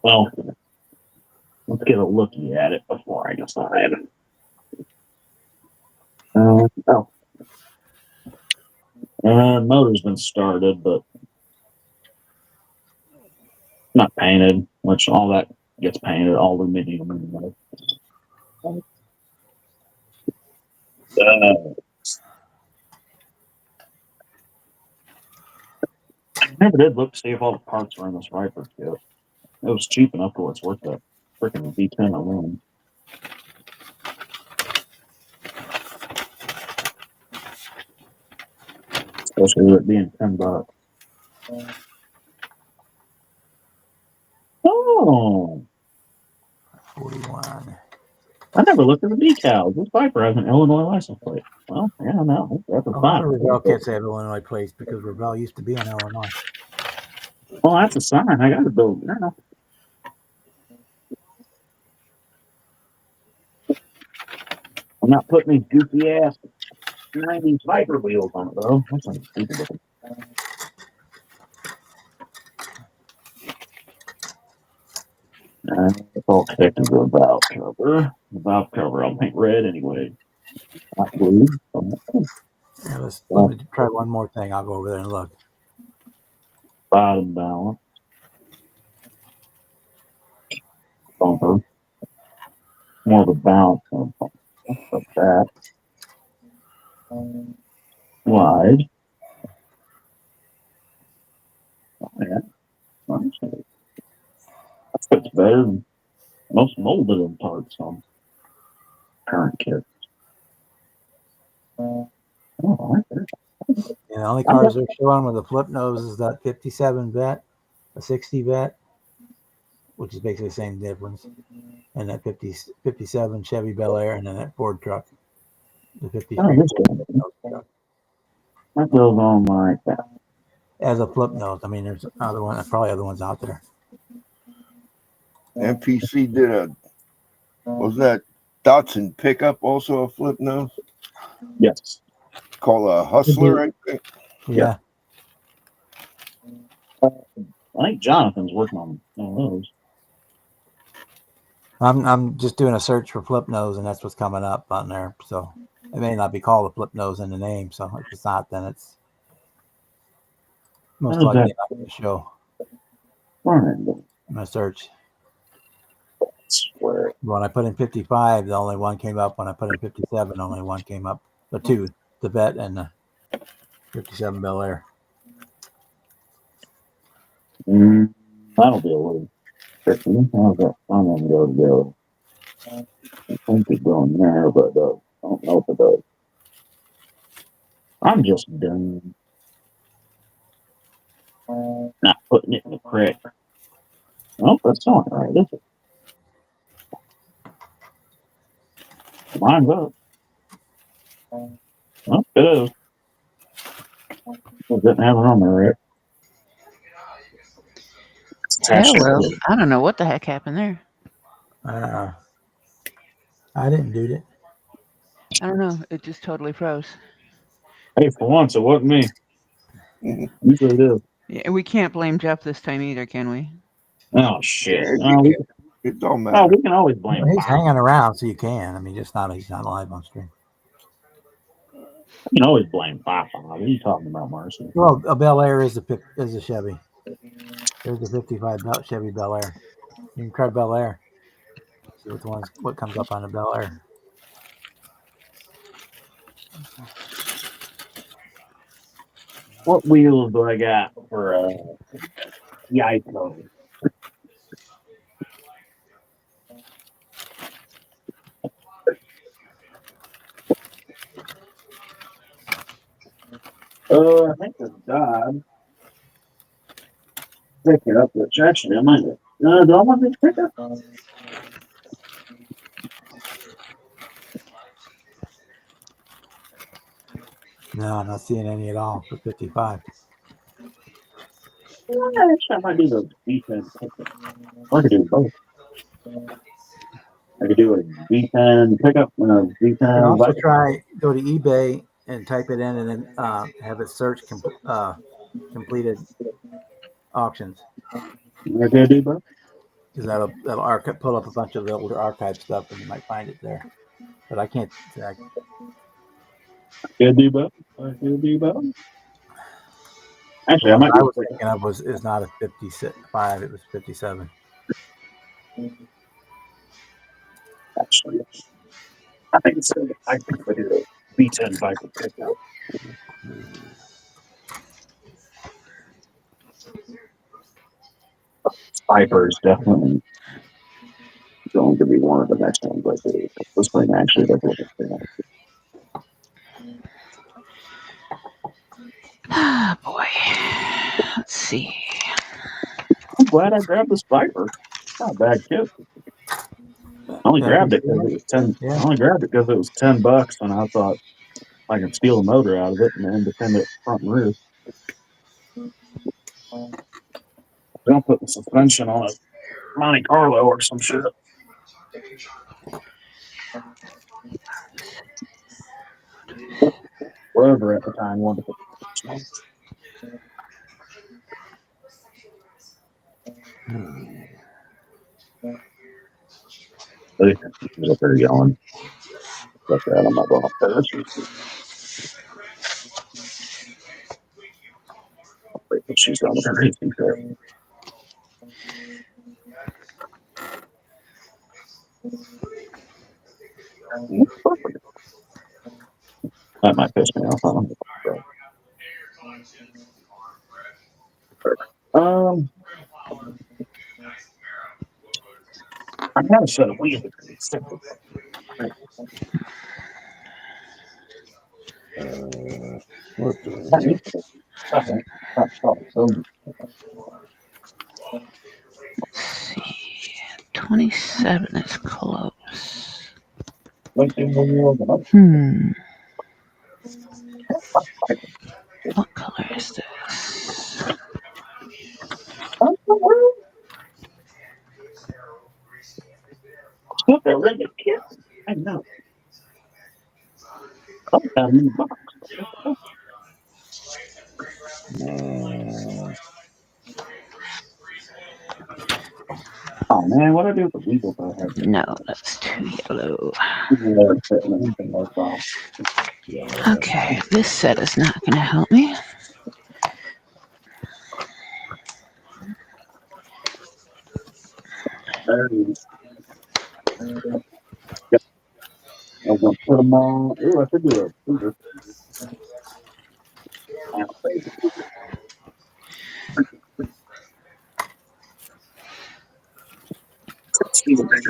Well, let's get a looky at it before I decide. Motor's been started, but not painted, which all that gets painted, all aluminum anyway. I never did look to see if all the parts were in this Viper kit. It was cheap enough for what's worth that freaking V10 alone. Especially with it being $10. Oh, 41. I never looked at the decals. This Viper has an Illinois license plate. Well, yeah, no, that's a A lot of sign. Revell kits have Illinois plates because Revell used to be in Illinois. Well, that's a sign. I got to build now. I'm not putting these goofy ass 90s Viper wheels on it though. That's not stupid looking. It's all connected to the valve cover. The valve cover I'll paint red anyway. Not blue. Yeah, let me try one more thing. I'll go over there and look. Bottom balance. Bumper. More of a bounce on like that. Wide. Oh, yeah. That fits better than most molded in parts on current kits. Oh, And the only cars they're showing with the flip nose is that 57 vet, a 60 vet, which is basically the same difference, and that 57 Chevy Bel Air, and then that Ford truck, the 53 this Ford truck. that goes on like that. As a flip nose. I mean, there's other one, probably other ones out there. MPC did was that Datsun pickup also a flip nose? Yes. Called a Hustler, I think. Yeah. I think Jonathan's working on one of those. I'm just doing a search for flip nose, and that's what's coming up on there. So it may not be called a flip nose in the name. So if it's not, then it's most likely not going to show. My search. Swear. When I put in 55, the only one came up. When I put in 57, only one came up. The two, the vet and the 57 Bel Air. That'll be a little. How's that front end go together? I think it's going there, but it does. I don't know if it does. I'm just done. Not putting it in the correct. Nope, that's not right, is it? Mine's up. Well, it is. It didn't have it on there, right? Yeah, well, I don't know what the heck happened there. I didn't do it. I don't know. It just totally froze. Hey, for once, it wasn't me. Usually it is. Yeah, we can't blame Jeff this time either, can we? Oh, shit. Yeah, Oh, it don't oh, matter. we can always blame He's Bob. hanging around, so you can. I mean, he's not live on stream. We can always blame Bob. What are you talking about, Marcy? Well, a Bel Air is a Chevy. There's a 55 Chevy Bel Air. You can try Bel Air. See what comes up on the Bel Air. What wheels do I got for Yiko? I think the Dodge pickup, which actually I might do I want this pickup? No, I'm not seeing any at all for 55. Actually, I might do the V10 pickup. I could do both. I could do a V10 pickup and a You can V10 also bike. go to eBay and type it in, and then have it search completed auctions, I could do both. because that'll pull up a bunch of the older archive stuff, and you might find it there. But I can't. I could do both. Actually, I might What I do was thinking of is not a 55; it was 57. Actually, I think it's I think I do a V10 bike pickup. Viper is definitely going to be one of the next ones. Like this thing actually does look interesting. Ah, boy. Let's see. I'm glad I grabbed this Viper. Not a bad kit. I only grabbed it because it was 10. Yeah. I only grabbed it because it was $10, and I thought I could steal a motor out of it and independent front and rear. Don't put the suspension on a Monte Carlo or some shit. Rover at the time wanted to put Hey, he's up there yelling. Got that on my bumper. She's on the racing track. That might piss me off. I had a set of wheels. What the Let's see. 27 is close. What color is this? I know. In the box. Oh man, what do I do with the wheels I have? No, that's too yellow. Okay, this set is not going to help me. I'm gonna put them on. Ooh, I could do a Cougar. Steven, I'm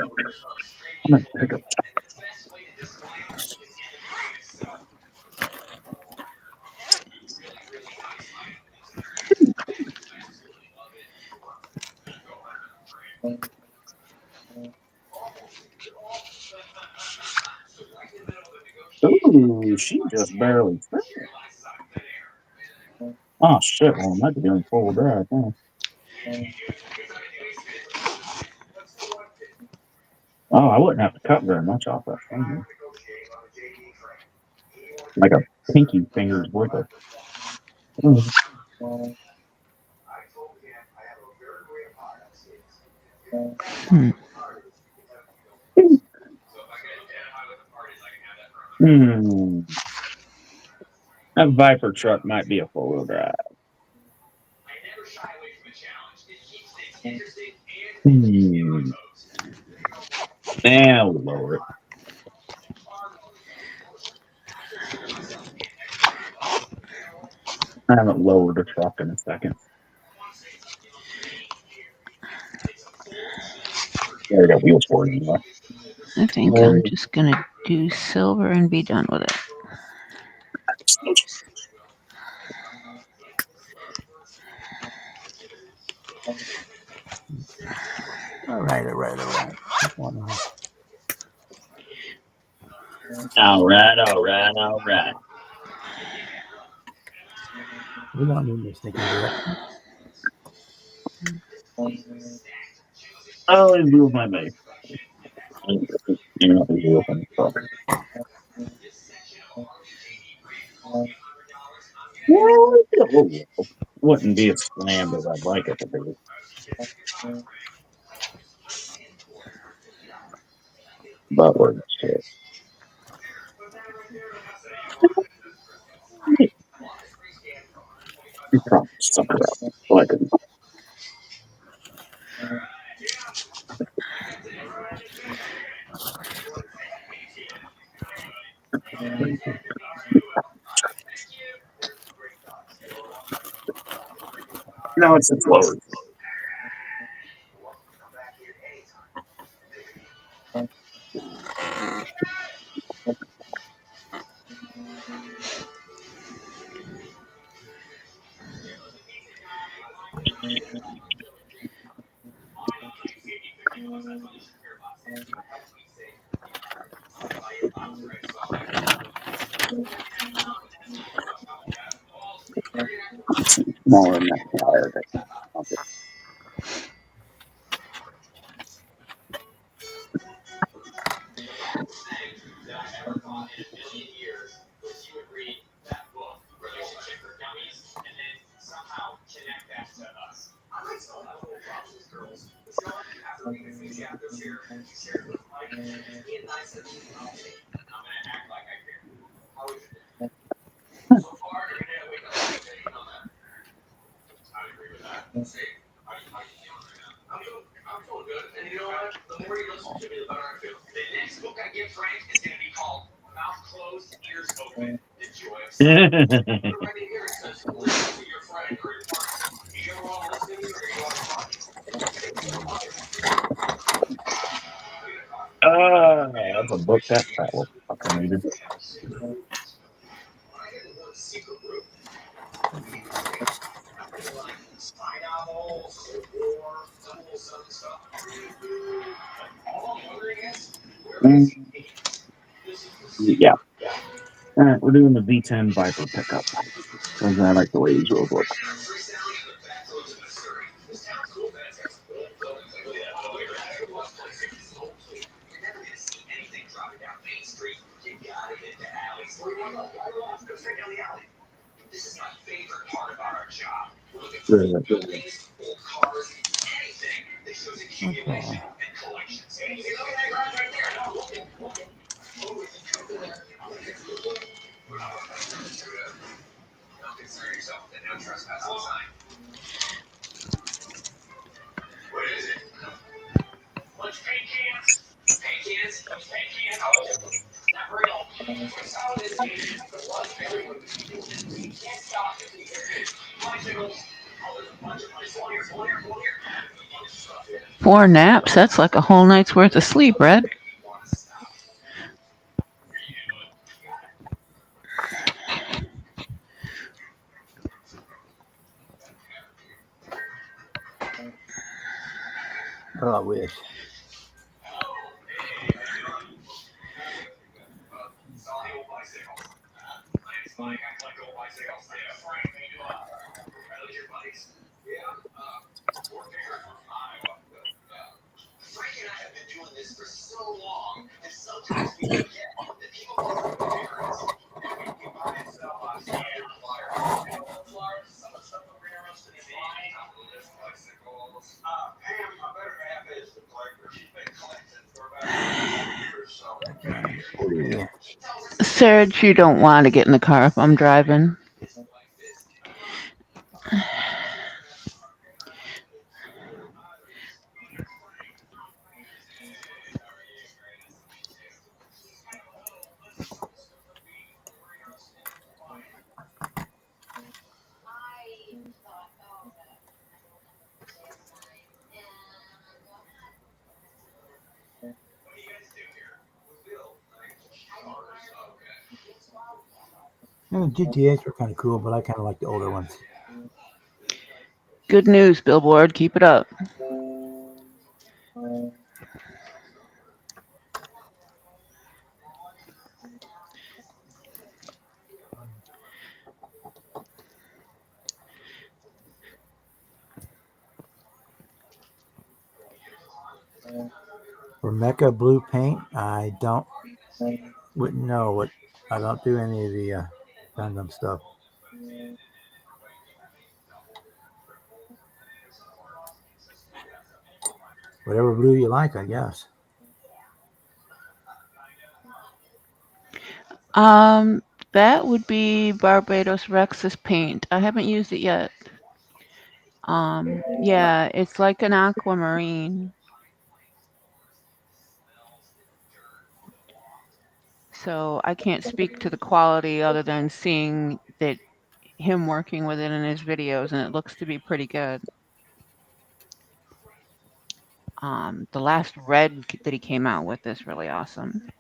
gonna pick up. Ooh, she just barely. Oh shit! Well, I might be doing full drive. Huh? Oh, I wouldn't have to cut very much off that thing. Like a pinky finger's worth of. Hmm. That Viper truck might be a four-wheel drive. Now we'll lower it. I haven't lowered a truck in a second. There we got wheels for it anyway. I think I'm just gonna do silver and be done with it. All right. All right. We don't need your sneaking direct. I'll move my mate. You're not the wheel from the truck. Wouldn't be as slammed as I'd like it to be. But we're shit. You probably suck it up. Like it. No, it's lower. Smaller than that tire. That's a book that will fucking read it. Yeah. All right, we're doing the V10 Viper pickup. Because I like the way these wheels look. This is my favorite part about our job. Good. Buildings, old cars, anything that shows accumulation and collections. You know that garage right there? No, look it. Don't concern yourself with the no trespassing sign. What is it? Lunch paint cans? Paint cans? Paint cans? Oh, not real. Solid is easy. The blood's very good. You can't stop it. Bicycles. Oh, there's a bunch of my here. A bunch of stuff here. 4 naps? That's like a whole night's worth of sleep, Red. Oh, I wish. Frank and I have been doing this for so long, and sometimes we forget that people can grow parents. We buy and sell standard flyers. Flyers, some of the stuff that we're interested in buying. Bicycles. Pam, my better half is the collector. She's been collecting for about years, so. Yeah. Sarge, you don't want to get in the car if I'm driving. GTAs were kind of cool, but I kind of like the older ones. Good news, Billboard. Keep it up. For Mecca blue paint, I wouldn't know what. I don't do any of the Gundam stuff. Whatever blue you like, I guess. That would be Barbados Rex's paint. I haven't used it yet. Yeah, it's like an aquamarine. So I can't speak to the quality other than seeing that him working with it in his videos, and it looks to be pretty good. The last red that he came out with is really awesome.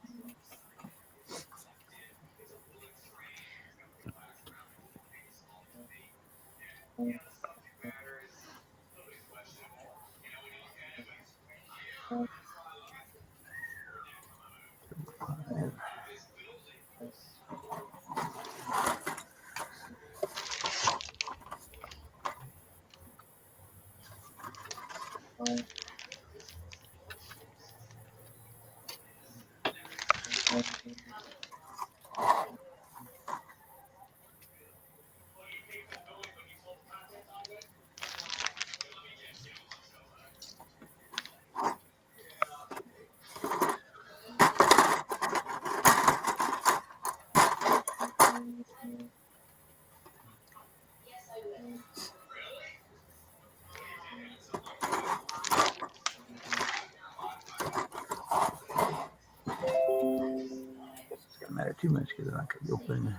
It's gonna matter too much because I could open.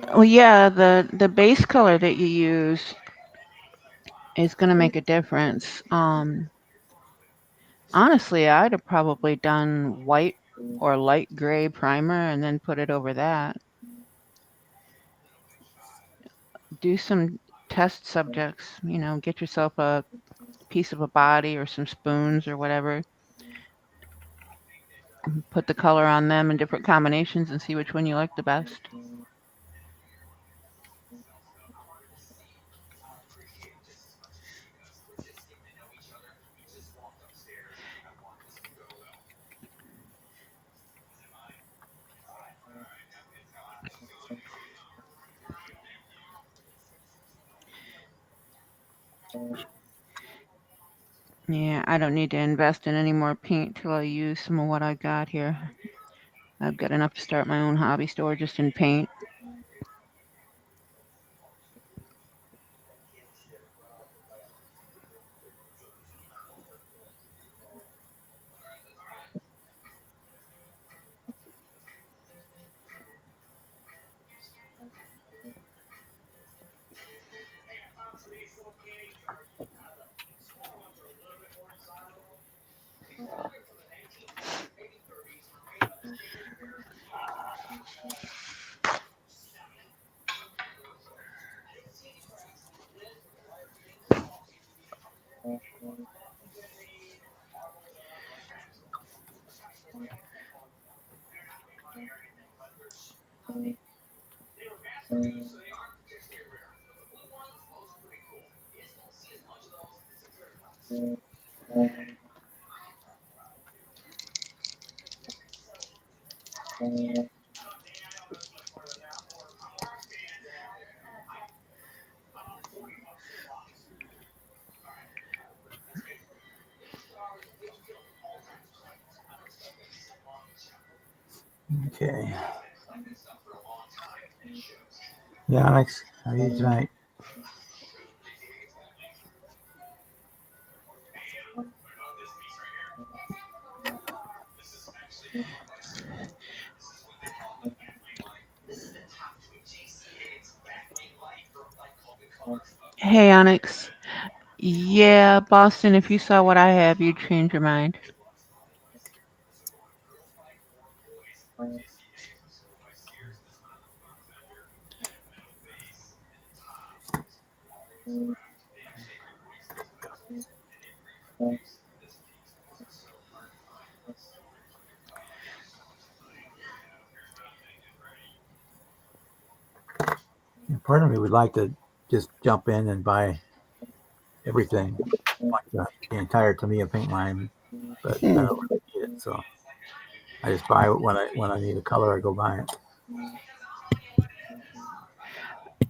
Well, yeah, the base color that you use is going to make a difference. Honestly, I'd have probably done white or light gray primer and then put it over that. Do some test subjects, get yourself a piece of a body or some spoons or whatever. Put the color on them in different combinations and see which one you like the best. Yeah, I don't need to invest in any more paint till I use some of what I got here. I've got enough to start my own hobby store just in paint. Okay. Yeah, Alex, how are you tonight? Hey, Onyx. Yeah, Boston, if you saw what I have, you'd change your mind. Part of me would like to just jump in and buy everything, like the entire Tamiya paint line, but I don't really need it, so I just buy it when I need a color. I go buy it.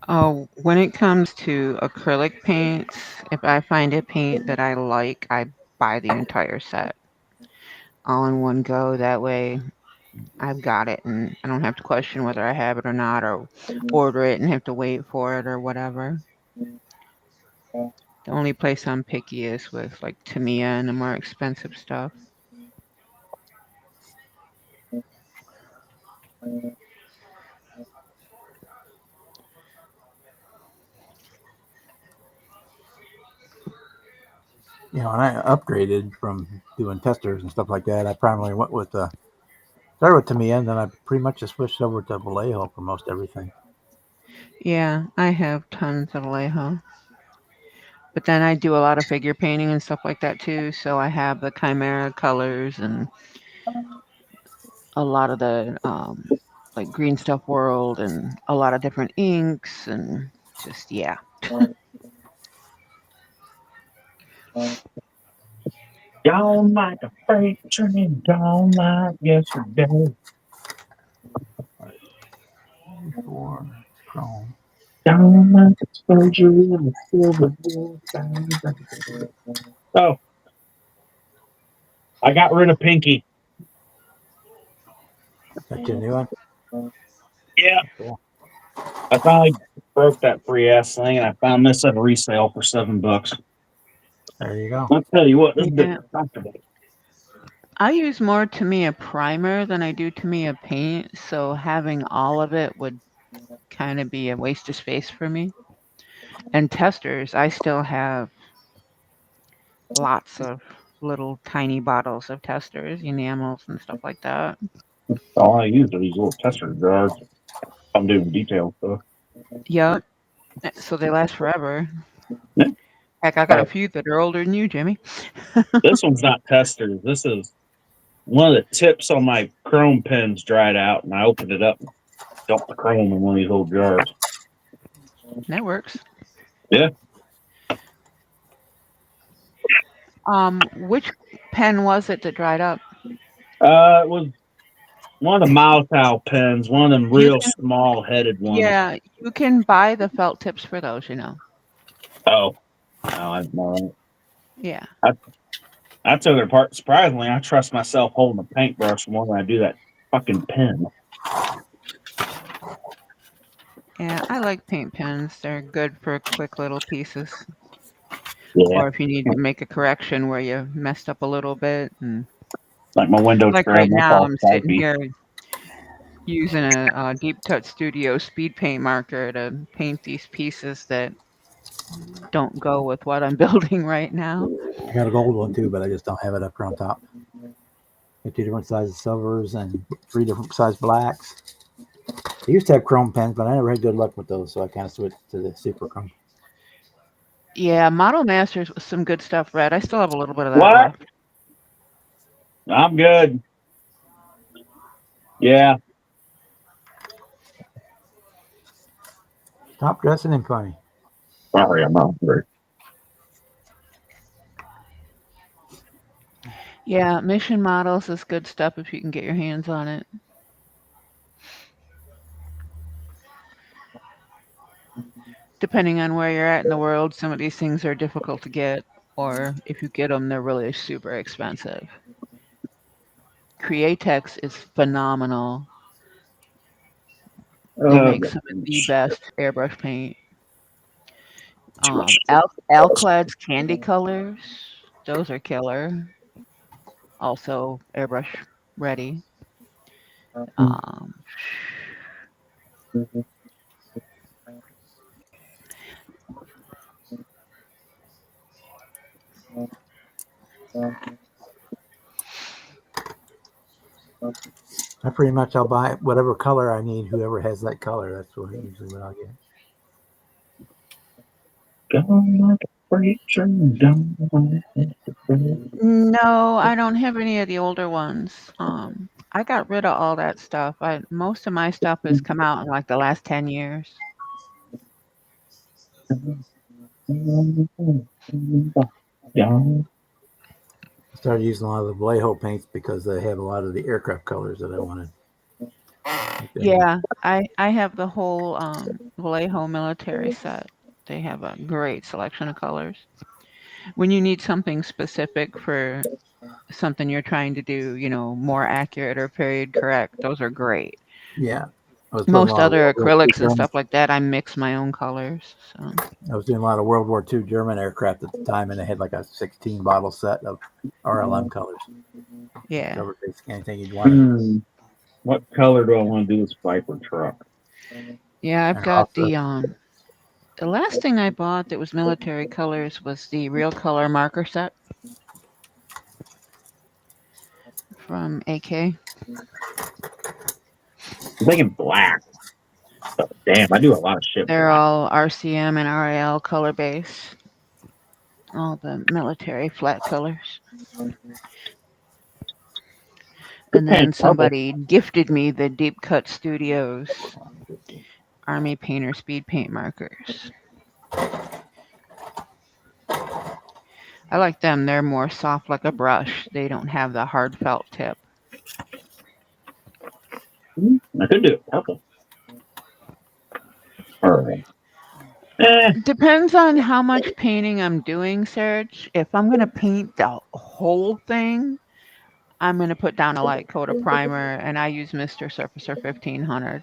Oh, when it comes to acrylic paints, if I find a paint that I like, I buy the entire set all in one go. That way I've got it and I don't have to question whether I have it or not, or order it and have to wait for it or whatever. The only place I'm picky is with like Tamiya and the more expensive stuff. You know, and I upgraded from doing testers and stuff like that. I primarily went with started with Tamiya, and then I pretty much just switched over to Vallejo for most everything. Yeah, I have tons of Vallejo. But then I do a lot of figure painting and stuff like that too. So I have the Chimera colors and a lot of the like Green Stuff World and a lot of different inks and just yeah. Gone like a freight train, gone like yesterday. For Chrome. Gone like a soldier in a silver bullet. Oh, I got rid of Pinky. That's your new one? Yeah. Cool. I finally broke that free ass thing and I found this at a resale for $7. There you go. I'll tell you what, this Yeah. bitch is comfortable. I use more Tamiya primer than I do Tamiya paint, so having all of it would kind of be a waste of space for me. And testers, I still have lots of little tiny bottles of testers, enamels and stuff like that. All I use are these little tester jars. I'm doing detail stuff. Yep. So they last forever. Yeah. Heck, I got a few that are older than you, Jimmy. This one's not testers. This is one of the tips on my chrome pens dried out, and I opened it up and dumped the chrome in one of these little jars. That works. Yeah. Which pen was it that dried up? It was one of the Maltao pens, one of them You real can, small-headed ones. yeah, you can buy the felt tips for those, you know. Oh, no, I didn't know Yeah. that. I took it apart. Surprisingly, I trust myself holding a paintbrush more than I do that fucking pen. Yeah, I like paint pens. They're good for quick little pieces. Yeah, Or if you need to make a correction where you messed up a little bit. And like my window like trim, right that's now, all I'm sitting Sharpie. here using a Deep Touch Studio speed paint marker to paint these pieces that don't go with what I'm building right now. I got a gold one too, but I just don't have it up here on top. Got 2 different sizes silvers and 3 different size blacks. I used to have chrome pens, but I never had good luck with those, so I kind of switched to the super chrome. Yeah, Model Masters was some good stuff, Red. I still have a little bit of that What? left. I'm good. Yeah. Stop dressing him funny. Sorry, I'm not hungry. Yeah, Mission Models is good stuff if you can get your hands on it. Depending on where you're at in the world, some of these things are difficult to get, or if you get them, they're really super expensive. Createx is phenomenal. They make some of the best airbrush paint. Alclad's Candy Colors, those are killer. Also airbrush ready. Um, I pretty much I'll buy whatever color I need. Whoever has that color, that's what usually what I'll get. No, I don't have any of the older ones. I got rid of all that stuff. Most of my stuff has come out in like the last 10 years. I started using a lot of the Vallejo paints because they have a lot of the aircraft colors that I wanted. Yeah, I have the whole Vallejo military set. They have a great selection of colors. When you need something specific for something you're trying to do, more accurate or period correct, those are great. Yeah. I was putting a Most lot of other World War acrylics II and stuff like that, I mix my own colors. So I was doing a lot of World War II German aircraft at the time, and they had like a 16 bottle set of RLM colors. yeah. Covered basically anything you'd want. What color do I want to do this Viper truck? Yeah, I've And got also- the last thing I bought that was military colors was the Real Color marker set from AK. I'm thinking black. Oh, damn, I do a lot of shit. They're black. all RCM and RAL color base. All the military flat colors. And then somebody gifted me the Deep Cut Studios Army Painter Speed Paint markers. I like them. They're more soft like a brush. They don't have the hard felt tip. I could do it purple. All right. Depends on how much painting I'm doing, Serge. If I'm going to paint the whole thing, I'm going to put down a light coat of primer, and I use Mr. Surfacer 1500.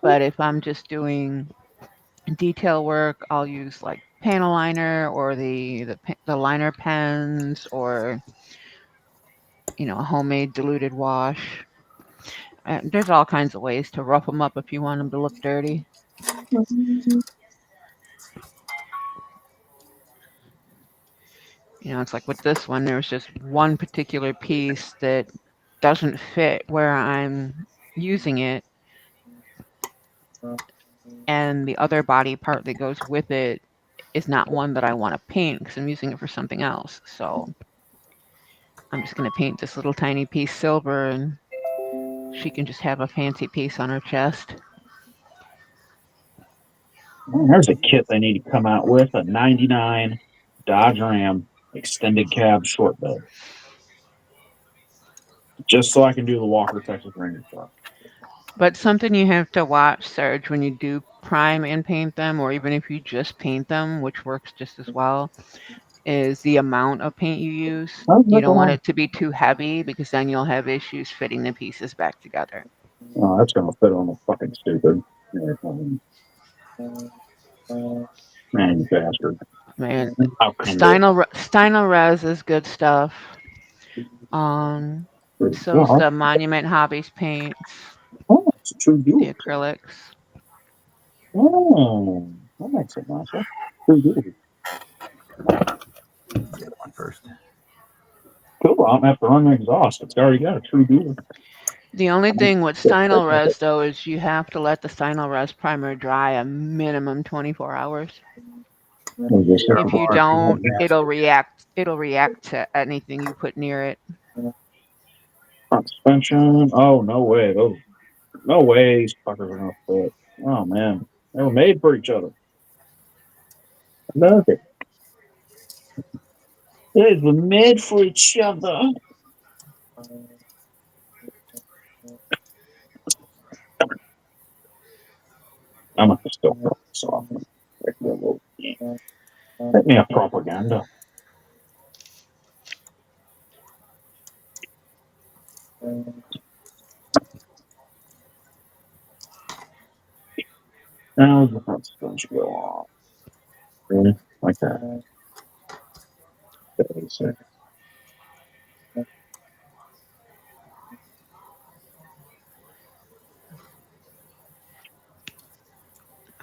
But if I'm just doing detail work, I'll use like panel liner or the liner pens, or a homemade diluted wash. There's all kinds of ways to rough them up if you want them to look dirty. It's like with this one, there's just one particular piece that doesn't fit where I'm using it, and the other body part that goes with it is not one that I want to paint because I'm using it for something else. So I'm just going to paint this little tiny piece silver, and she can just have a fancy piece on her chest. There's a kit they need to come out with, a 99 Dodge Ram extended cab short bed. Just so I can do the Walker Texas Ranger stuff. But something you have to watch, Serge, when you do prime and paint them, or even if you just paint them, which works just as well, is the amount of paint you use. You don't want it to be too heavy because then you'll have issues fitting the pieces back together. Oh, that's going to fit on the fucking stupid. Man, you bastard. Man, Steinel Res is good stuff. So's the Monument Hobbies paints. Oh, it's a true The dude. acrylics. Oh, that makes it nicer. True dude. Get one first. Cool, I don't have to run the exhaust. It's already got a true dude. The only thing with Steinel Res, though, is you have to let the Steinel Res primer dry a minimum 24 hours. If you don't, it'll react to anything you put near it. Front suspension. Oh, no way. Oh. No way these fuckers are gonna fit. Oh man, they were made for each other. Love it. They were made for each other. I'm gonna still throw this off. Let me a propaganda. Now the front sponge go off. Really? Like that. Basic.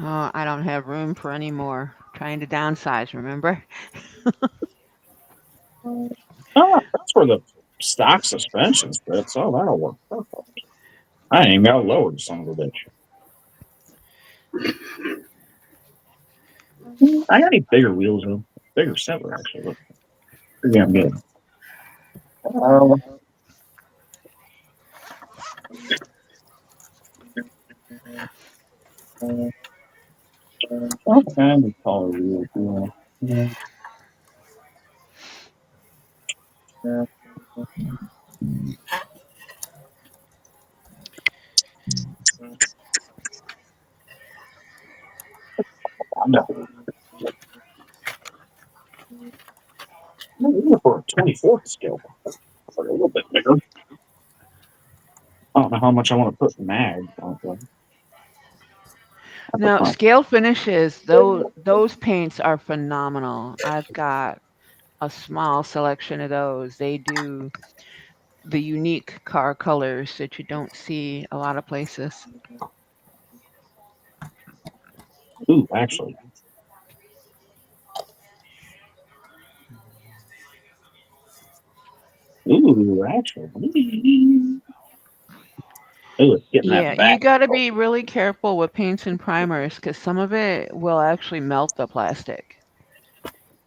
Oh, I don't have room for any more. Trying to downsize, remember? Oh, that's where the stock suspensions fits. Oh, that'll work perfect. I ain't even got lowered, son of a bitch. I got any bigger wheels though. Bigger center actually. Look, pretty damn good. What kind of taller wheels? Yeah. No. For a 24th scale, a little bit bigger. I don't know how much I want to put in mag. No, scale finishes, those paints are phenomenal. I've got a small selection of those. They do the unique car colors that you don't see a lot of places. Ooh, actually. Ooh, actually. Ooh, it's getting Yeah, that back. you got to be really careful with paints and primers because some of it will actually melt the plastic.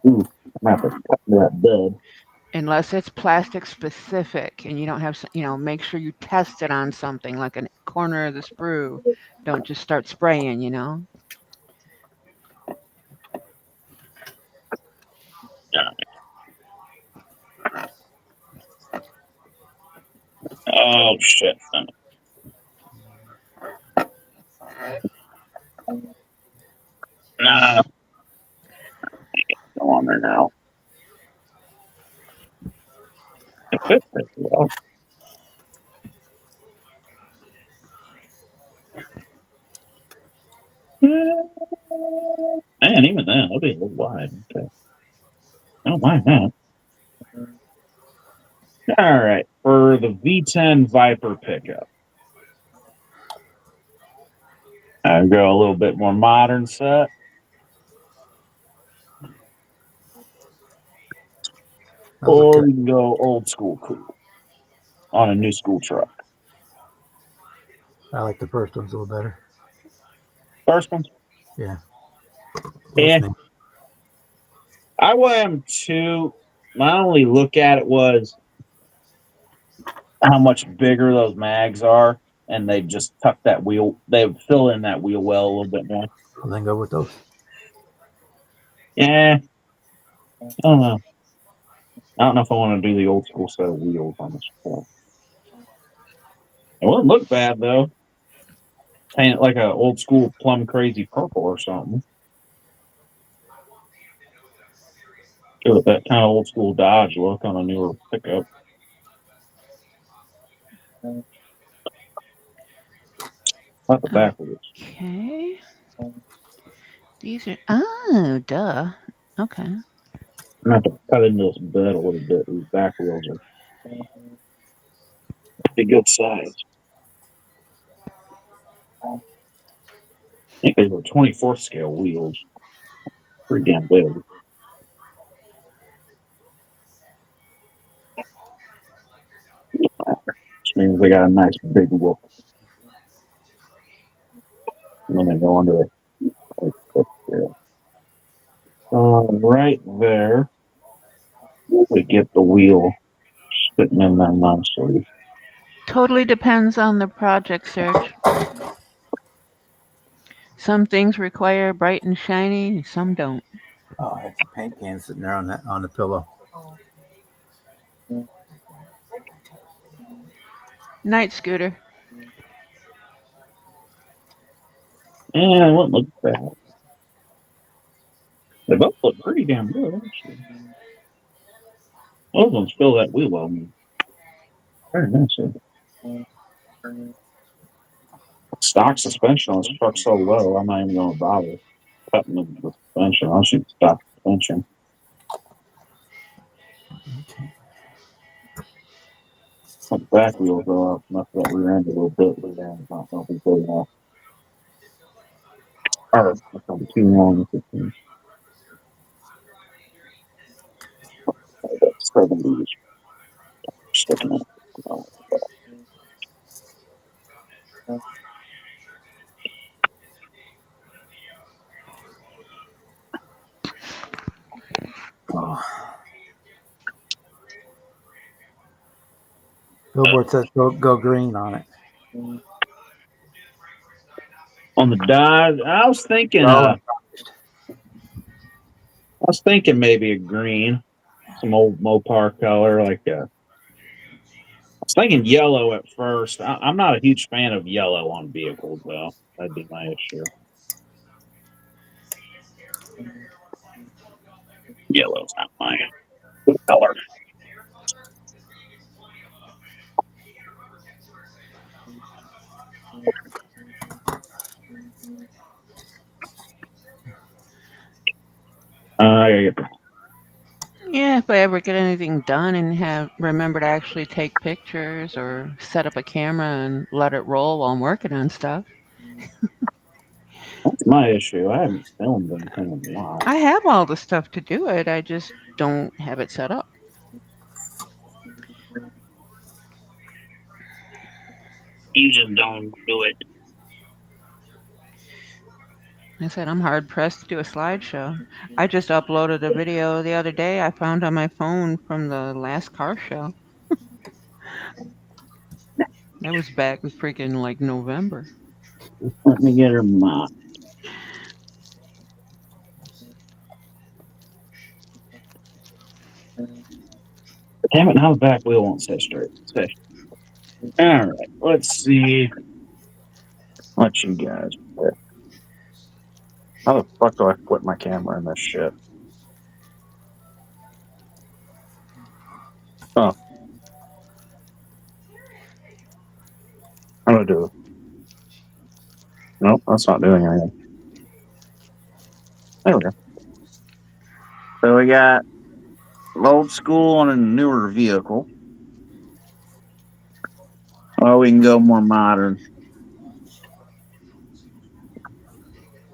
Ooh, I'm going to have to cut that bud. Unless it's plastic specific and you don't have, make sure you test it on something like a corner of the sprue. Don't just start spraying, Oh, shit. Nah. Go on there now. It fits pretty well. Man, even then, that'll be a little wide. Okay. I don't mind that. All right. For the V10 Viper pickup, I'll go a little bit more modern set. Or we can go old school cool on a new school truck. I like the first one's a little better. First one? Yeah. Yeah. Listening. I am too. My only look at it was how much bigger those mags are, and they just tuck that wheel. They would fill in that wheel well a little bit more. Well, then go with those. Yeah. I don't know. I don't know if I want to do the old school set of wheels on this truck. It wouldn't look bad though. Paint it like an old school plum crazy purple or something. Give it that kind of old school Dodge look on a newer pickup. Not the backwards. Okay. These are, duh. Okay. I'm gonna have to cut into this bed a little bit. These back wheels are a good size. I think they were 24th scale wheels. Pretty damn big. Which means they got a nice big whoop. And then they go under it. Right there. We get the wheel sitting in there nicely. Totally depends on the project, Serge. Some things require bright and shiny, and some don't. Oh, I had some paint cans sitting there on the pillow. Night, Scooter. Yeah, it wouldn't look bad. They both look pretty damn good, actually. Those ones feel that wheel well. Very nice. Stock suspension on this truck's so low, I'm not even going to bother cutting the suspension. I'll shoot stock suspension. The back wheels go up, enough that rear end a little bit, but then it's not going to be good enough. Or it's going to be too long. If it's 70s sticking up. Oh. Billboard says go green on it. On the Dodge, I was thinking maybe a green, some old Mopar color, like I was thinking yellow at first. I'm not a huge fan of yellow on vehicles, though. That'd be my issue. Yellow's not my color. I gotta get Yeah, if I ever get anything done and remember to actually take pictures or set up a camera and let it roll while I'm working on stuff. That's my issue. I haven't filmed anything in a while. I have all the stuff to do it. I just don't have it set up. You just don't do it. I said I'm hard pressed to do a slideshow. I just uploaded a video the other day I found on my phone from the last car show. That was back in freaking like November. Let me get her mop. Damn it, now the back wheel won't stay straight. All right, let's see what you guys pick. How the fuck do I flip my camera in this shit? Oh. How do I do it? Nope, that's not doing anything. There we go. So we got old school and a newer vehicle. Oh, we can go more modern.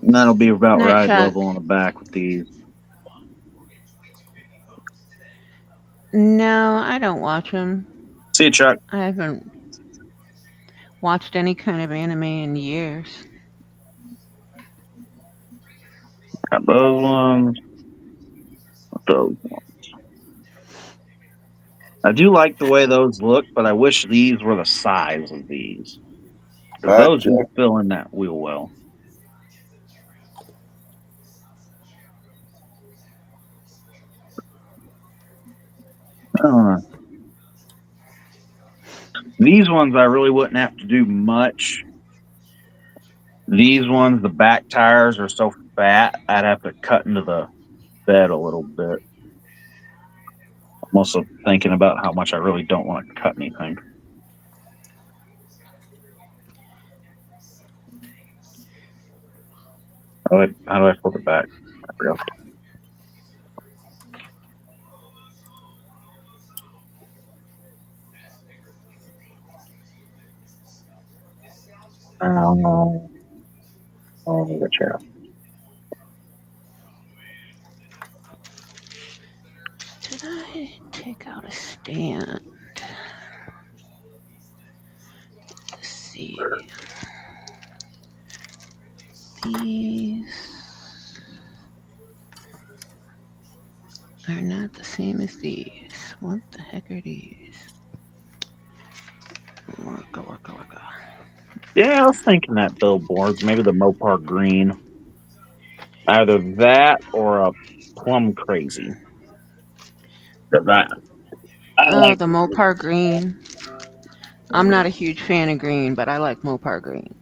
And that'll be about Night ride shot. level on the back with these. No, I don't watch them. See you, Chuck. I haven't watched any kind of anime in years. Got those ones. Those ones. I do like the way those look, but I wish these were the size of these. Those don't fill in that wheel well. These ones I really wouldn't have to do much. These ones, the back tires are so fat, I'd have to cut into the bed a little bit. I'm also thinking about how much I really don't want to cut anything. How do I flip it back? I forgot. The chair. Did I take out a stand? Let's see. These are not the same as these. What the heck are these? Why Yeah, I was thinking that billboard, maybe the Mopar green. Either that or a plum crazy. That I Oh, like. the Mopar green. I'm not a huge fan of green, but I like Mopar green.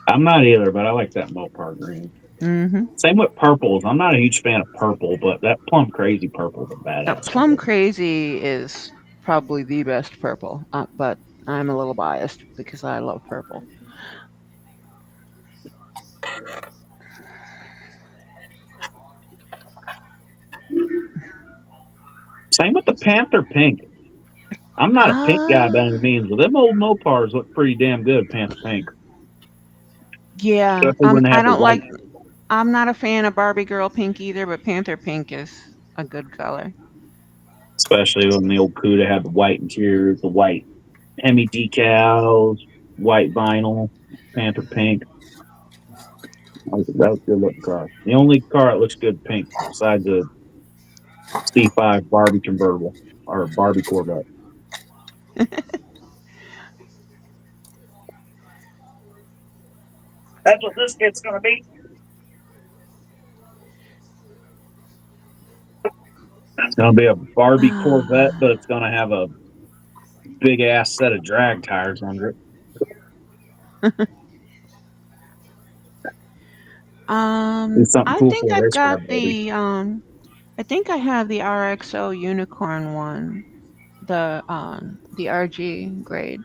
I'm not either, but I like that Mopar green. Mm-hmm. Same with purples. I'm not a huge fan of purple, but that plum crazy purple is a Now, badass plum color. crazy is probably the best purple, but I'm a little biased because I love purple. Same with the Panther pink. I'm not a pink guy by any Ah, means, but them old Mopars look pretty damn good, Panther pink. yeah. Especially when they I have the don't white, like. I'm not a fan of Barbie girl pink either, but Panther pink is a good color. especially when the old Cuda had the white interiors, the white Hemi decals, white vinyl, Panther pink. That was a good looking car. The only car that looks good pink besides a C5 Barbie convertible or Barbie Corvette. That's what this kid's gonna be. It's gonna be a Barbie Corvette, but it's gonna have a big ass set of drag tires under it. It's something I cool think for a I've race car, got baby. I think I have the RXO unicorn one, the RG grade.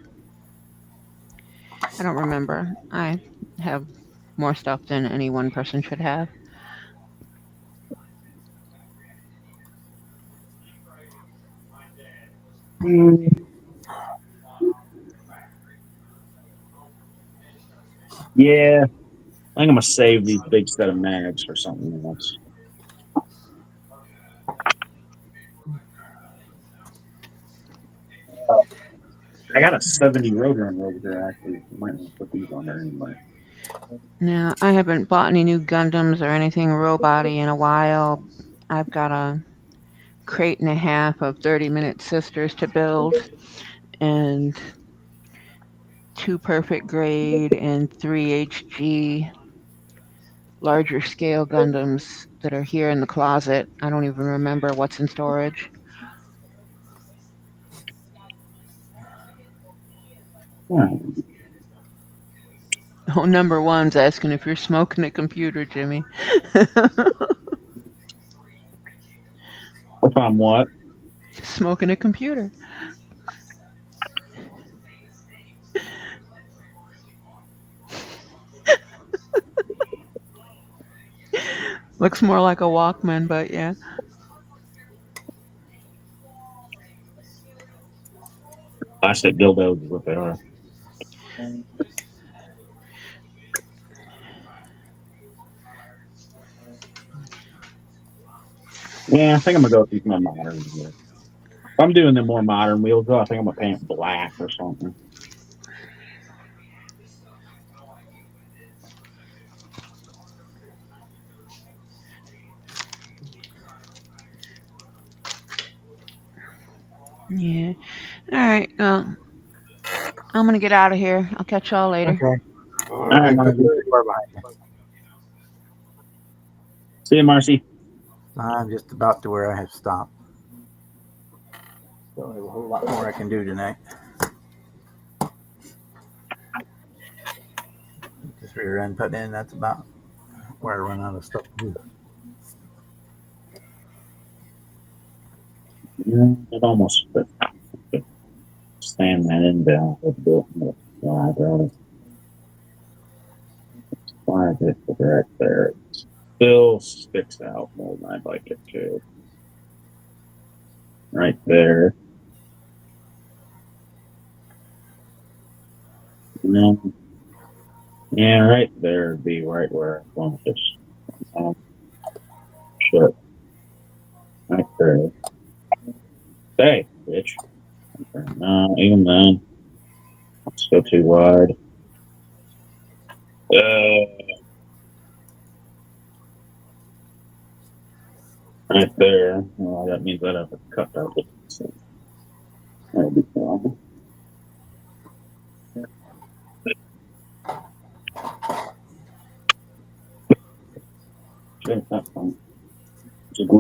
I don't remember. I have more stuff than any one person should have. Yeah, I think I'm gonna save these big set of mags for something else. I got a 70 Roadrunner over here. Actually, might want to put these on there anyway. Now, I haven't bought any new Gundams or anything Robot-y in a while. I've got a crate and a half of 30-minute sisters to build, and 2 perfect grade and 3 HG larger scale Gundams that are here in the closet. I don't even remember what's in storage. Oh, number one's asking if you're smoking a computer, Jimmy. If I'm what? Smoking a computer. Looks more like a Walkman, but yeah. Plastic dildos is what they are. Yeah, I think I'm gonna go through my modern wheels. If I'm doing the more modern wheels, though, I think I'm gonna paint black or something. Yeah. All right. Well, I'm gonna get out of here. I'll catch y'all later. Okay. All All right, right, Marcy. good. Far behind you. See you, Marcy. I'm just about to where I have stopped. So there's a whole lot more I can do tonight. Just rear end put in. That's about where I run out of stuff to do. Yeah, it almost fit. Stand that end down a bit. Slide it right there. It still sticks out more than I'd like it to. Right there. And then, yeah, right there would be right where I want this. Shut. Right there. Hey, bitch. No, even then. It's still too wide. Right there. Well, that means I'd have to cut that. So that'd be fine.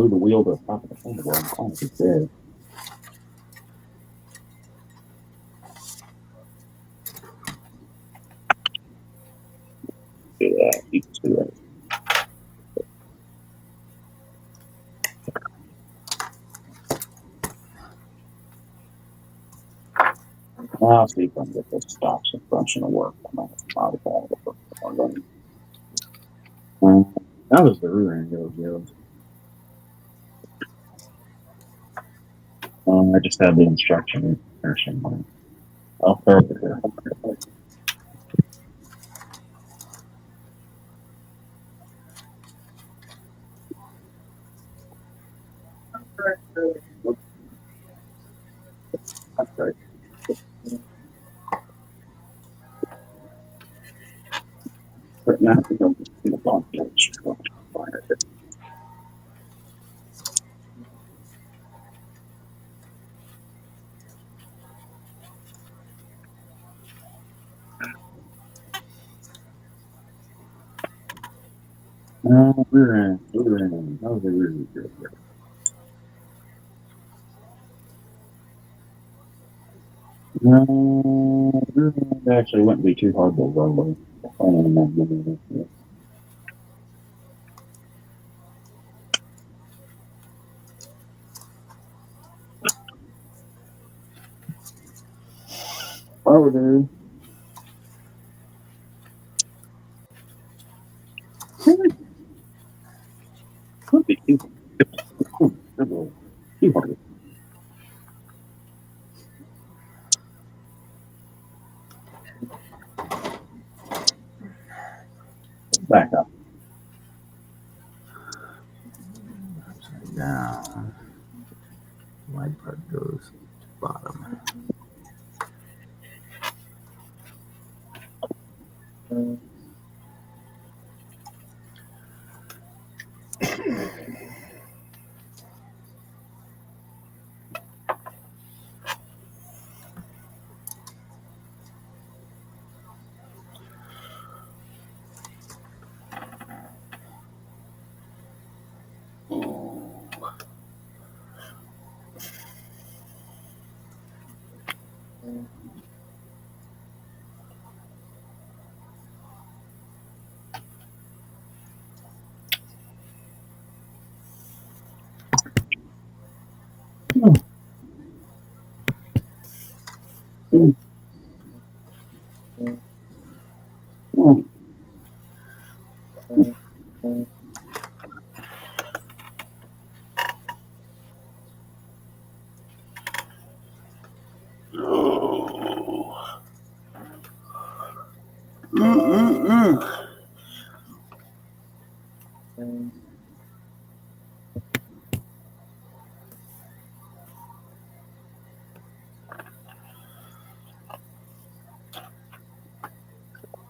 glue the wheel to the top of the phone board. Oh, it's dead. Do that. You can do that. I'll see if I can get this stop suspension to work. I'm not modify it. That was the rear end of it. I just had the instruction or something. I'll throw it here. That's right. But now we don't see the bump. Rear end. That was a really good. No, rear end actually wouldn't be too hard to roll. Oh, dude. Could be too hard. Back up. Upside down. Wide part goes to bottom.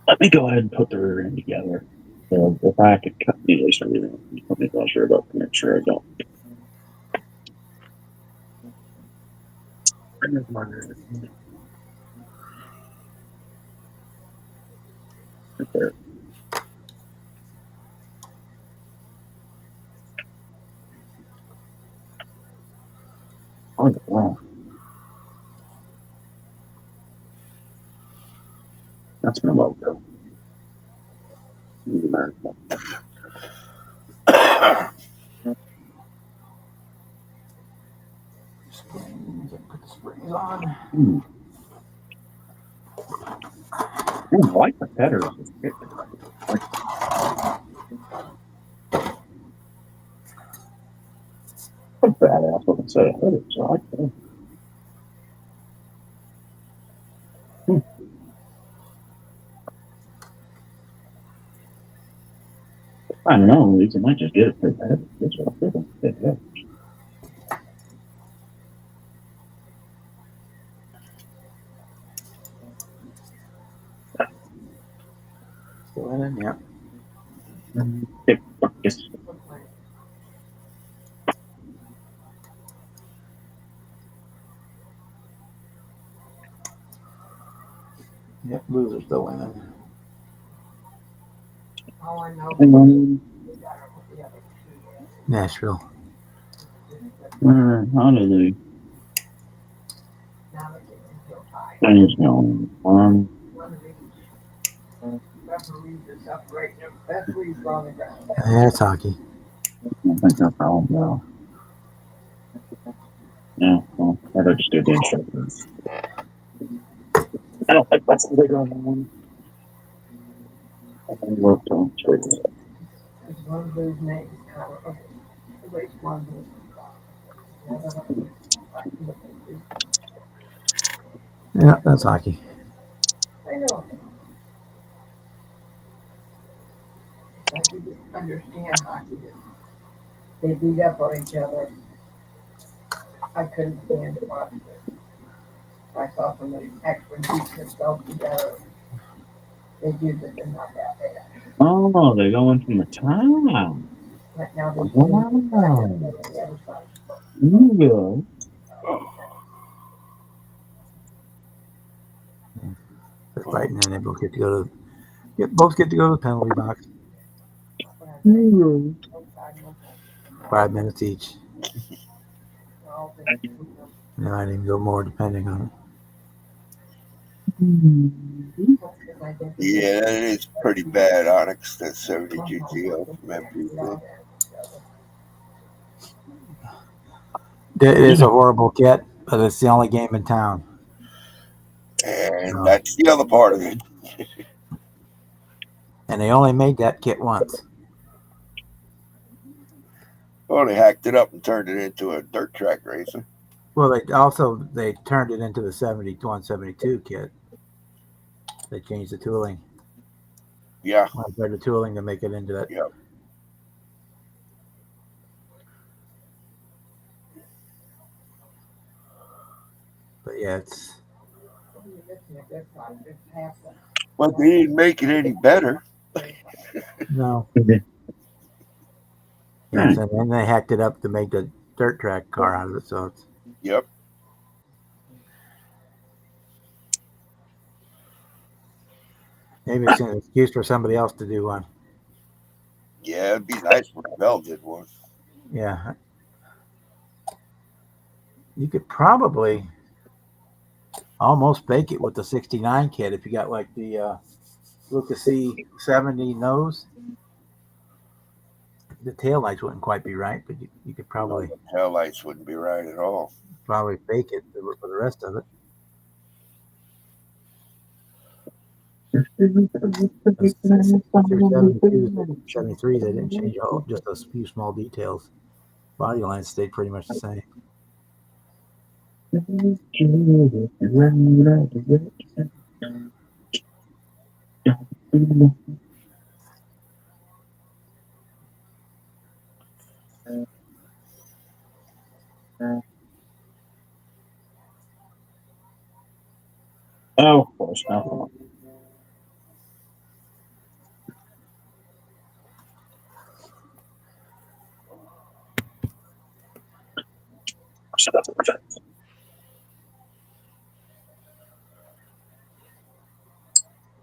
Let me go ahead and put the rear end together. So if I could cut the least everything, let me measure it up to make sure I don't. Right there. Oh, wow. That's my logo. Springs. Put the springs on. I like the header. I'm badass looking set of headers. I like that. I don't know. These might just get it for that. That's what I'm thinking. Still in, yeah. Yep, blues are still winning. Nashville. How do they? Things going on. Yeah, it's hockey. I don't think that's all now. Yeah, well, I just do the instructions. I don't think that's the big one. I worked on choices. Yeah, that's hockey. Oh, they're going from the town. Wow. Yeah. They're fighting, and they both get to go to the penalty box. Yeah. 5 minutes each. They might even go more depending on it. Yeah, it is pretty bad, Onyx. That 70 GTO from MVP. It is a horrible kit, but it's the only game in town. And No. that's the other part of it. And they only made that kit once. Well, they hacked it up and turned it into a dirt track racer. Well, they turned it into the 71, 72 kit. They changed the tooling. Yeah. Modified the tooling to make it into that. Yep. But yeah, it's. But they didn't make it any better. No. Okay. Yes, and then they hacked it up to make a dirt track car out of it. So it's. Yep. Maybe it's an excuse for somebody else to do one. Yeah, it'd be nice when Bell did one. Yeah. You could probably almost fake it with the 69 kit if you got like the Lucas C70 nose. The tail lights wouldn't quite be right, but you could probably Tail lights wouldn't be right at all. fake it for the rest of it. 72, 73, they didn't change just a few small details. Body lines stayed pretty much the same. Oh, of course not.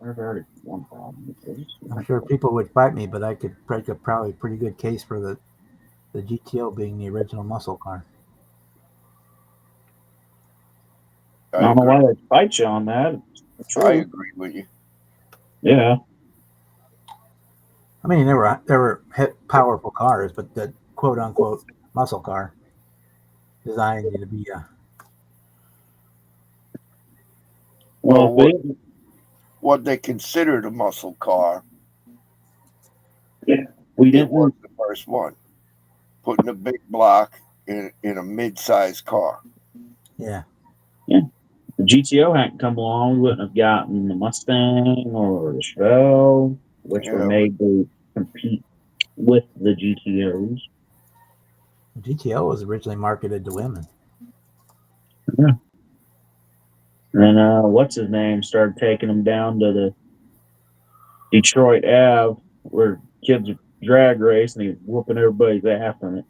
There's already one problem with this. I'm sure people would fight me, but I could break a probably pretty good case for the GTO being the original muscle car. I don't know why they fight you on that. It's I true. agree with you. Yeah. I mean, they were powerful cars, but the quote unquote muscle car designed to be a. Well, What they considered a muscle car. Yeah, we It didn't. was the first one, putting a big block in a mid-sized car. Yeah. The GTO hadn't come along, we wouldn't have gotten the Mustang or the Chevelle, which were Yeah. made to compete with the GTOs. The GTO was originally marketed to women. And what's his name started taking them down to the Detroit Ave where kids are drag race and he's whooping everybody's ass on it.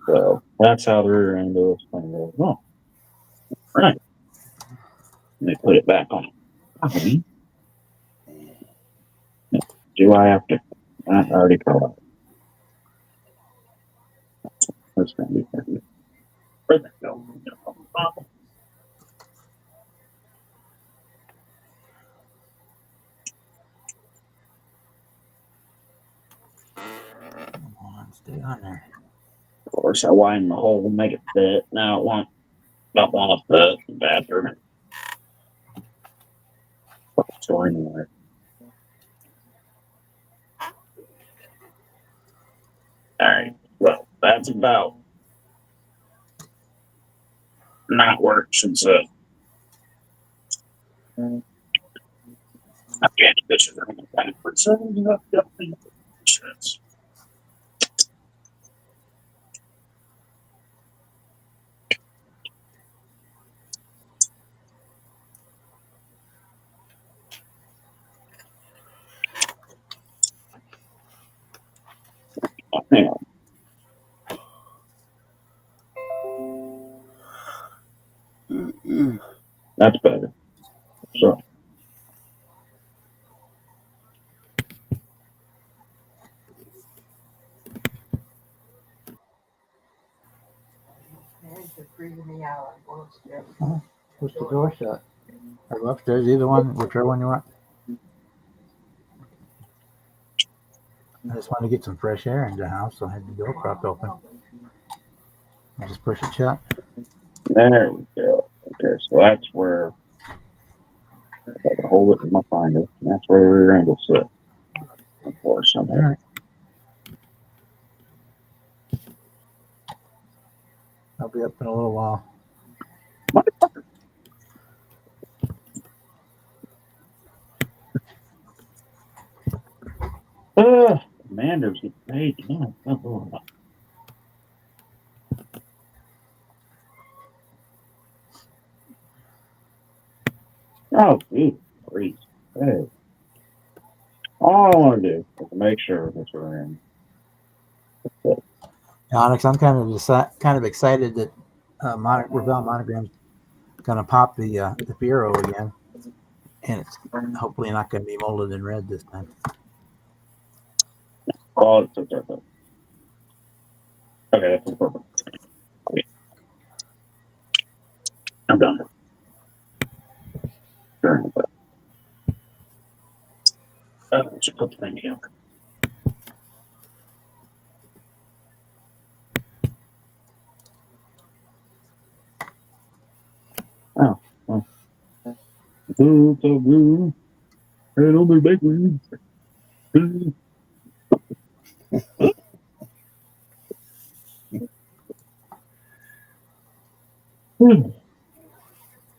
So that's how the rear end of this thing goes. Oh. Right. Let me put it back on. Okay. Do I have to? I already called it. That's going to be pretty. Where'd that go? Come on, stay on there. Of course, I widened the hole to make it fit. Now it won't. Don't want to fit the bathroom. So anyway. All right. Well, that's about not worked since I can't bitch it around backwards. Hang on. That's better. So Push the door shut. Or go upstairs, either one, whichever one you want. I just want to get some fresh air into the house, so I had the door propped open. I just push it shut. there we go. Okay, so that's where I had to hold it with my finder. That's where we were going to sit. Of course, All right. I'll be up in a little while. Commanders get paid. No, oh, dude, great. Hey. All I want to do is make sure that we're in. Onyx, I'm kind of excited that Rebel Monogram's going to pop the Bureau again, and it's hopefully not going to be molded in red this time. Oh, it's okay. Okay, that's perfect. Okay. I'm done. Sure. Just put the thing here. Oh, well. Ooh, so good. Hey, don't be bakery.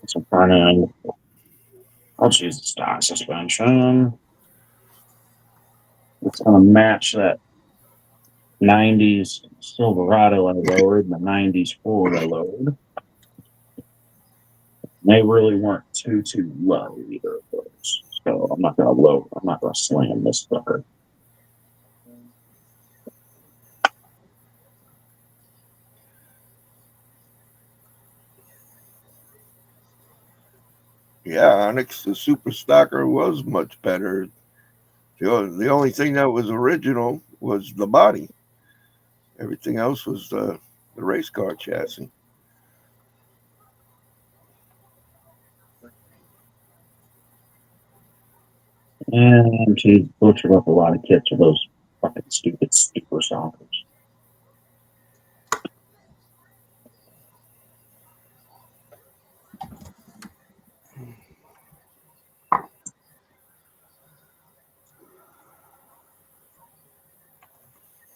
So front end. I'll choose the stock suspension. It's going to match that 90s Silverado I lowered and the 90s Ford I lowered. They really weren't too low either of those. So I'm not going to slam this sucker. Yeah, Onyx, the Super Stocker was much better. The only thing that was original was the body. Everything else was the race car chassis. And she butchered up a lot of kits of those fucking stupid Super Stockers.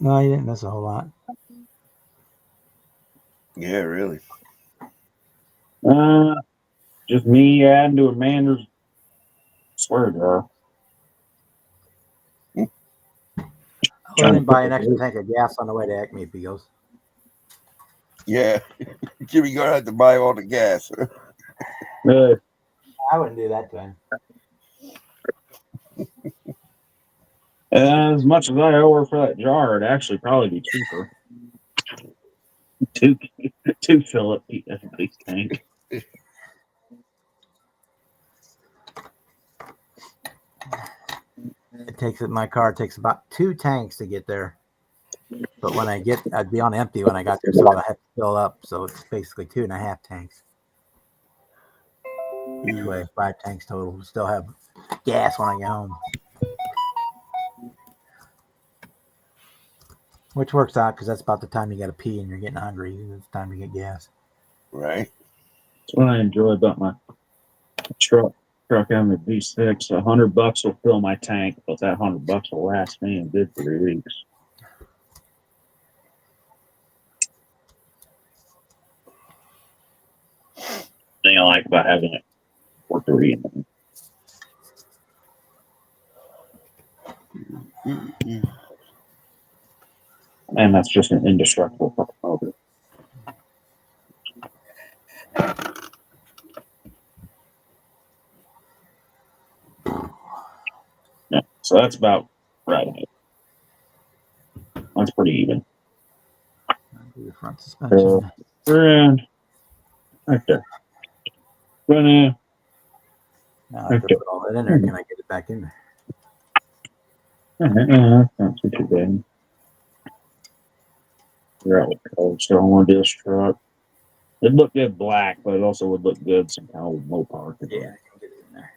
No, you didn't miss a whole lot. Yeah, really. Just me adding to Amanda's swear jar. I didn't buy an extra tank of gas on the way to Acme if he goes. Yeah. Jimmy gonna have to buy all the gas. I wouldn't do that to him. As much as I owe her for that jar, it'd actually probably be cheaper to fill up the tank. My car takes about 2 tanks to get there. But when I'd be on empty when I got there, so I have to fill up. So it's basically 2.5 tanks. Each way, 5 tanks total. Still have gas when I get home. Which works out because that's about the time you got to pee and you're getting hungry. It's time to get gas. Right. That's what I enjoy about my truck. Having a V6, $100 will fill my tank, but that $100 will last me a good 3 weeks. Thing I like about having it for 3. And that's just an indestructible fucking motor. Yeah, so that's about right. That's pretty even. Do the front suspension. And right there. Gonna Now I have to put all that in there. Can I get it back in there? that's not too bad. Figure out what color still I want to do this truck. It'd look good black, but it also would look good some kind of Mopar. Yeah, I can get it in there.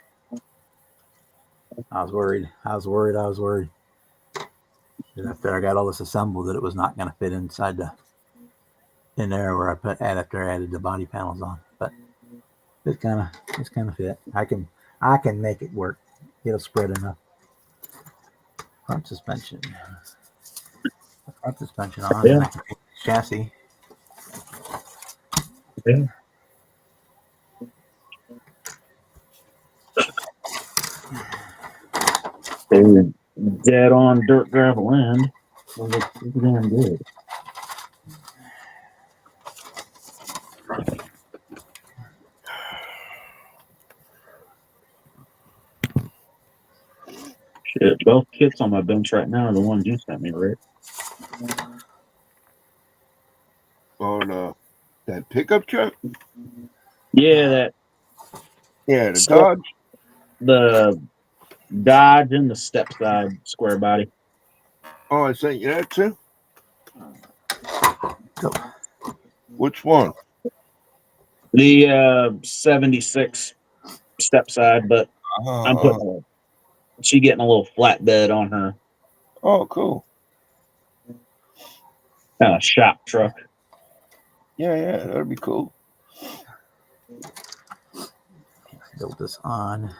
I was worried. And after I got all this assembled, that it was not going to fit inside in there where after I added the body panels on. But it's kind of fit. I can make it work. It'll spread enough. Front suspension. Front suspension on. Yeah. I can make the chassis. Yeah. They were dead on dirt gravel land. Well, it's pretty damn good. Shit, both kits on my bench right now are the ones you sent me, Rick. On that pickup truck? Yeah, Yeah, the So- Dodge. the Dodge and the step side square body. Oh, I sent you that too? Go. Which one? The 76 step side, but I'm putting she getting a little flatbed on her Oh, cool. kind of shop truck. Yeah, that'd be cool. Build this on.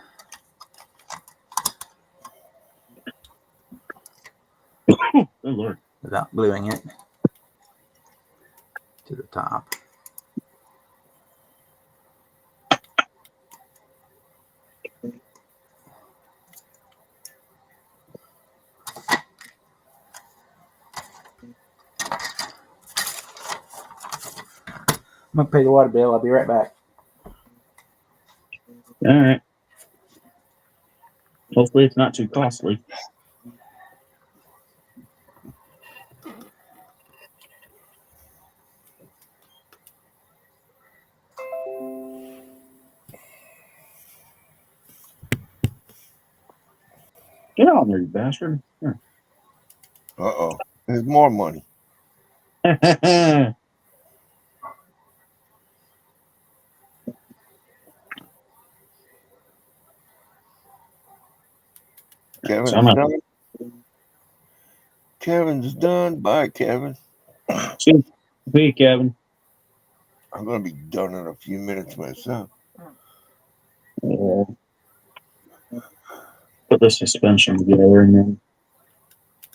Good Lord. Without gluing it to the top. I'm gonna pay the water bill. I'll be right back. All right. Hopefully it's not too costly. Get on there, you bastard. Uh-oh. There's more money. Kevin's done. Kevin's done. Bye, Kevin. Hey, Kevin. I'm going to be done in a few minutes myself. Yeah. Put the suspension together and then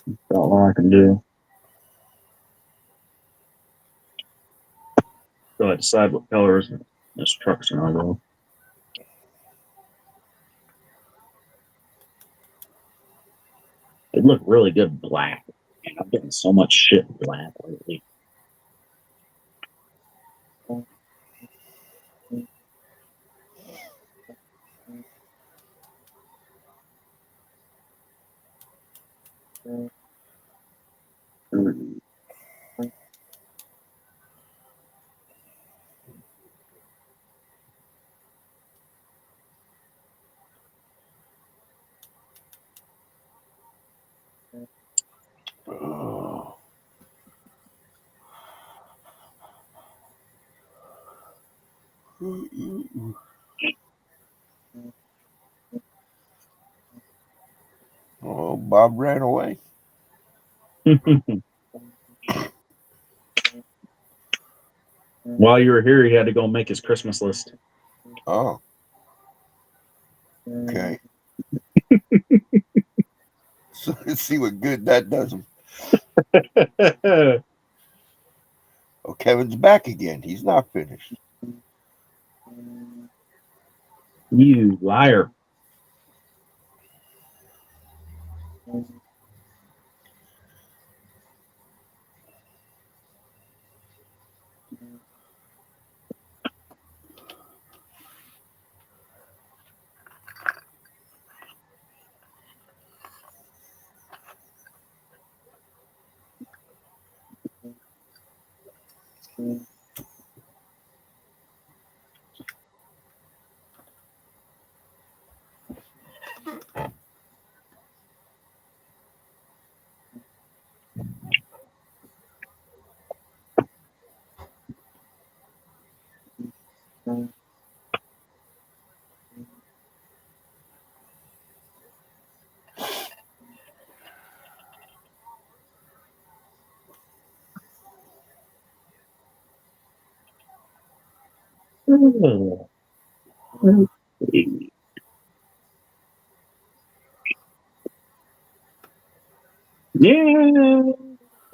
that's all I can do. So I decide what colors this truck's gonna go. It looked really good black. Man, I'm getting so much shit black lately. Bob ran away. While you were here, he had to go make his Christmas list. Oh, okay. So let's see what good that does him. Oh, Kevin's back again. He's not finished. You liar.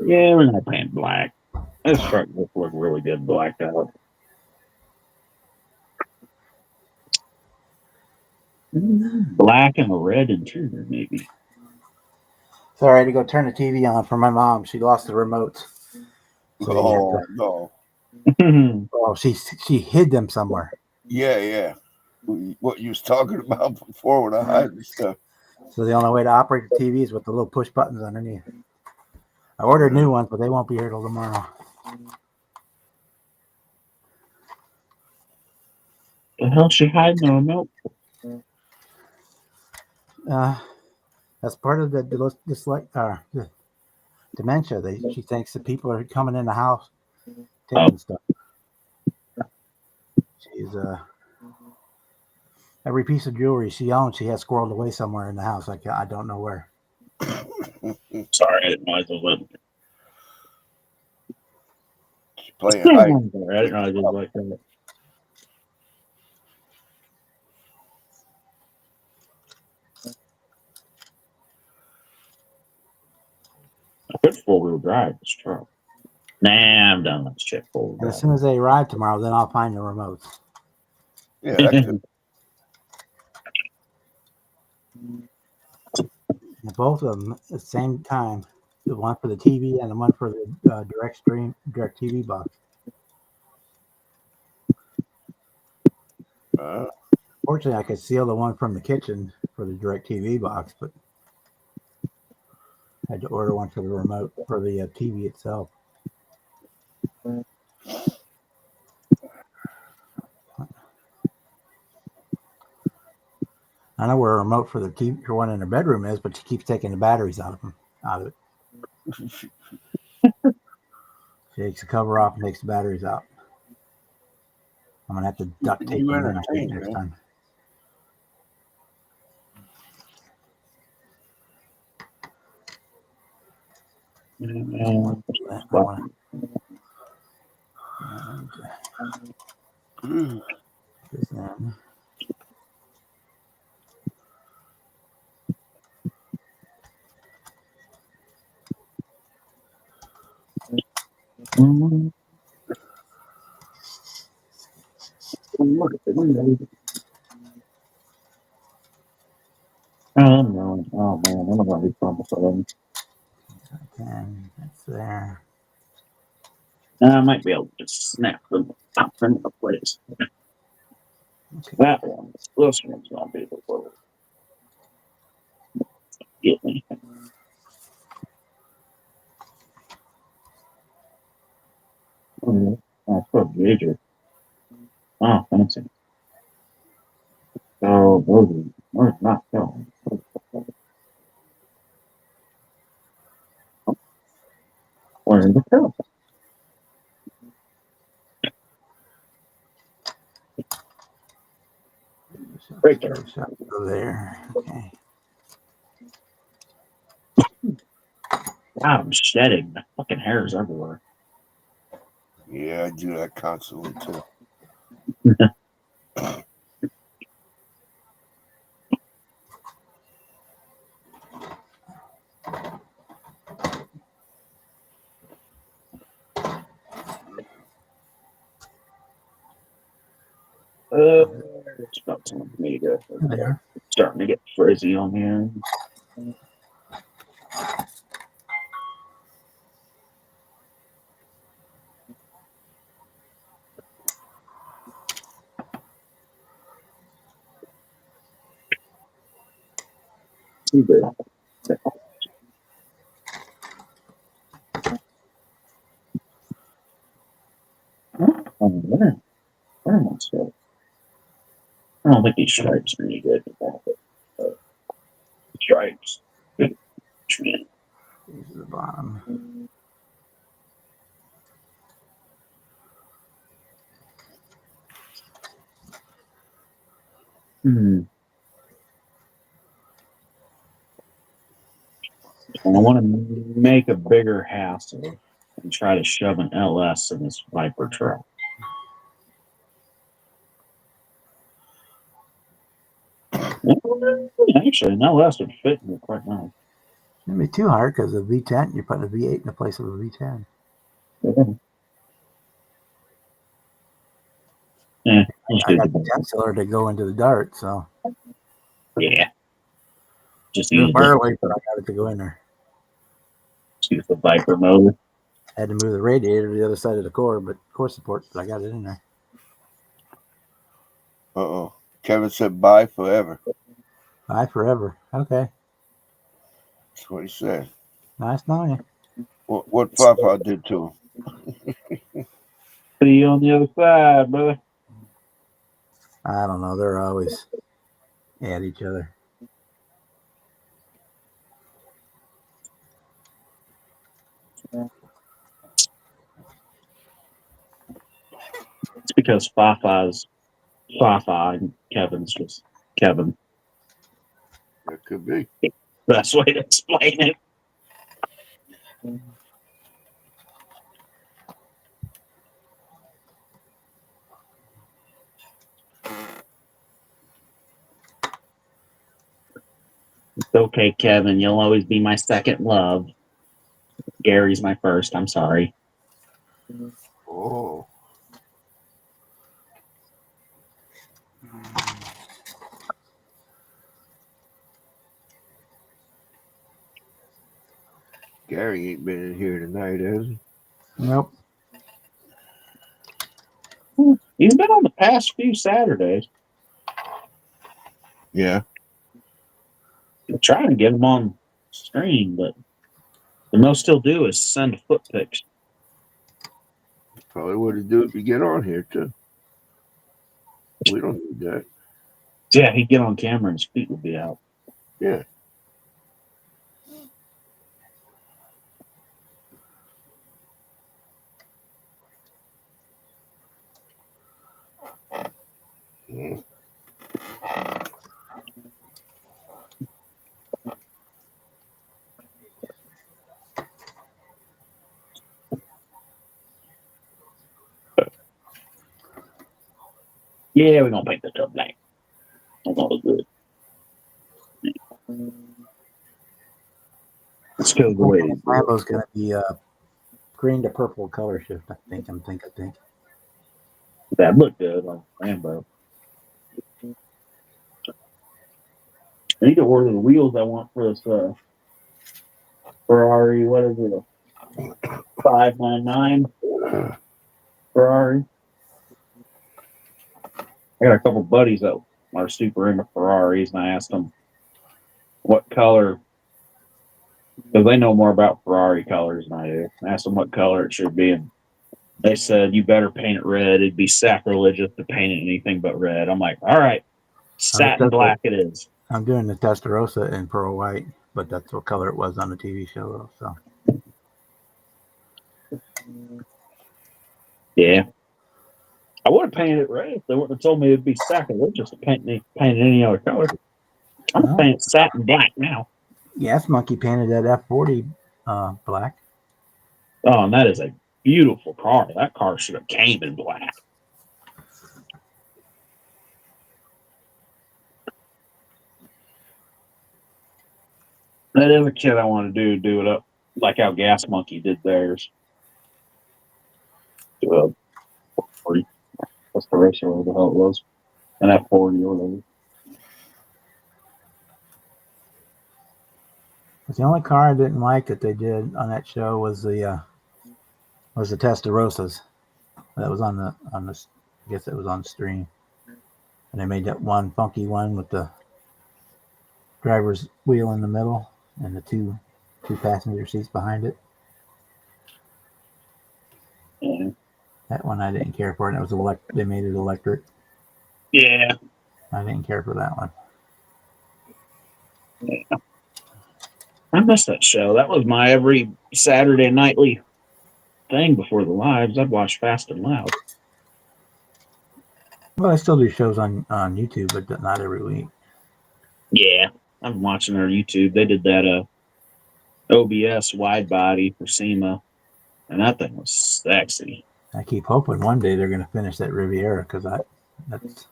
Yeah, we're not playing black. This truck looks really good blacked out. Black and a red interior, maybe. Sorry, I had to go turn the TV on for my mom. She lost the remote. So we had to- No. oh, she hid them somewhere. Yeah. What you was talking about before when I hide the stuff. So the only way to operate the TV is with the little push buttons underneath. I ordered new ones, but they won't be here till tomorrow. The hell she hiding the remote? That's part of the dementia. She thinks that people are coming in the house taking stuff. She's every piece of jewelry she owns, she has squirreled away somewhere in the house. I don't know where. Sorry, I didn't realize it was Playing hide. I didn't realize it was like that. I put 4-wheel drive this truck. Nah, I'm done. Let's check 4-wheel And drive. as soon as they arrive tomorrow, then I'll find the remotes. Yeah, that's good. And both of them at the same time. The one for the TV and the one for the direct TV box. Fortunately, I could seal the one from the kitchen for the direct TV box, but I had to order one for the remote for the TV itself. I know where a remote for the TV, for one in the bedroom is, but she keeps taking the batteries out of it. She takes the cover off and takes the batteries out. I'm gonna have to duct tape You them in, I think, entertain, next man. time. I wanna- and, this in. Look at the window. Oh no! Oh man! I don't want to be fun for them. And that's there. I might be able to just snap them up into place. Okay. That one, this one's gonna be the little get me. Oh, that's so major. Oh, fancy. So those are not going. Where's the pill? Right there. Go there. Okay. God, I'm shedding. My fucking hair is everywhere. Yeah, I do that constantly too. It's about time for me to go. There. Starting to get frizzy on here. Too bad. Where am I still? I don't think these stripes are any good. Stripes. Good. Man. These are the bottom. I want to make a bigger hassle and try to shove an LS in this Viper truck. Actually, an LS would fit me quite nice. It'd be too hard because the V10, you're putting a V8 in the place of a V10. Yeah, I got the 10 cylinder to go into the Dart, so yeah. Just it was use barely, but I got it to go in there. the Viper motor. I had to move the radiator to the other side of the core, but core support, but I got it in there. Kevin said bye forever. Bye forever. Okay. That's what he said. Nice knowing you. What Fafa did to him? See you on the other side, brother. I don't know. They're always at each other. It's because Fafa's Fafa and Kevin's just Kevin. That could be. Best way to explain it. It's okay, Kevin. You'll always be my second love. Gary's my first. I'm sorry. Oh. Gary ain't been in here tonight, has he? Nope. He's been on the past few Saturdays. Yeah. I'm trying to get him on stream, but the most he'll do is send foot pics. Probably what he'd do if you get on here, too. We don't need that. Yeah, he'd get on camera and his feet would be out. Yeah. Yeah, we're going to paint the tub black. That's all good. Let's go the way. Lambo's going to be green to purple color shift, I think. That looked good on Lambo. I need to order the wheels I want for this Ferrari. What is it? A 599 Ferrari. I got a couple buddies that are super into Ferraris, and I asked them what color, because they know more about Ferrari colors than I do. I asked them what color it should be, and they said, you better paint it red. It'd be sacrilegious to paint it anything but red. I'm like, all right, satin black it is. I'm doing the Testarossa in pearl white, but that's what color it was on the TV show, so. Yeah. I would have painted it red if they wouldn't have told me it'd be sacrilegious to paint it any other color. I'm painting satin black now. Yes, Monkey painted that F40 Black. Oh, and that is a beautiful car. That car should have came in black. That is a kit I want to do it up like how Gas Monkey did theirs. Do a 40. That's the ratio, whatever the hell it was. An F40 or whatever. But the only car I didn't like that they did on that show was the Testarossas. That was on the I guess it was on stream. And they made that one funky one with the driver's wheel in the middle and the two passenger seats behind it. Yeah. That one I didn't care for. And it was they made it electric. Yeah. I didn't care for that one. Yeah. I missed that show. That was my every Saturday nightly thing before the lives. I'd watch Fast and Loud. Well, I still do shows on YouTube, but not every week. Yeah, I'm watching their YouTube. They did that OBS wide body for SEMA, and that thing was sexy. I keep hoping one day they're going to finish that Riviera because that's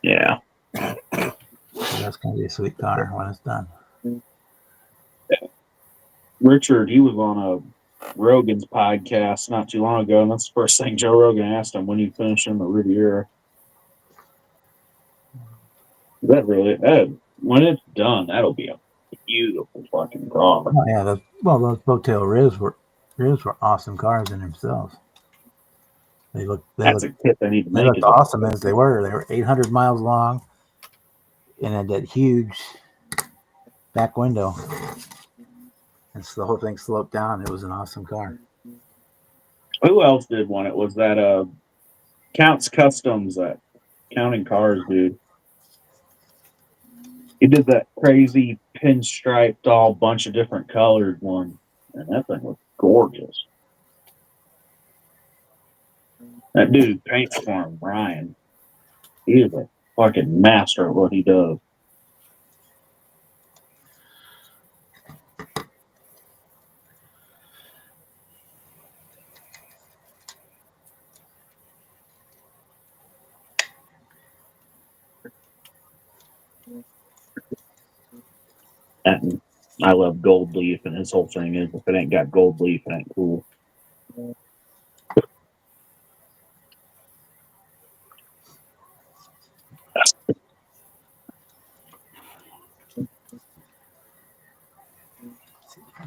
Yeah. going to be a sweet car when it's done. Richard, he was on a Rogan's podcast not too long ago, and that's the first thing Joe Rogan asked him, when you finish in the Riviera. When it's done, that'll be a beautiful fucking car. Oh, yeah, those Botail Rivs were awesome cars in themselves. That's a tip I need to They make. looked awesome as they were. They were 800 miles long and had that huge back window. And so the whole thing sloped down. It was an awesome car. Who else did one? It was that Counts Customs, that Counting Cars dude. He did that crazy pinstriped, all bunch of different colored one. And that thing was gorgeous. That dude paints for him, Brian. He is a fucking master at what he does. And I love Gold Leaf, and his whole thing is, if it ain't got gold leaf, it ain't cool.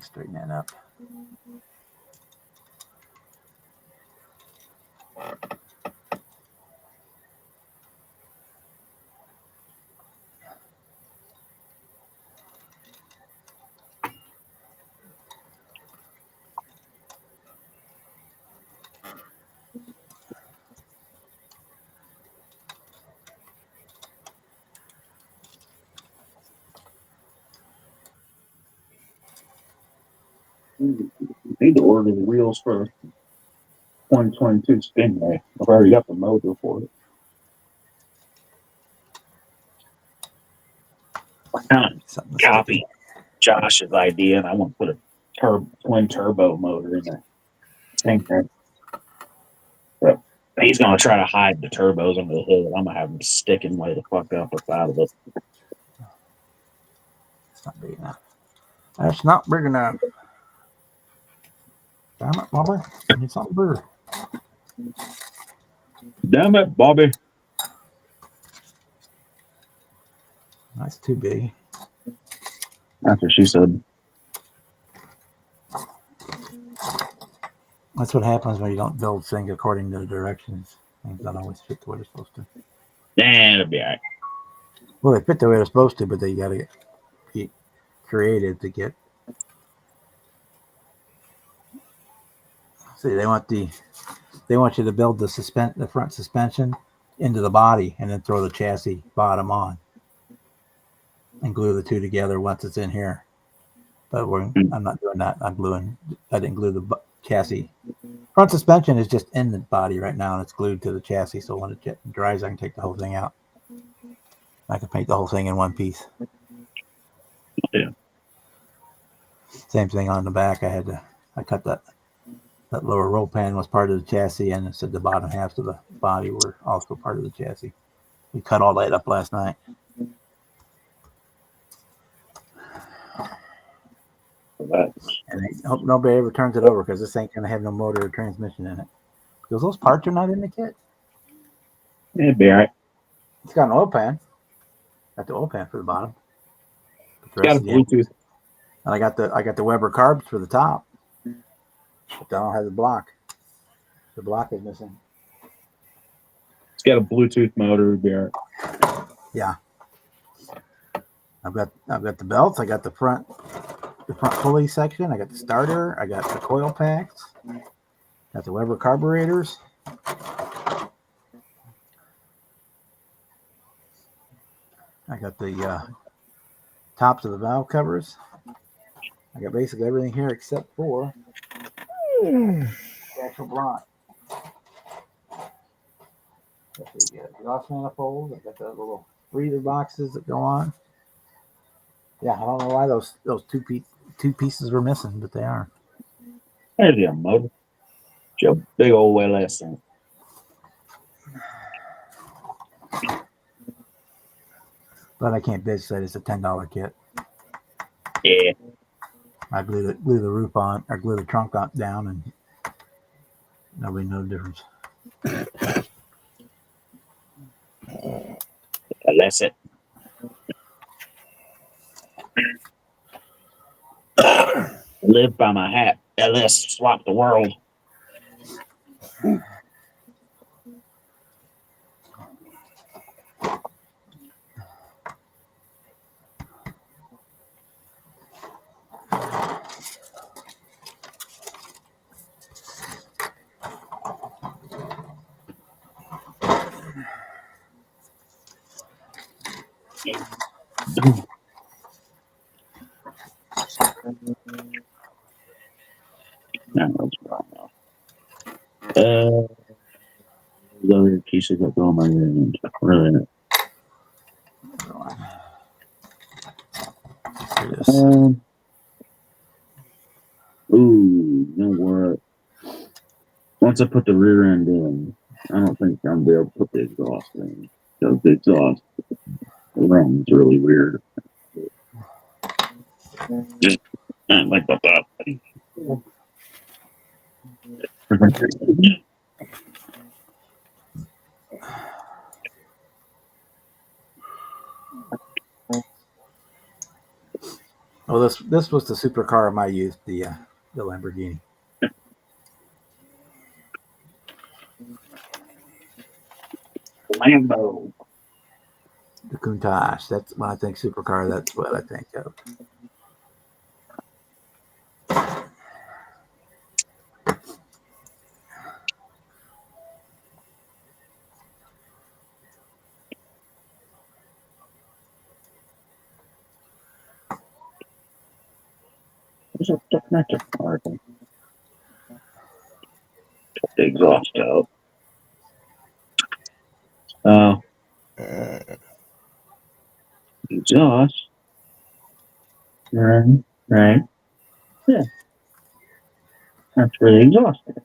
Straighten that up. Need to order the wheels for 2022 Stingray. I've already got the motor for it. I kind of copy Josh's idea, and I want to put a twin turbo motor in that Stingray. But he's going to try to hide the turbos under the hood. I'm going to have him sticking way the fuck up out of it. It's not big enough. That's not big enough. Damn it, Bobby. I need something bigger. Damn it, Bobby. That's too big. That's what she said. That's what happens when you don't build things according to the directions. Things don't always fit the way they're supposed to. Nah, it'll be all right. Well, they fit the way they're supposed to, but they got to be creative to get. See, they want you to build the front suspension into the body and then throw the chassis bottom on and glue the two together once it's in here. But I'm not doing that. I didn't glue the chassis. Front suspension is just in the body right now and it's glued to the chassis. So when it dries, I can take the whole thing out. I can paint the whole thing in one piece. Yeah. Same thing on the back. I cut that lower roll pan was part of the chassis, and it said the bottom half of the body were also part of the chassis. We cut all that up last night. But And I hope nobody ever turns it over because this ain't going to have no motor or transmission in it. Because those parts are not in the kit. it'd be all right. It's got an oil pan. Got the oil pan for the bottom. But the Got a rest of the engine- Bluetooth. And I got the Weber carbs for the top. But I don't have the block. The block is missing. It's got a Bluetooth motor. It'd be all right. Yeah. I've got the belts. I got the front pulley section. I got the starter. I got the coil packs. Got the Weber carburetors. I got the tops of the valve covers. I got basically everything here except for the actual block. Got the exhaust manifolds. I got the little breather boxes that go on. Yeah, I don't know why those two pieces were missing, but they are. There's your motor. Your big old LS thing. But I can't bitch that it's a $10 kit. Yeah. I glue the roof on, or glue the trunk on, down, and nobody knows the difference. LS it. Live by my hat. LS swap the world. The other pieces that go on my end. Really. Here it is. Ooh, you know what? Once I put the rear end in, I don't think I'm gonna be able to put the exhaust in. Because the exhaust runs really weird. Just like that. Well, this was the supercar I used, the Lamborghini. Lambo. The Countach. That's when I think supercar. That's what I think of. There's a connector part. Take the exhaust out. Exhaust. Right. Right. Yeah. That's where the exhaust is.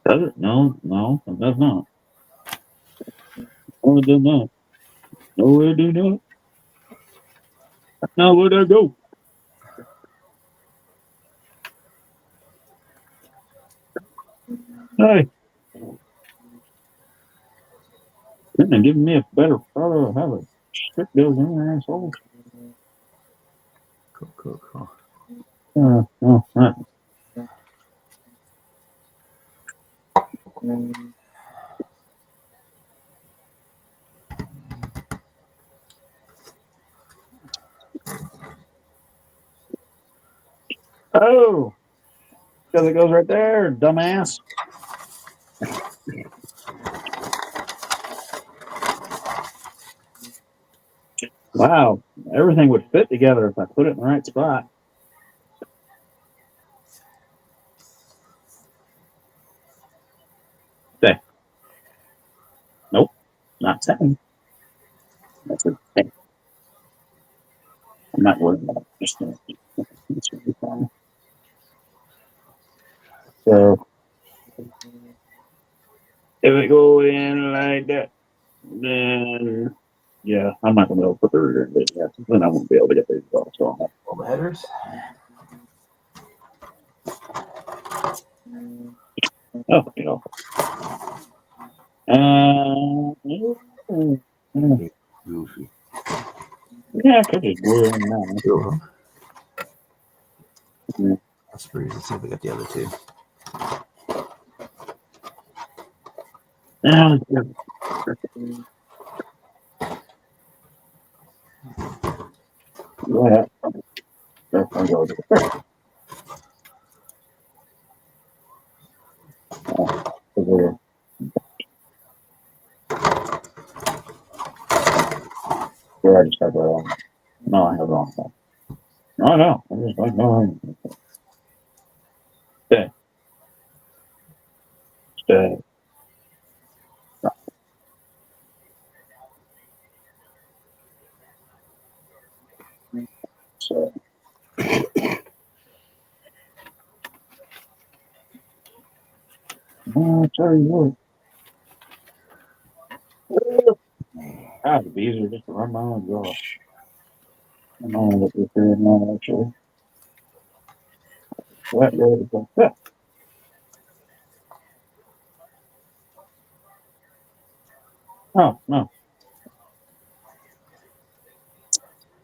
Does it? No, it does not. No, it does not. No, it do not. Now where'd I go? Hey. Couldn't have given me a better photo of how the shit goes in there, asshole. Cool. Right. Oh, because it goes right there, dumbass. Wow, everything would fit together if I put it in the right spot. Okay. Nope, not saying. That's a thing. I'm not worried about it. Just this will be fine. So if it go in like that, then yeah, I'm not gonna be able to put the rear end in yet. Then I won't be able to get these off. So I'll All the headers. oh, you know. Goofy. Yeah, I could just glue it in now. Two of them. Yeah. Let's see if we got the other two. Yeah, yeah. That's gonna go there. Where I just have that on. No, I have it on. No, no. I'm just like, no. Stay. Stay. So. I'll tell you what. God, it'd be easier just to run my own draw. I know what you're doing now, actually. That road is like that. Oh, no.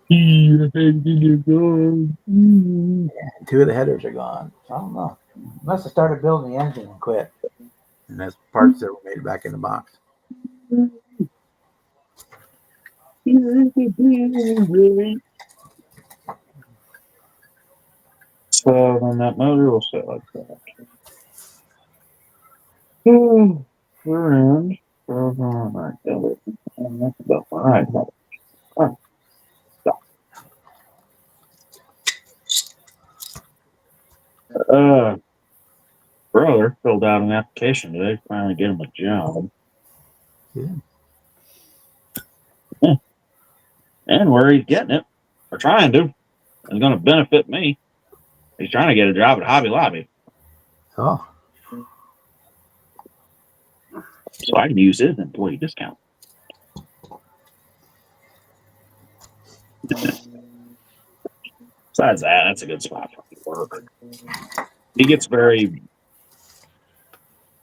Two of the headers are gone. I don't know. Must have started building the engine and quit. And that's parts that were made back in the box. So then that motor will sit like that. We're in. Right, and that's about right. Brother filled out an application today. Finally get him a job. Yeah. Yeah. And where he's getting it, or trying to, is going to benefit me. He's trying to get a job at Hobby Lobby, Oh, so I can use his employee discount. Besides that, that's a good spot for him to work. He gets very.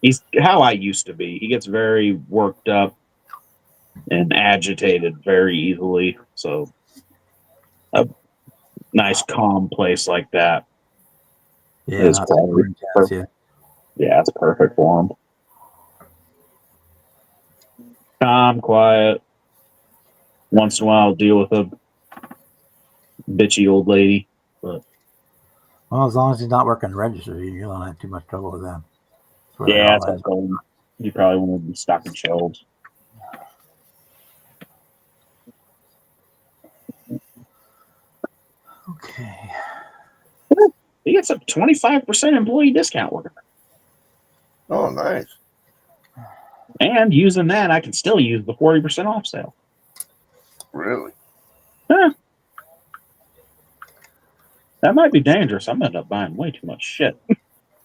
He's how I used to be. He gets very worked up and agitated very easily. So a nice, calm place like that. yeah. Is Not probably super intense, yeah. Yeah, it's perfect for him. Calm, quiet. Once in a while, deal with a bitchy old lady. But Well, as long as he's not working the register, you don't have too much trouble with them. That's where it yeah, all that's what I ends. told him. You probably want to be stocking shelves. Okay. He gets a 25% employee discount working. Oh, nice. And using that, I can still use the 40% off sale. Really? Huh. That might be dangerous. I'm going to end up buying way too much shit.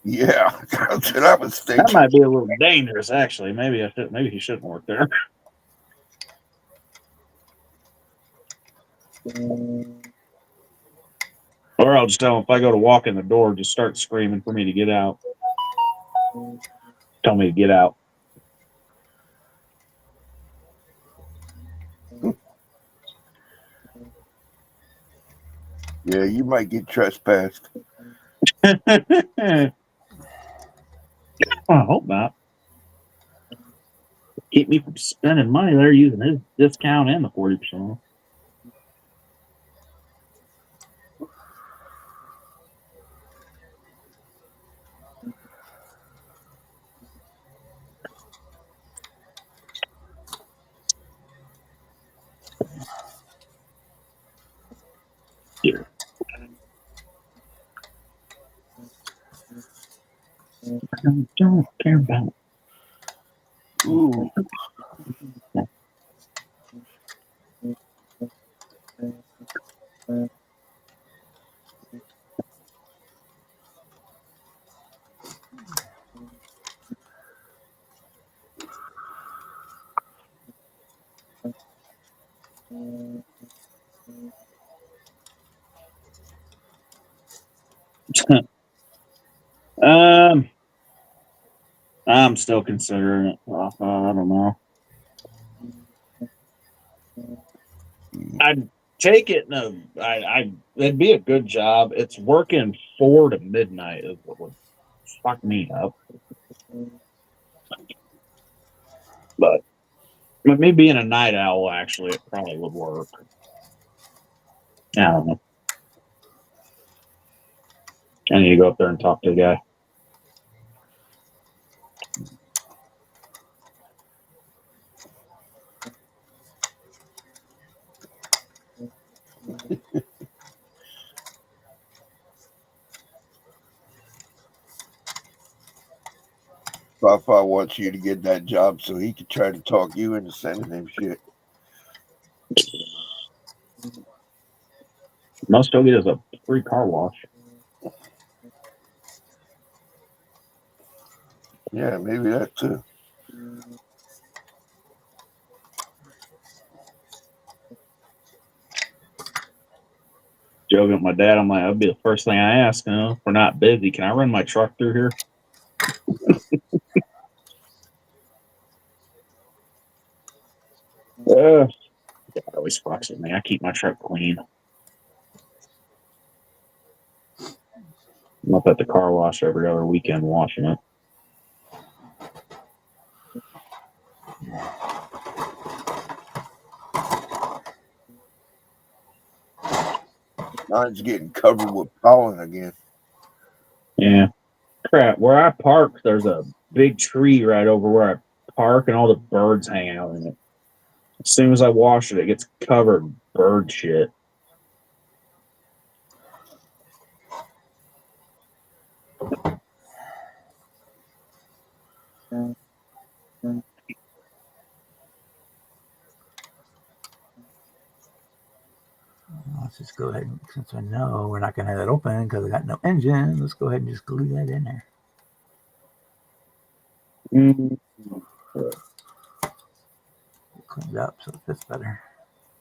Yeah, that's what I was thinking. That might be a little dangerous, actually. Maybe he shouldn't work there. Or I'll just tell him if I go to walk in the door, just start screaming for me to get out. Tell me to get out. Yeah, you might get trespassed. I hope not. Keep me from spending money there using his discount and the 40% off. Here. I don't care about. Ooh. I'm still considering it. I don't know. I'd take it. No, it'd be a good job. It's working 4 to midnight is what would fuck me up. But with me being a night owl, actually, it probably would work. I don't know. I need to go up there and talk to the guy. Papa wants you to get that job so he could try to talk you into sending him shit. Most he'll get is a free car wash. Yeah, maybe that too. Joking with my dad, I'm like, that'd be the first thing I ask. If we're not busy, can I run my truck through here? God always fucks with me. I keep my truck clean. I'm up at the car wash every other weekend washing it. Mine's getting covered with pollen again. Yeah. Crap. Where I park, there's a big tree right over where I park, and all the birds hang out in it. As soon as I wash it, it gets covered in bird shit. Let's just go ahead and, since I know we're not going to have that open because I got no engine, let's go ahead and just glue that in there. Cleaned up so it fits better.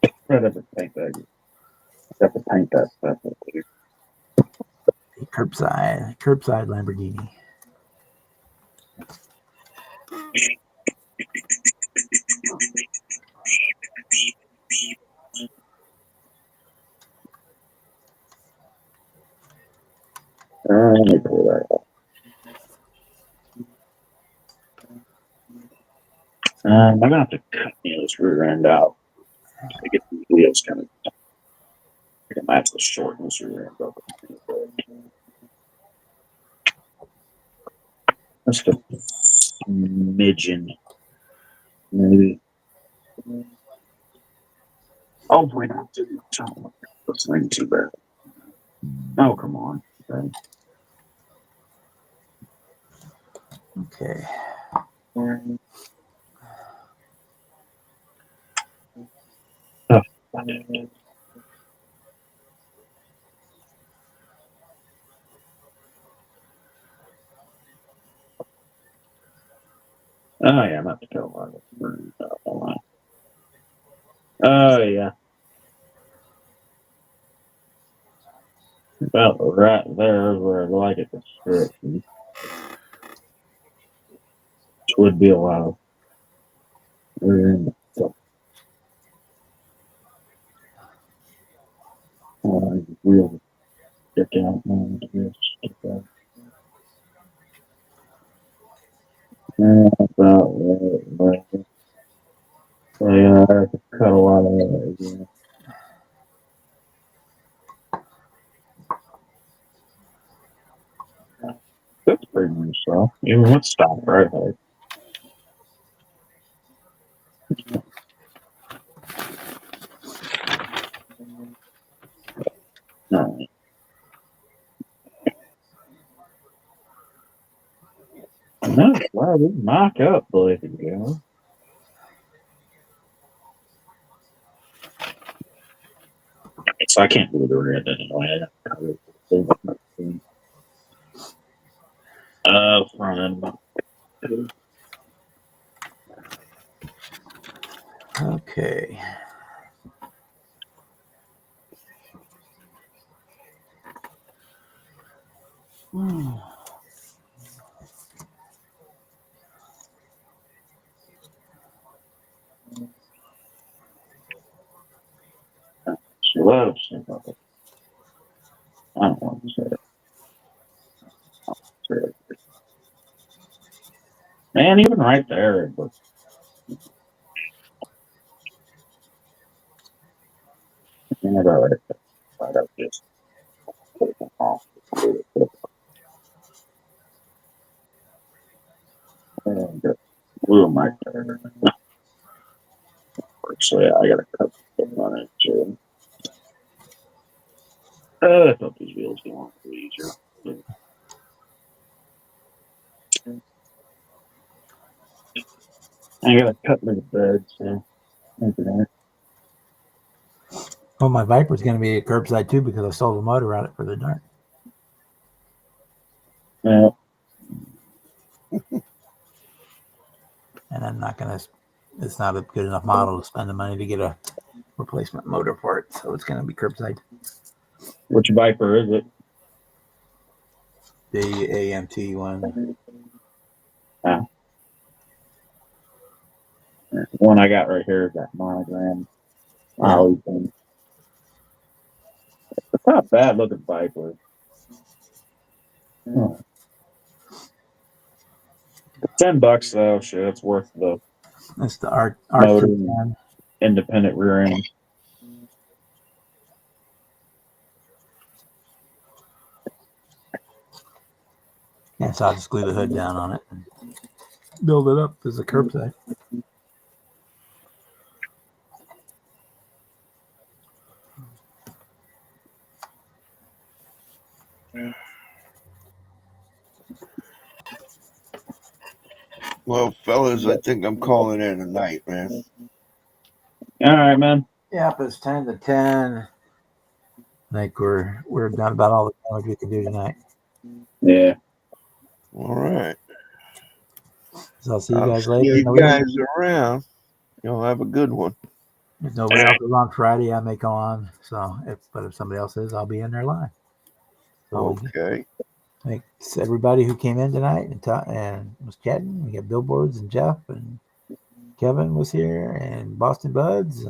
I'd have to paint that. I'd have to paint that stuff up here. A curbside Lamborghini. Let me pull that off. I'm gonna have to cut this rear end out to get the wheels kind of. I might have to shorten this rear end up. Just a smidgen, maybe. Hopefully not too much. This ain't too bad. Oh, come on. Okay. Oh, yeah, I'm about to go. Oh, yeah. About right there is where I'd like it to stretch. Which would be allowed. Real stick out. About right. So, yeah, I have to cut a lot of that again. That's pretty much so. Even with stop right there. No. No, wow, we mock up, boys and girls. So I can't do the rear end anyway. Front end. Okay. She loves it. I don't want to say it. Man, even right there, it was right up just off. And blew him right there. So yeah, I got a couple on it too. I thought these wheels go on a little easier. I got a couple of beds, so Well, my Viper's going to be a curbside too because I sold the motor on it for the dark. yeah. And I'm not going to, it's not a good enough model to spend the money to get a replacement motor for it. So it's going to be curbside. Which Viper is it? The AMT one. The one I got right here is that monogram. Yeah. It's not bad looking Viper. Oh. $10 though, shit, it's worth the It's the motor R310. independent rear end. Yeah, so I'll just glue the hood down on it and build it up as a curbside. Well, fellas, I think I'm calling it a night, man. All right, man. Yep, it's 10 to 10. I think we're done about all the damage we can do tonight. Yeah. All right. So I'll see you I'll guys see later. you guys around. You'll have a good one. If nobody else is on Friday, I may go on. So, if somebody else is, I'll be in there live. So Okay. thanks everybody who came in tonight and was chatting. We got Billboards and Jeff and Kevin was here and Boston Buds,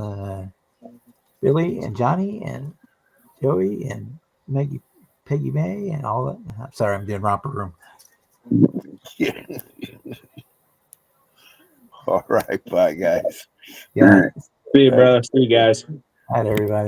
Billy and Johnny and Joey and Maggie, Peggy May and all that. I'm sorry, I'm doing romper room. Yeah. All right. Bye, guys. Yeah. All right. See you, brother. See you guys. All right, everybody.